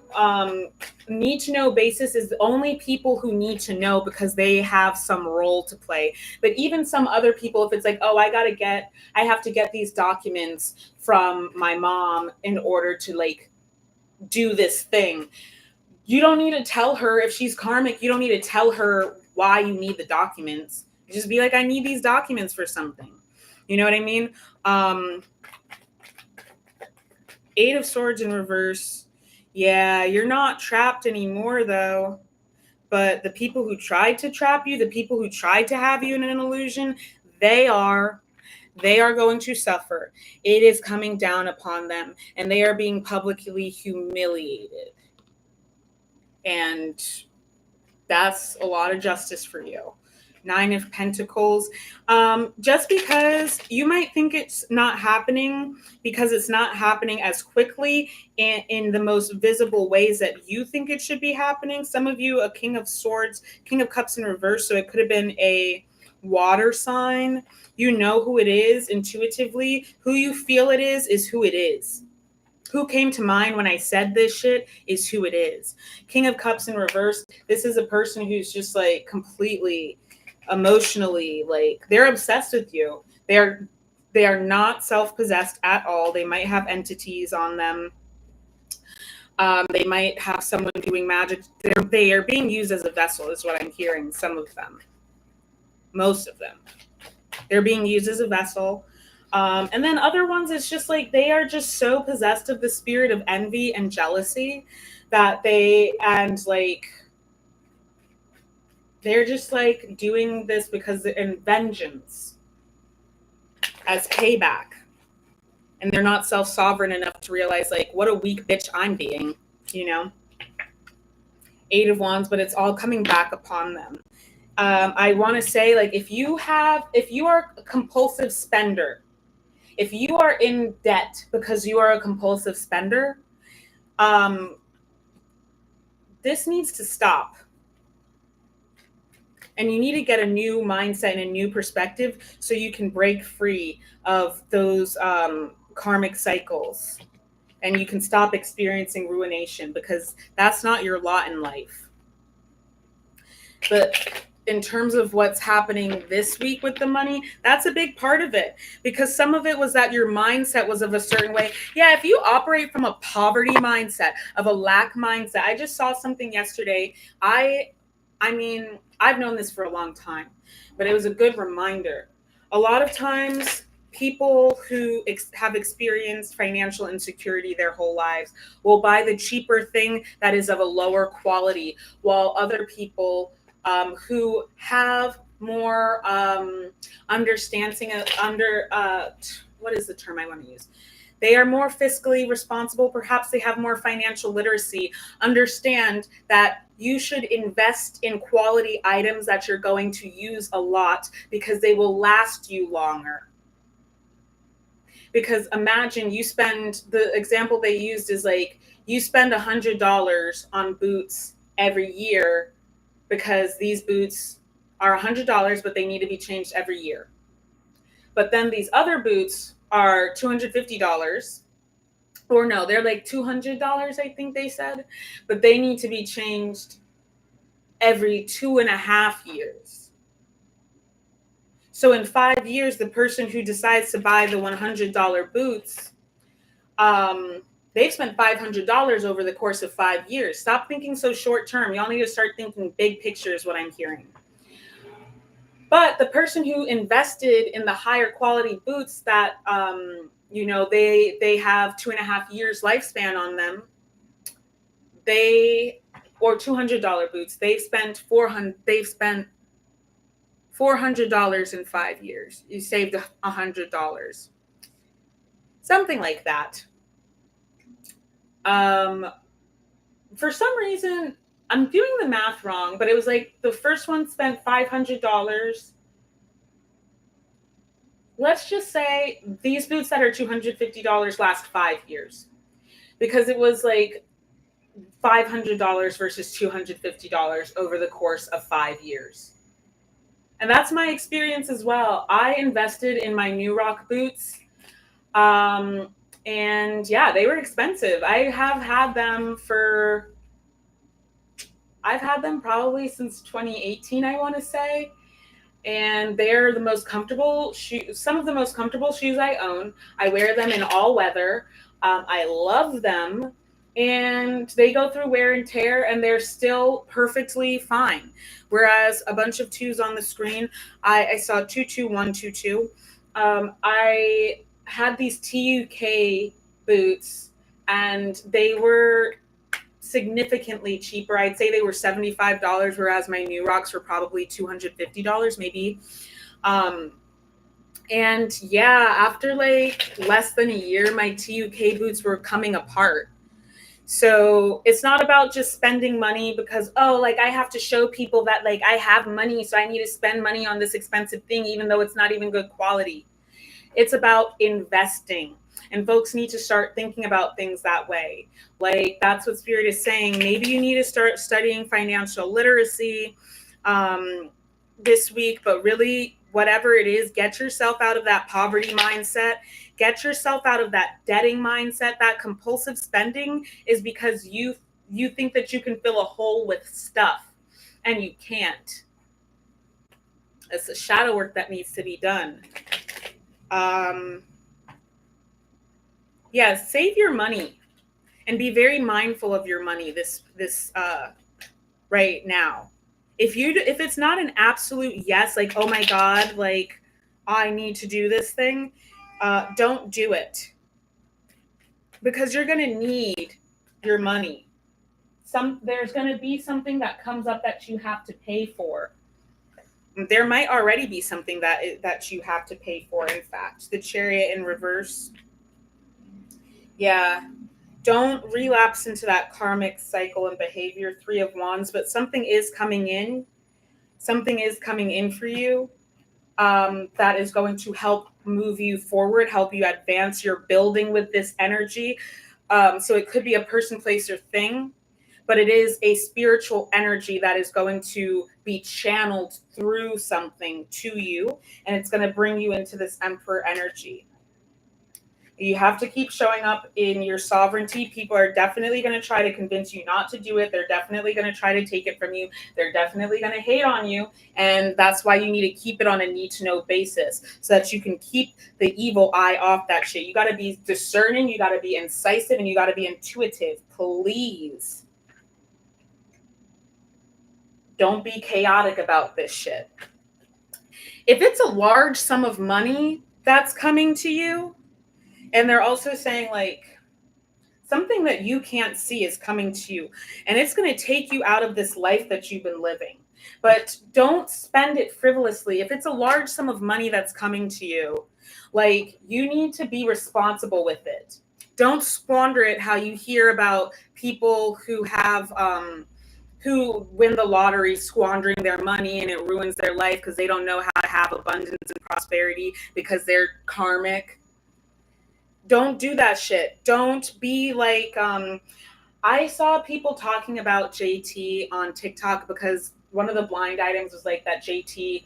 need-to-know basis is only people who need to know because they have some role to play. But even some other people, if it's like, oh, I have to get these documents from my mom in order to, like, do this thing. You don't need to tell her. If she's karmic, you don't need to tell her why you need the documents. Just be like, I need these documents for something. You know what I mean? 8 of Swords in reverse. Yeah, you're not trapped anymore, though. But the people who tried to trap you, the people who tried to have you in an illusion, they are going to suffer. It is coming down upon them, and they are being publicly humiliated. And that's a lot of justice for you. 9 of Pentacles. Just because you might think it's not happening, because it's not happening as quickly and in the most visible ways that you think it should be happening. Some of you, a King of Swords, King of Cups in reverse, so it could have been a water sign. You know who it is intuitively. Who you feel it is who it is. Who came to mind when I said this shit is who it is. King of Cups in reverse. This is a person who's just, like, completely emotionally, like, they're obsessed with you. They are not self-possessed at all. They might have entities on them. They might have someone doing magic. They are being used as a vessel is what I'm hearing. Some of them. Most of them. They're being used as a vessel. And then other ones, it's just like they are just so possessed of the spirit of envy and jealousy that they're just, like, doing this because in vengeance as payback. And they're not self-sovereign enough to realize, like, what a weak bitch I'm being, you know? 8 of Wands, but it's all coming back upon them. I want to say, like, if you are a compulsive spender, if you are in debt because you are a compulsive spender, this needs to stop. And you need to get a new mindset and a new perspective so you can break free of those karmic cycles. And you can stop experiencing ruination because that's not your lot in life. But in terms of what's happening this week with the money, that's a big part of it, because some of it was that your mindset was of a certain way. Yeah, if you operate from a poverty mindset, of a lack mindset. I just saw something yesterday. I mean, I've known this for a long time, but it was a good reminder. A lot of times, people who have experienced financial insecurity their whole lives will buy the cheaper thing that is of a lower quality, while other people who have more understanding what is the term I want to use? They are more fiscally responsible. Perhaps they have more financial literacy, understand that you should invest in quality items that you're going to use a lot, because they will last you longer. Because imagine you spend, the example they used is like, you spend $100 on boots every year, because these boots are $100, but they need to be changed every year. But then these other boots are $250, or no, they're like $200, I think they said, but they need to be changed every 2.5 years. So in 5 years, the person who decides to buy the $100 boots, they've spent $500 over the course of 5 years. Stop thinking so short term. Y'all need to start thinking big picture is what I'm hearing. But the person who invested in the higher quality boots that, they have 2.5 years lifespan on them, or $200 boots, they've spent $400 in 5 years. You saved $100, something like that. For some reason, I'm doing the math wrong, but it was like the first one spent $500. Let's just say these boots that are $250 last 5 years, because it was like $500 versus $250 over the course of 5 years. And that's my experience as well. I invested in my 𝗎 boots. And yeah, they were expensive. I've had them probably since 2018, I want to say. And they're the most comfortable shoes, some of the most comfortable shoes I own. I wear them in all weather. I love them. And they go through wear and tear, and they're still perfectly fine. Whereas a bunch of twos on the screen, I saw 22122. I had these TUK boots, and they were significantly cheaper. I'd say they were $75, whereas my 𝗎were probably $250, maybe. And yeah, after like less than a year, my TUK boots were coming apart. So it's not about just spending money because, oh, like I have to show people that like I have money, so I need to spend money on this expensive thing, even though it's not even good quality. It's about investing. And folks need to start thinking about things that way. Like that's what Spirit is saying. Maybe you need to start studying financial literacy this week, but really, whatever it is, get yourself out of that poverty mindset. Get yourself out of that debting mindset. That compulsive spending is because you think that you can fill a hole with stuff, and you can't. It's the shadow work that needs to be done. Yeah, save your money and be very mindful of your money this right now. If it's not an absolute yes, like, oh my God, like I need to do this thing, don't do it, because you're going to need your money. There's going to be something that comes up that you have to pay for. There might already be something that you have to pay for. In fact, the Chariot in reverse. Yeah, don't relapse into that karmic cycle and behavior, 3 of Wands, but something is coming in. Something is coming in for you that is going to help move you forward, help you advance your building with this energy. So it could be a person, place, or thing, but it is a spiritual energy that is going to be channeled through something to you, and it's going to bring you into this Emperor energy. You have to keep showing up in your sovereignty. People are definitely going to try to convince you not to do it. They're definitely going to try to take it from you. They're definitely going to hate on you. And that's why you need to keep it on a need-to-know basis so that you can keep the evil eye off that shit. You got to be discerning. You got to be incisive. And you got to be intuitive. Please. Don't be chaotic about this shit. If it's a large sum of money that's coming to you, and they're also saying like something that you can't see is coming to you, and it's going to take you out of this life that you've been living. But don't spend it frivolously. If it's a large sum of money that's coming to you, like, you need to be responsible with it. Don't squander it how you hear about people who have who win the lottery squandering their money, and it ruins their life because they don't know how to have abundance and prosperity because they're karmic. Don't do that shit. Don't be like, I saw people talking about JT on TikTok because one of the blind items was like that JT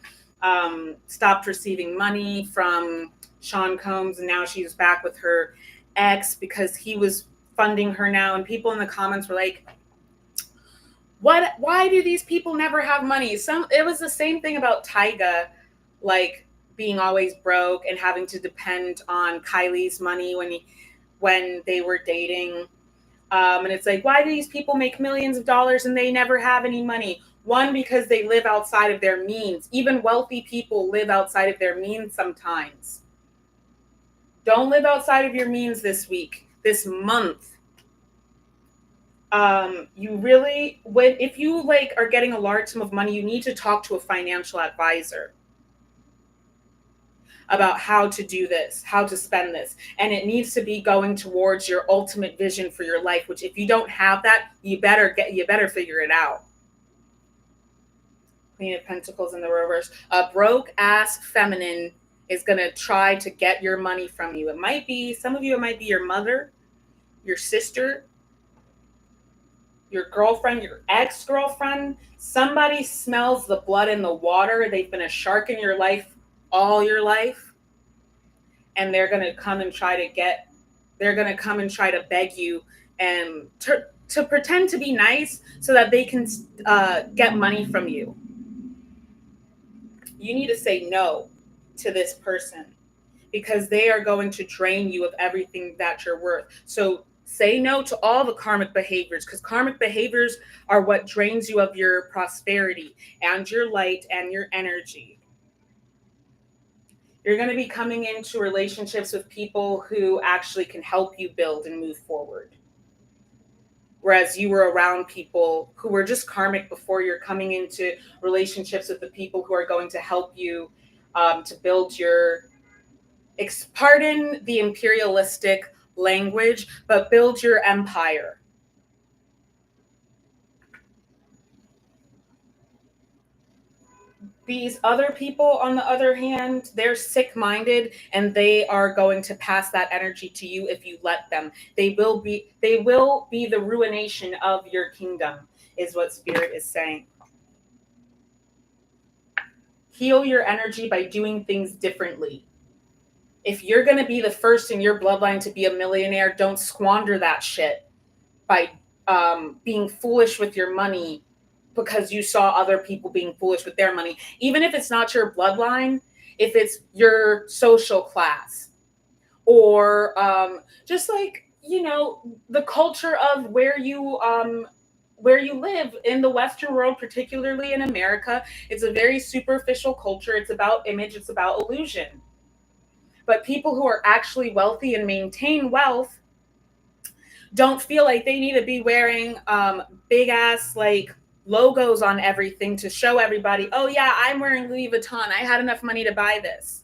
stopped receiving money from Sean Combs, and now she's back with her ex because he was funding her now. And people in the comments were like, why do these people never have money? It was the same thing about Tyga, like being always broke and having to depend on Kylie's money when they were dating. And it's like, why do these people make millions of dollars and they never have any money? One, because they live outside of their means. Even wealthy people live outside of their means sometimes. Don't live outside of your means this week, this month. If you like are getting a large sum of money, you need to talk to a financial advisor about how to do this, how to spend this. And it needs to be going towards your ultimate vision for your life, which if you don't have that, you better figure it out. Queen of Pentacles in the reverse. A broke ass feminine is going to try to get your money from you. Some of you, it might be your mother, your sister, your girlfriend, your ex-girlfriend. Somebody smells the blood in the water. They've been a shark in your life all your life, and they're going to come and try to beg you and to pretend to be nice so that they can get money from you. You need to say no to this person because they are going to drain you of everything that you're worth. So say no to all the karmic behaviors, because karmic behaviors are what drains you of your prosperity and your light and your energy. You're going to be coming into relationships with people who actually can help you build and move forward. Whereas you were around people who were just karmic before, you're coming into relationships with the people who are going to help you to build your, pardon the imperialistic language, but build your empire. These other people, on the other hand, they're sick-minded, and they are going to pass that energy to you if you let them. They will be the ruination of your kingdom, is what Spirit is saying. Heal your energy by doing things differently. If you're going to be the first in your bloodline to be a millionaire, don't squander that shit by being foolish with your money because you saw other people being foolish with their money. Even if it's not your bloodline, if it's your social class, or just like, the culture of where you live in the Western world, particularly in America, it's a very superficial culture. It's about image, it's about illusion. But people who are actually wealthy and maintain wealth don't feel like they need to be wearing big ass like logos on everything to show everybody, oh yeah, I'm wearing Louis Vuitton. I had enough money to buy this.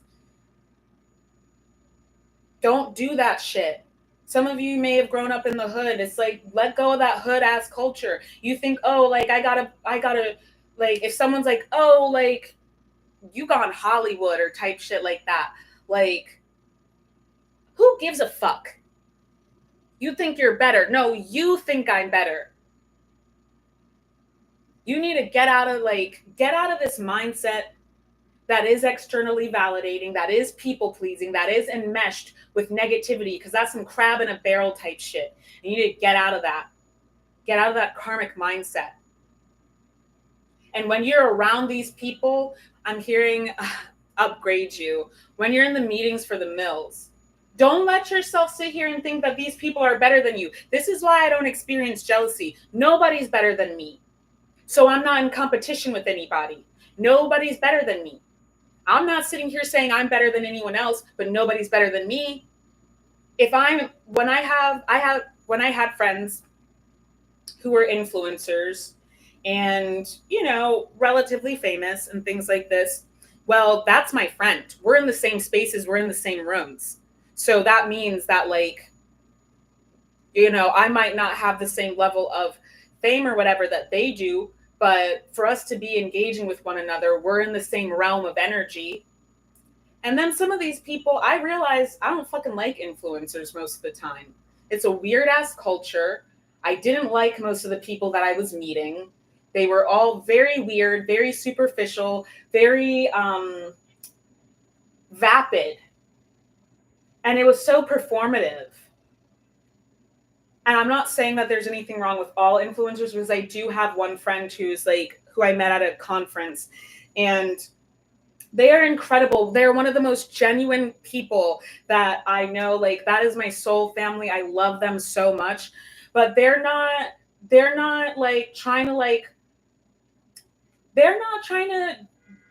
Don't do that shit. Some of you may have grown up in the hood. It's like, let go of that hood ass culture. You think, oh, like I gotta, like, if someone's like, oh, like you gone Hollywood or type shit like that, like, who gives a fuck? You think you're better. No, you think I'm better. You need to get out of this mindset that is externally validating, that is people pleasing, that is enmeshed with negativity, because that's some crab in a barrel type shit. And you need to get out of that. Get out of that karmic mindset. And when you're around these people, I'm hearing upgrade you. When you're in the meetings for the mills, don't let yourself sit here and think that these people are better than you. This is why I don't experience jealousy. Nobody's better than me. So I'm not in competition with anybody. Nobody's better than me. I'm not sitting here saying I'm better than anyone else, but nobody's better than me. When I had friends who were influencers and, relatively famous and things like this, well, that's my friend. We're in the same spaces. We're in the same rooms. So that means that, I might not have the same level of fame or whatever that they do, but for us to be engaging with one another, we're in the same realm of energy. And then some of these people, I realize I don't fucking like influencers most of the time. It's a weird ass culture. I didn't like most of the people that I was meeting. They were all very weird, very superficial, very vapid. And it was so performative. And I'm not saying that there's anything wrong with all influencers, because I do have one friend who I met at a conference, and they are incredible. They're one of the most genuine people that I know. That is my soul family. I love them so much, but they're not trying to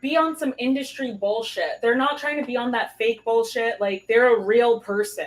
be on some industry bullshit. They're not trying to be on that fake bullshit. They're a real person.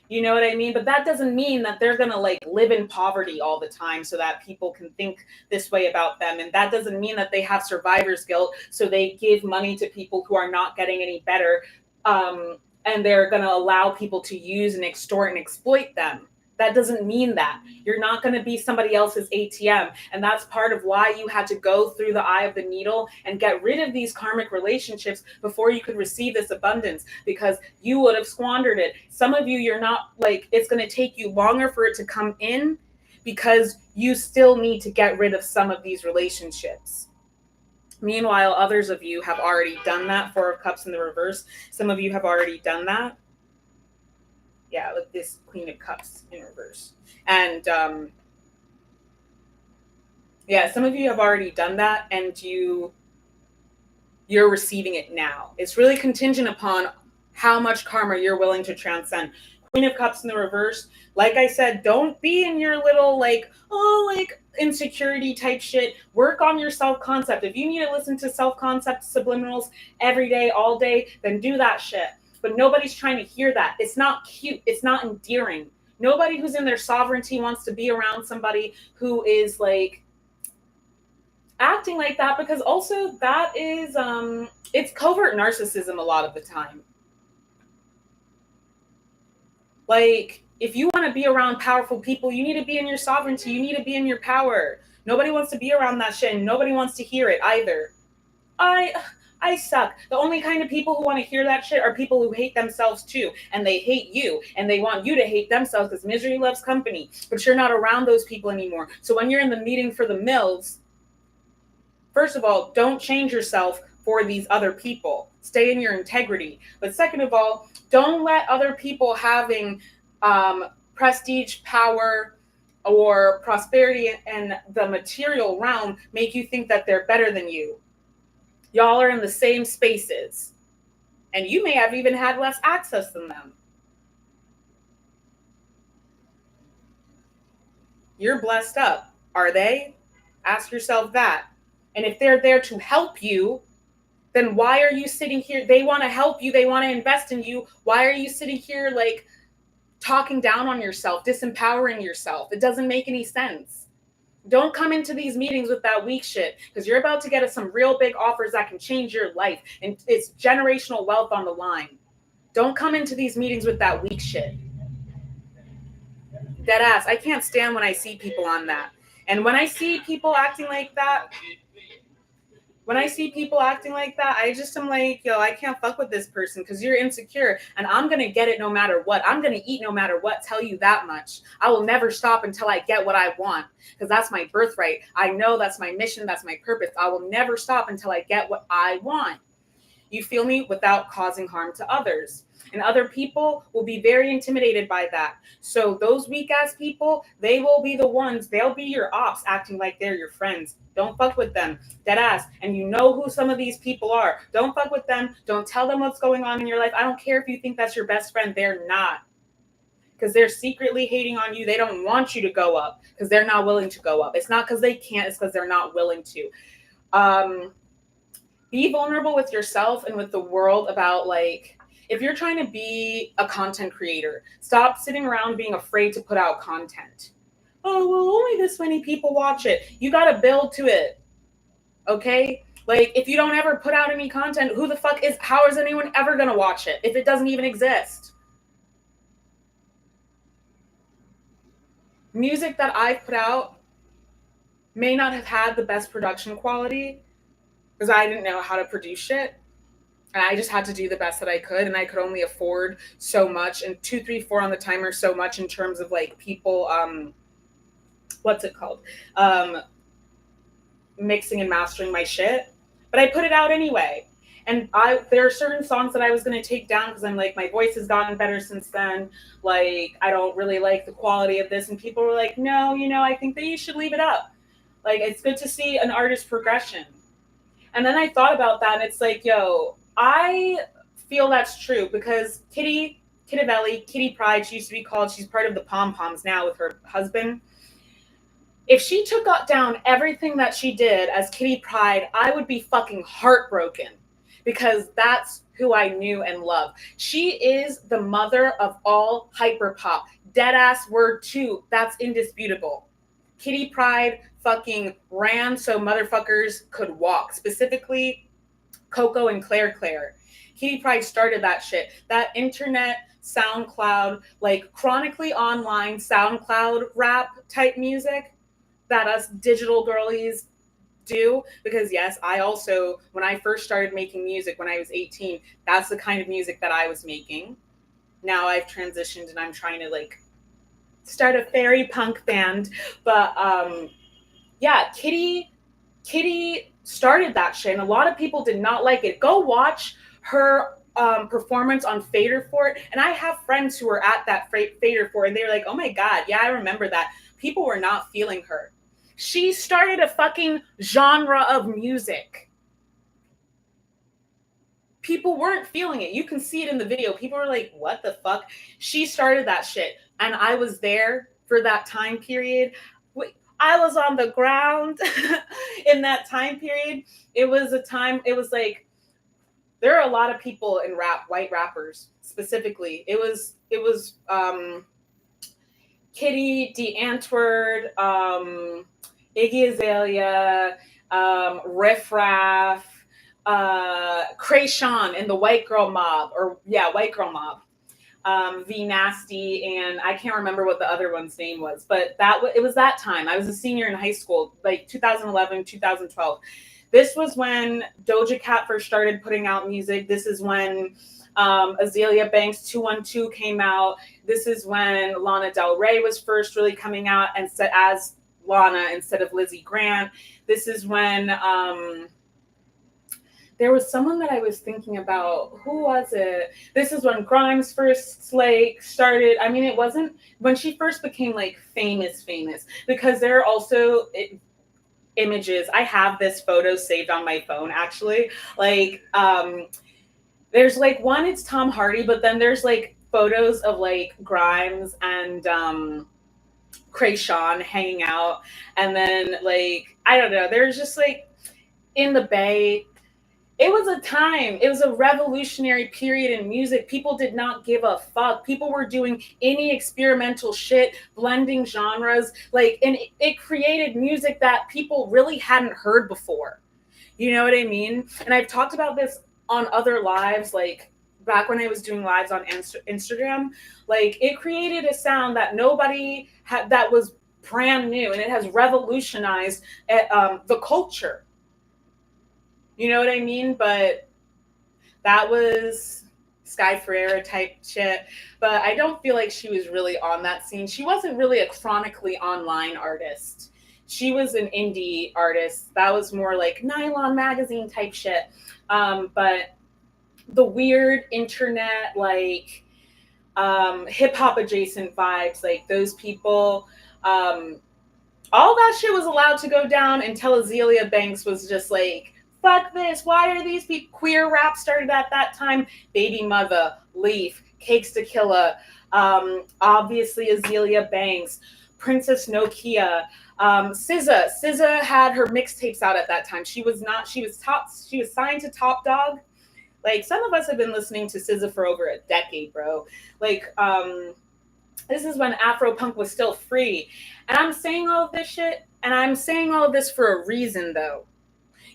You know what I mean? But that doesn't mean that they're going to live in poverty all the time so that people can think this way about them. And that doesn't mean that they have survivor's guilt. So they give money to people who are not getting any better. And they're going to allow people to use and extort and exploit them. That doesn't mean that. You're not going to be somebody else's ATM. And that's part of why you had to go through the eye of the needle and get rid of these karmic relationships before you could receive this abundance, because you would have squandered it. Some of you, you're not it's going to take you longer for it to come in, because you still need to get rid of some of these relationships. Meanwhile, others of you have already done that. 4 of Cups in the reverse. Some of you have already done that. Yeah, with this Queen of Cups in reverse. And some of you have already done that, and you're receiving it now. It's really contingent upon how much karma you're willing to transcend. Queen of Cups in the reverse. Like I said, don't be in your little insecurity type shit. Work on your self-concept. If you need to listen to self-concept subliminals every day, all day, then do that shit. But nobody's trying to hear that. It's not cute. It's not endearing. Nobody who's in their sovereignty wants to be around somebody who is acting like that, because also that is, it's covert narcissism a lot of the time. If you want to be around powerful people, you need to be in your sovereignty. You need to be in your power. Nobody wants to be around that shit, and nobody wants to hear it either. I suck. The only kind of people who want to hear that shit are people who hate themselves too. And they hate you. And they want you to hate themselves, because misery loves company. But you're not around those people anymore. So when you're in the meeting for the mills, first of all, don't change yourself for these other people. Stay in your integrity. But second of all, don't let other people having prestige, power, or prosperity in the material realm make you think that they're better than you. Y'all are in the same spaces, and you may have even had less access than them. You're blessed up. Are they? Ask yourself that. And if they're there to help you, then why are you sitting here? They want to help you. They want to invest in you. Why are you sitting here talking down on yourself, disempowering yourself? It doesn't make any sense. Don't come into these meetings with that weak shit, because you're about to get some real big offers that can change your life, and it's generational wealth on the line. Don't come into these meetings with that weak shit. Dead ass. I can't stand when I see people on that. And when I see people acting like that, I just am yo, I can't fuck with this person, because you're insecure, and I'm going to get it no matter what. I'm going to eat no matter what. Tell you that much. I will never stop until I get what I want, because that's my birthright. I know that's my mission. That's my purpose. I will never stop until I get what I want. You feel me? Without causing harm to others. And other people will be very intimidated by that. So those weak ass people, they will be the ones, they'll be your ops acting like they're your friends. Don't fuck with them. Dead ass. And you know who some of these people are. Don't fuck with them. Don't tell them what's going on in your life. I don't care if you think that's your best friend. They're not. Because they're secretly hating on you. They don't want you to go up because they're not willing to go up. It's not because they can't. It's because they're not willing to. Be vulnerable with yourself and with the world about, like, if you're trying to be a content creator, stop sitting around being afraid to put out content. Oh, well, only this many people watch it. You got to build to it. Okay? Like, if you don't ever put out any content, how is anyone ever going to watch it if it doesn't even exist? Music that I've put out may not have had the best production quality because I didn't know how to produce shit. And I just had to do the best that I could, and I could only afford so much, and 2, 3, 4 on the timer, so much in terms of like people, mixing and mastering my shit. But I put it out anyway. And there are certain songs that I was going to take down because I'm like, my voice has gotten better since then. Like, I don't really like the quality of this. And people were like, no, I think that you should leave it up. Like, it's good to see an artist's progression. And then I thought about that, and it's like, yo, I feel that's true because 𝗪𝗁𝗁, she used to be called, she's part of the Pom Poms now with her husband. If she took down everything that she did as Kitty Pryde, I would be fucking heartbroken because that's who I knew and loved. She is the mother of all hyperpop. Dead ass word too. That's indisputable. Kitty Pryde fucking ran so motherfuckers could walk. Specifically, Coco and Claire. Kitty Pryde started that shit. That internet SoundCloud, like chronically online SoundCloud rap type music that us digital girlies do. Because yes, I also, when I first started making music when I was 18, that's the kind of music that I was making. Now I've transitioned and I'm trying to like start a fairy punk band. But yeah, Kitty started that shit, and a lot of people did not like it. Go watch her performance on Fader Fort, and I have friends who were at that Fader Fort, and they were like, oh my god, yeah, I remember that. People were not feeling her. She started a fucking genre of music. People weren't feeling it. You can see it in the video. People were like, what the fuck? She started that shit, and I was there for that time period. I was on the ground in that time period. It was like, there are a lot of people in rap, white rappers specifically. It was Kitty, d'Antwoord, Iggy Azalea, Riff Raff, Kreayshawn and the White Girl Mob, V Nasty, and I can't remember what the other one's name was, but it was that time. I was a senior in high school, like 2011, 2012. This was when Doja Cat first started putting out music. This is when Azealia Banks 212 came out. This is when Lana Del Rey was first really coming out and as Lana instead of Lizzie Grant. This is when there was someone that I was thinking about. Who was it? This is when Grimes first started. I mean, it wasn't when she first became like famous because there are also images. I have this photo saved on my phone actually. Like there's like one, it's Tom Hardy, but then there's like photos of like Grimes and Kreayshawn hanging out, and then like I don't know, there's just like in the Bay. It was a revolutionary period in music. People did not give a fuck. People were doing any experimental shit, blending genres, and it created music that people really hadn't heard before. You know what I mean? And I've talked about this on other lives, like back when I was doing lives on Instagram. Like, it created a sound that nobody had, that was brand new, and it has revolutionized the culture. You know what I mean? But that was Sky Ferreira type shit. But I don't feel like she was really on that scene. She wasn't really a chronically online artist. She was an indie artist. That was more like Nylon Magazine type shit. But the weird internet, like, hip hop adjacent vibes, like those people, all that shit was allowed to go down until Azealia Banks was just like, fuck this, why are these people? Queer rap started at that time. Baby Mother, Leaf, 𝗪𝗓𝗄, obviously Azealia Banks, Princess Nokia, SZA had her mixtapes out at that time. She was signed to Top Dog. Like, some of us have been listening to SZA for over a decade, bro. Like, this is when Afropunk was still free. And I'm saying all of this shit, and I'm saying all of this for a reason, though.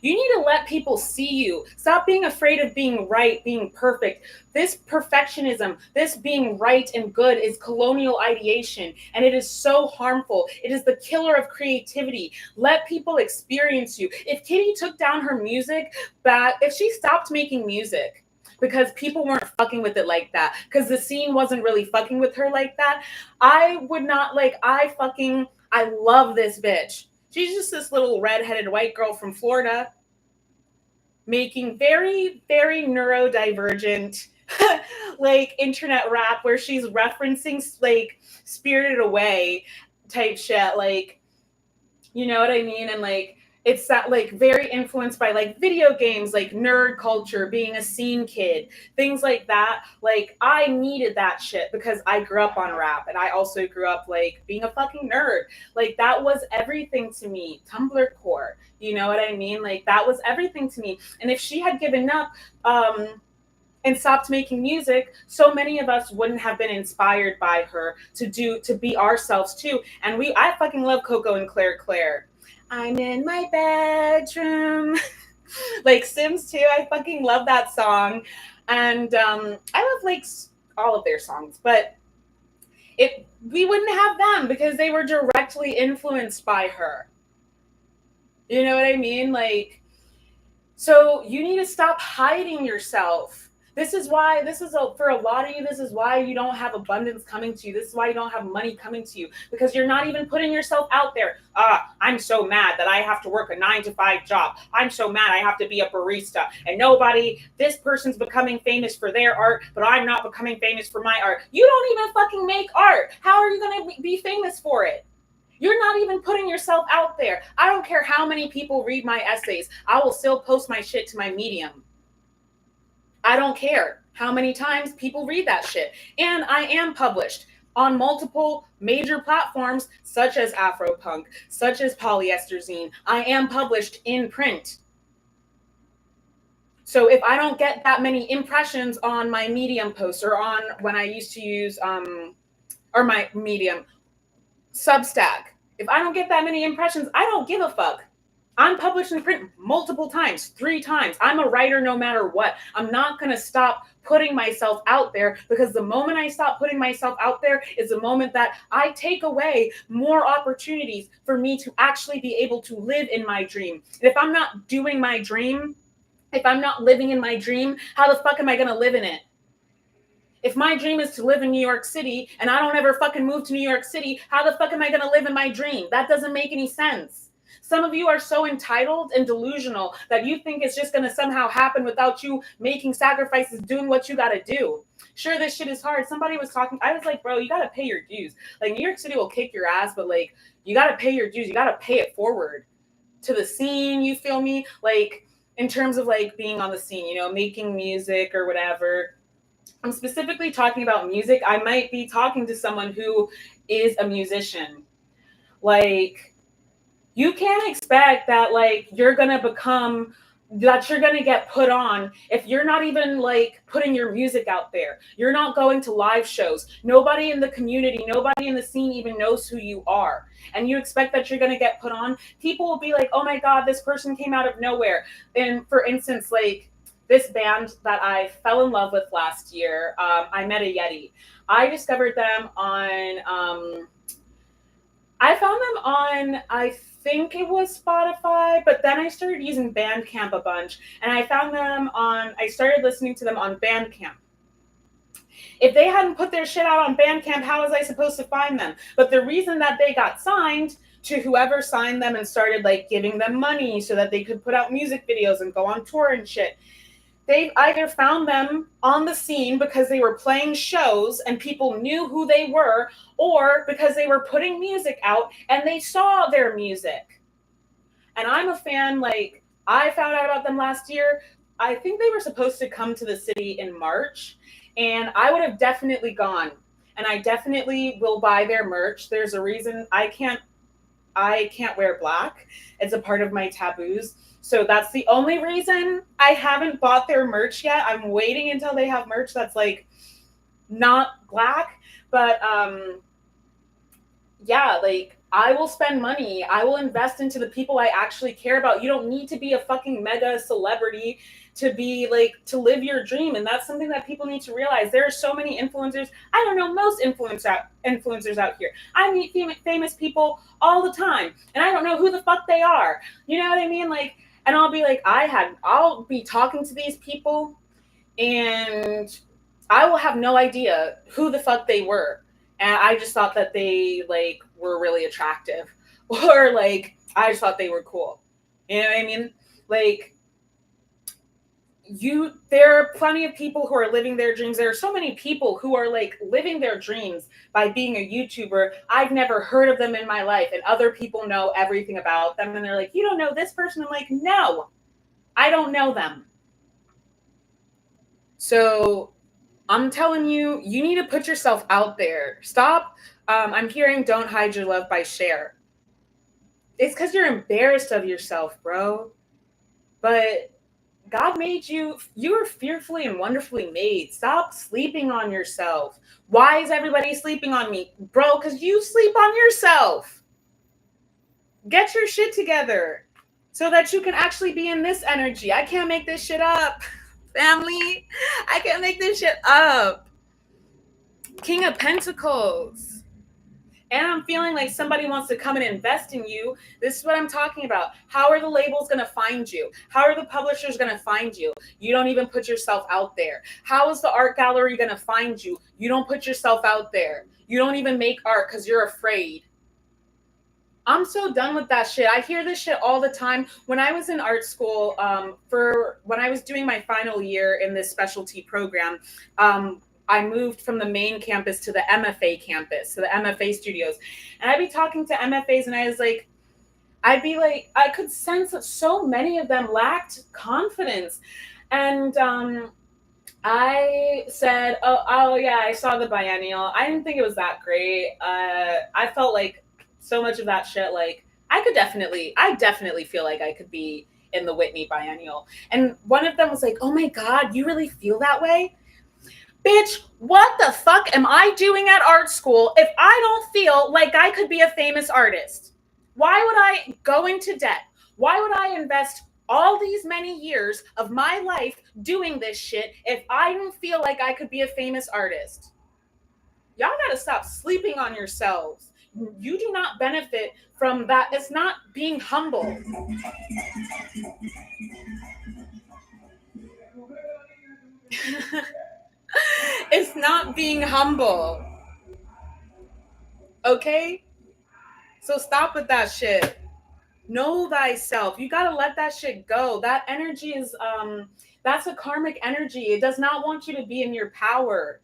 You need to let people see you. Stop being afraid of being right, being perfect. This perfectionism, this being right and good is colonial ideation, and it is so harmful. It is the killer of creativity. Let people experience you. If Kitty took down her music back, if she stopped making music, because people weren't fucking with it like that, because the scene wasn't really fucking with her like that, I would not, like, I love this bitch. She's just this little redheaded white girl from Florida making very, very neurodivergent, like, internet rap where she's referencing, like, Spirited Away type shit, like, you know what I mean? And, like, it's that, like, very influenced by, like, video games, like nerd culture, being a scene kid, things like that. Like, I needed that shit because I grew up on rap, and I also grew up, like, being a fucking nerd. Like, that was everything to me. Tumblr core, you know what I mean? Like, that was everything to me. And if she had given up, and stopped making music, so many of us wouldn't have been inspired by her to be ourselves too. And I fucking love Coco and Claire. I'm in my bedroom. Like, Sims 2, I fucking love that song. And I love, like, all of their songs, but we wouldn't have them because they were directly influenced by her. You know what I mean? Like, so you need to stop hiding yourself. This is for a lot of you, this is why you don't have abundance coming to you. This is why you don't have money coming to you, because you're not even putting yourself out there. I'm so mad that I have to work a 9-to-5 job. I'm so mad I have to be a barista, and this person's becoming famous for their art, but I'm not becoming famous for my art. You don't even fucking make art. How are you going to be famous for it? You're not even putting yourself out there. I don't care how many people read my essays. I will still post my shit to my Medium. I don't care how many times people read that shit. And I am published on multiple major platforms, such as Afropunk, such as Polyester Zine. I am published in print. So if I don't get that many impressions on my Medium post, or on when I used to use, or my Medium, Substack, if I don't get that many impressions, I don't give a fuck. I'm published in print multiple times, 3 times. I'm a writer no matter what. I'm not going to stop putting myself out there, because the moment I stop putting myself out there is the moment that I take away more opportunities for me to actually be able to live in my dream. And if I'm not doing my dream, if I'm not living in my dream, how the fuck am I going to live in it? If my dream is to live in New York City and I don't ever fucking move to New York City, how the fuck am I going to live in my dream? That doesn't make any sense. Some of you are so entitled and delusional that you think it's just going to somehow happen without you making sacrifices, doing what you got to do. Sure, this shit is hard. Somebody was talking. I was like, bro, you got to pay your dues. Like, New York City will kick your ass, but, like, you got to pay your dues. You got to pay it forward to the scene. You feel me? Like, in terms of, like, being on the scene, you know, making music or whatever. I'm specifically talking about music. I might be talking to someone who is a musician. Like, you can't expect that, like, you're going to get put on if you're not even, like, putting your music out there. You're not going to live shows. Nobody in the community, nobody in the scene even knows who you are. And you expect that you're going to get put on. People will be like, oh my God, this person came out of nowhere. And for instance, like, this band that I fell in love with last year, I Met a Yeti. I discovered them on, I found them on, I think it was Spotify, but then I started using Bandcamp a bunch, and I started listening to them on Bandcamp. If they hadn't put their shit out on Bandcamp, how was I supposed to find them? But the reason that they got signed to whoever signed them and started, like, giving them money so that they could put out music videos and go on tour and shit, They either found them on the scene because they were playing shows and people knew who they were, or because they were putting music out and they saw their music. And I'm a fan, like, I found out about them last year. I think they were supposed to come to the city in March, and I would have definitely gone. And I definitely will buy their merch. There's a reason I can't wear black. It's a part of my taboos. So that's the only reason I haven't bought their merch yet. I'm waiting until they have merch that's like not black. But yeah, like I will spend money. I will invest into the people I actually care about. You don't need to be a fucking mega celebrity to be like, to live your dream. And that's something that people need to realize. There are so many influencers. I don't know most influencers out here. I meet famous people all the time and I don't know who the fuck they are. You know what I mean? Like, and I'll be like, I'll be talking to these people and I will have no idea who the fuck they were. And I just thought that they like were really attractive, or like I just thought they were cool. You know what I mean? Like, there are plenty of people who are living their dreams. There are so many people who are like living their dreams by being a YouTuber. I've never heard of them in my life, and other people know everything about them. And they're like, you don't know this person? I'm like, no, I don't know them. So I'm telling you, you need to put yourself out there. Stop. I'm hearing "Don't hide your love" by Cher. It's because you're embarrassed of yourself, bro. But God made you. You are fearfully and wonderfully made. Stop sleeping on yourself. Why is everybody sleeping on me? Bro, because you sleep on yourself. Get your shit together so that you can actually be in this energy. I can't make this shit up. Family, I can't make this shit up. King of Pentacles. And I'm feeling like somebody wants to come and invest in you. This is what I'm talking about. How are the labels going to find you? How are the publishers going to find you? You don't even put yourself out there. How is the art gallery going to find you? You don't put yourself out there. You don't even make art because you're afraid. I'm so done with that shit. I hear this shit all the time. When I was in art school, when I was doing my final year in this specialty program, I moved from the main campus to the MFA campus, to the MFA studios. And I'd be talking to MFAs and I could sense that so many of them lacked confidence. And I said, oh yeah, I saw the biennial. I didn't think it was that great. I felt like so much of that shit, like I definitely feel like I could be in the Whitney biennial. And one of them was like, oh my God, you really feel that way? Bitch, what the fuck am I doing at art school if I don't feel like I could be a famous artist? Why would I go into debt? Why would I invest all these many years of my life doing this shit if I don't feel like I could be a famous artist? Y'all gotta stop sleeping on yourselves. You do not benefit from that. It's not being humble. It's not being humble. Okay? So stop with that shit. Know thyself. You gotta let that shit go. That energy is that's a karmic energy. It does not want you to be in your power.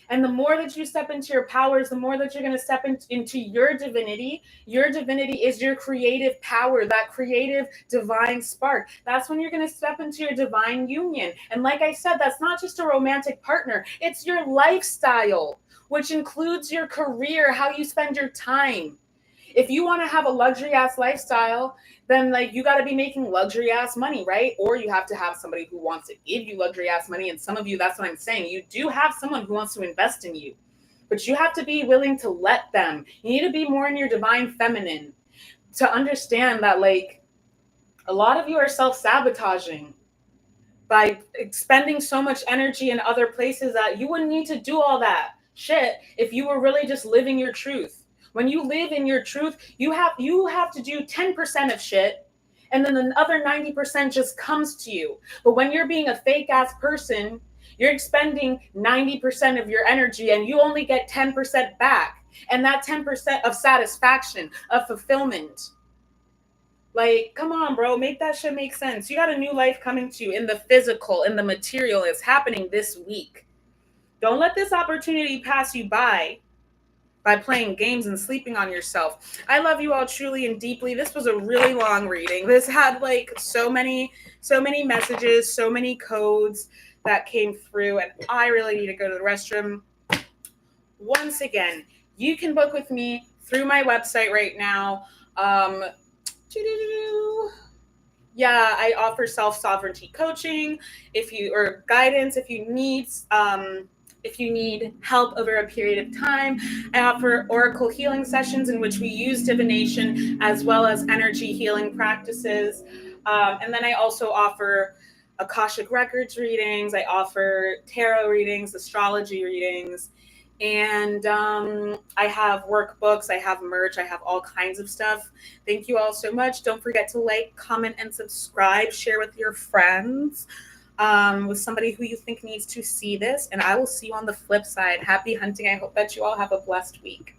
And the more that you step into your powers, the more that you're going to step into your divinity. Your divinity is your creative power, that creative divine spark. That's when you're going to step into your divine union. And like I said, that's not just a romantic partner. It's your lifestyle, which includes your career, how you spend your time. If you want to have a luxury ass lifestyle, then like you got to be making luxury ass money, right? Or you have to have somebody who wants to give you luxury ass money. And some of you, that's what I'm saying. You do have someone who wants to invest in you, but you have to be willing to let them. You need to be more in your divine feminine to understand that like a lot of you are self-sabotaging by expending so much energy in other places that you wouldn't need to do all that shit if you were really just living your truth. When you live in your truth, you have to do 10% of shit, and then the other 90% just comes to you. But when you're being a fake ass person, you're expending 90% of your energy, and you only get 10% back. And that 10% of satisfaction, of fulfillment, Like, come on, bro, make that shit make sense. You got a new life coming to you in the physical, in the material. It's happening this week. Don't let this opportunity pass you by playing games and sleeping on yourself. I love you all truly and deeply. This was a really long reading. This had like so many messages, so many codes that came through, and I really need to go to the restroom. Once again, you can book with me through my website right now. Yeah, I offer self-sovereignty coaching or guidance if you need help over a period of time. I offer oracle healing sessions in which we use divination as well as energy healing practices. And then I also offer Akashic Records readings. I offer tarot readings, astrology readings. And I have workbooks, I have merch, I have all kinds of stuff. Thank you all so much. Don't forget to like, comment, and subscribe. Share with your friends, with somebody who you think needs to see this. And I will see you on the flip side. Happy hunting. I hope that you all have a blessed week.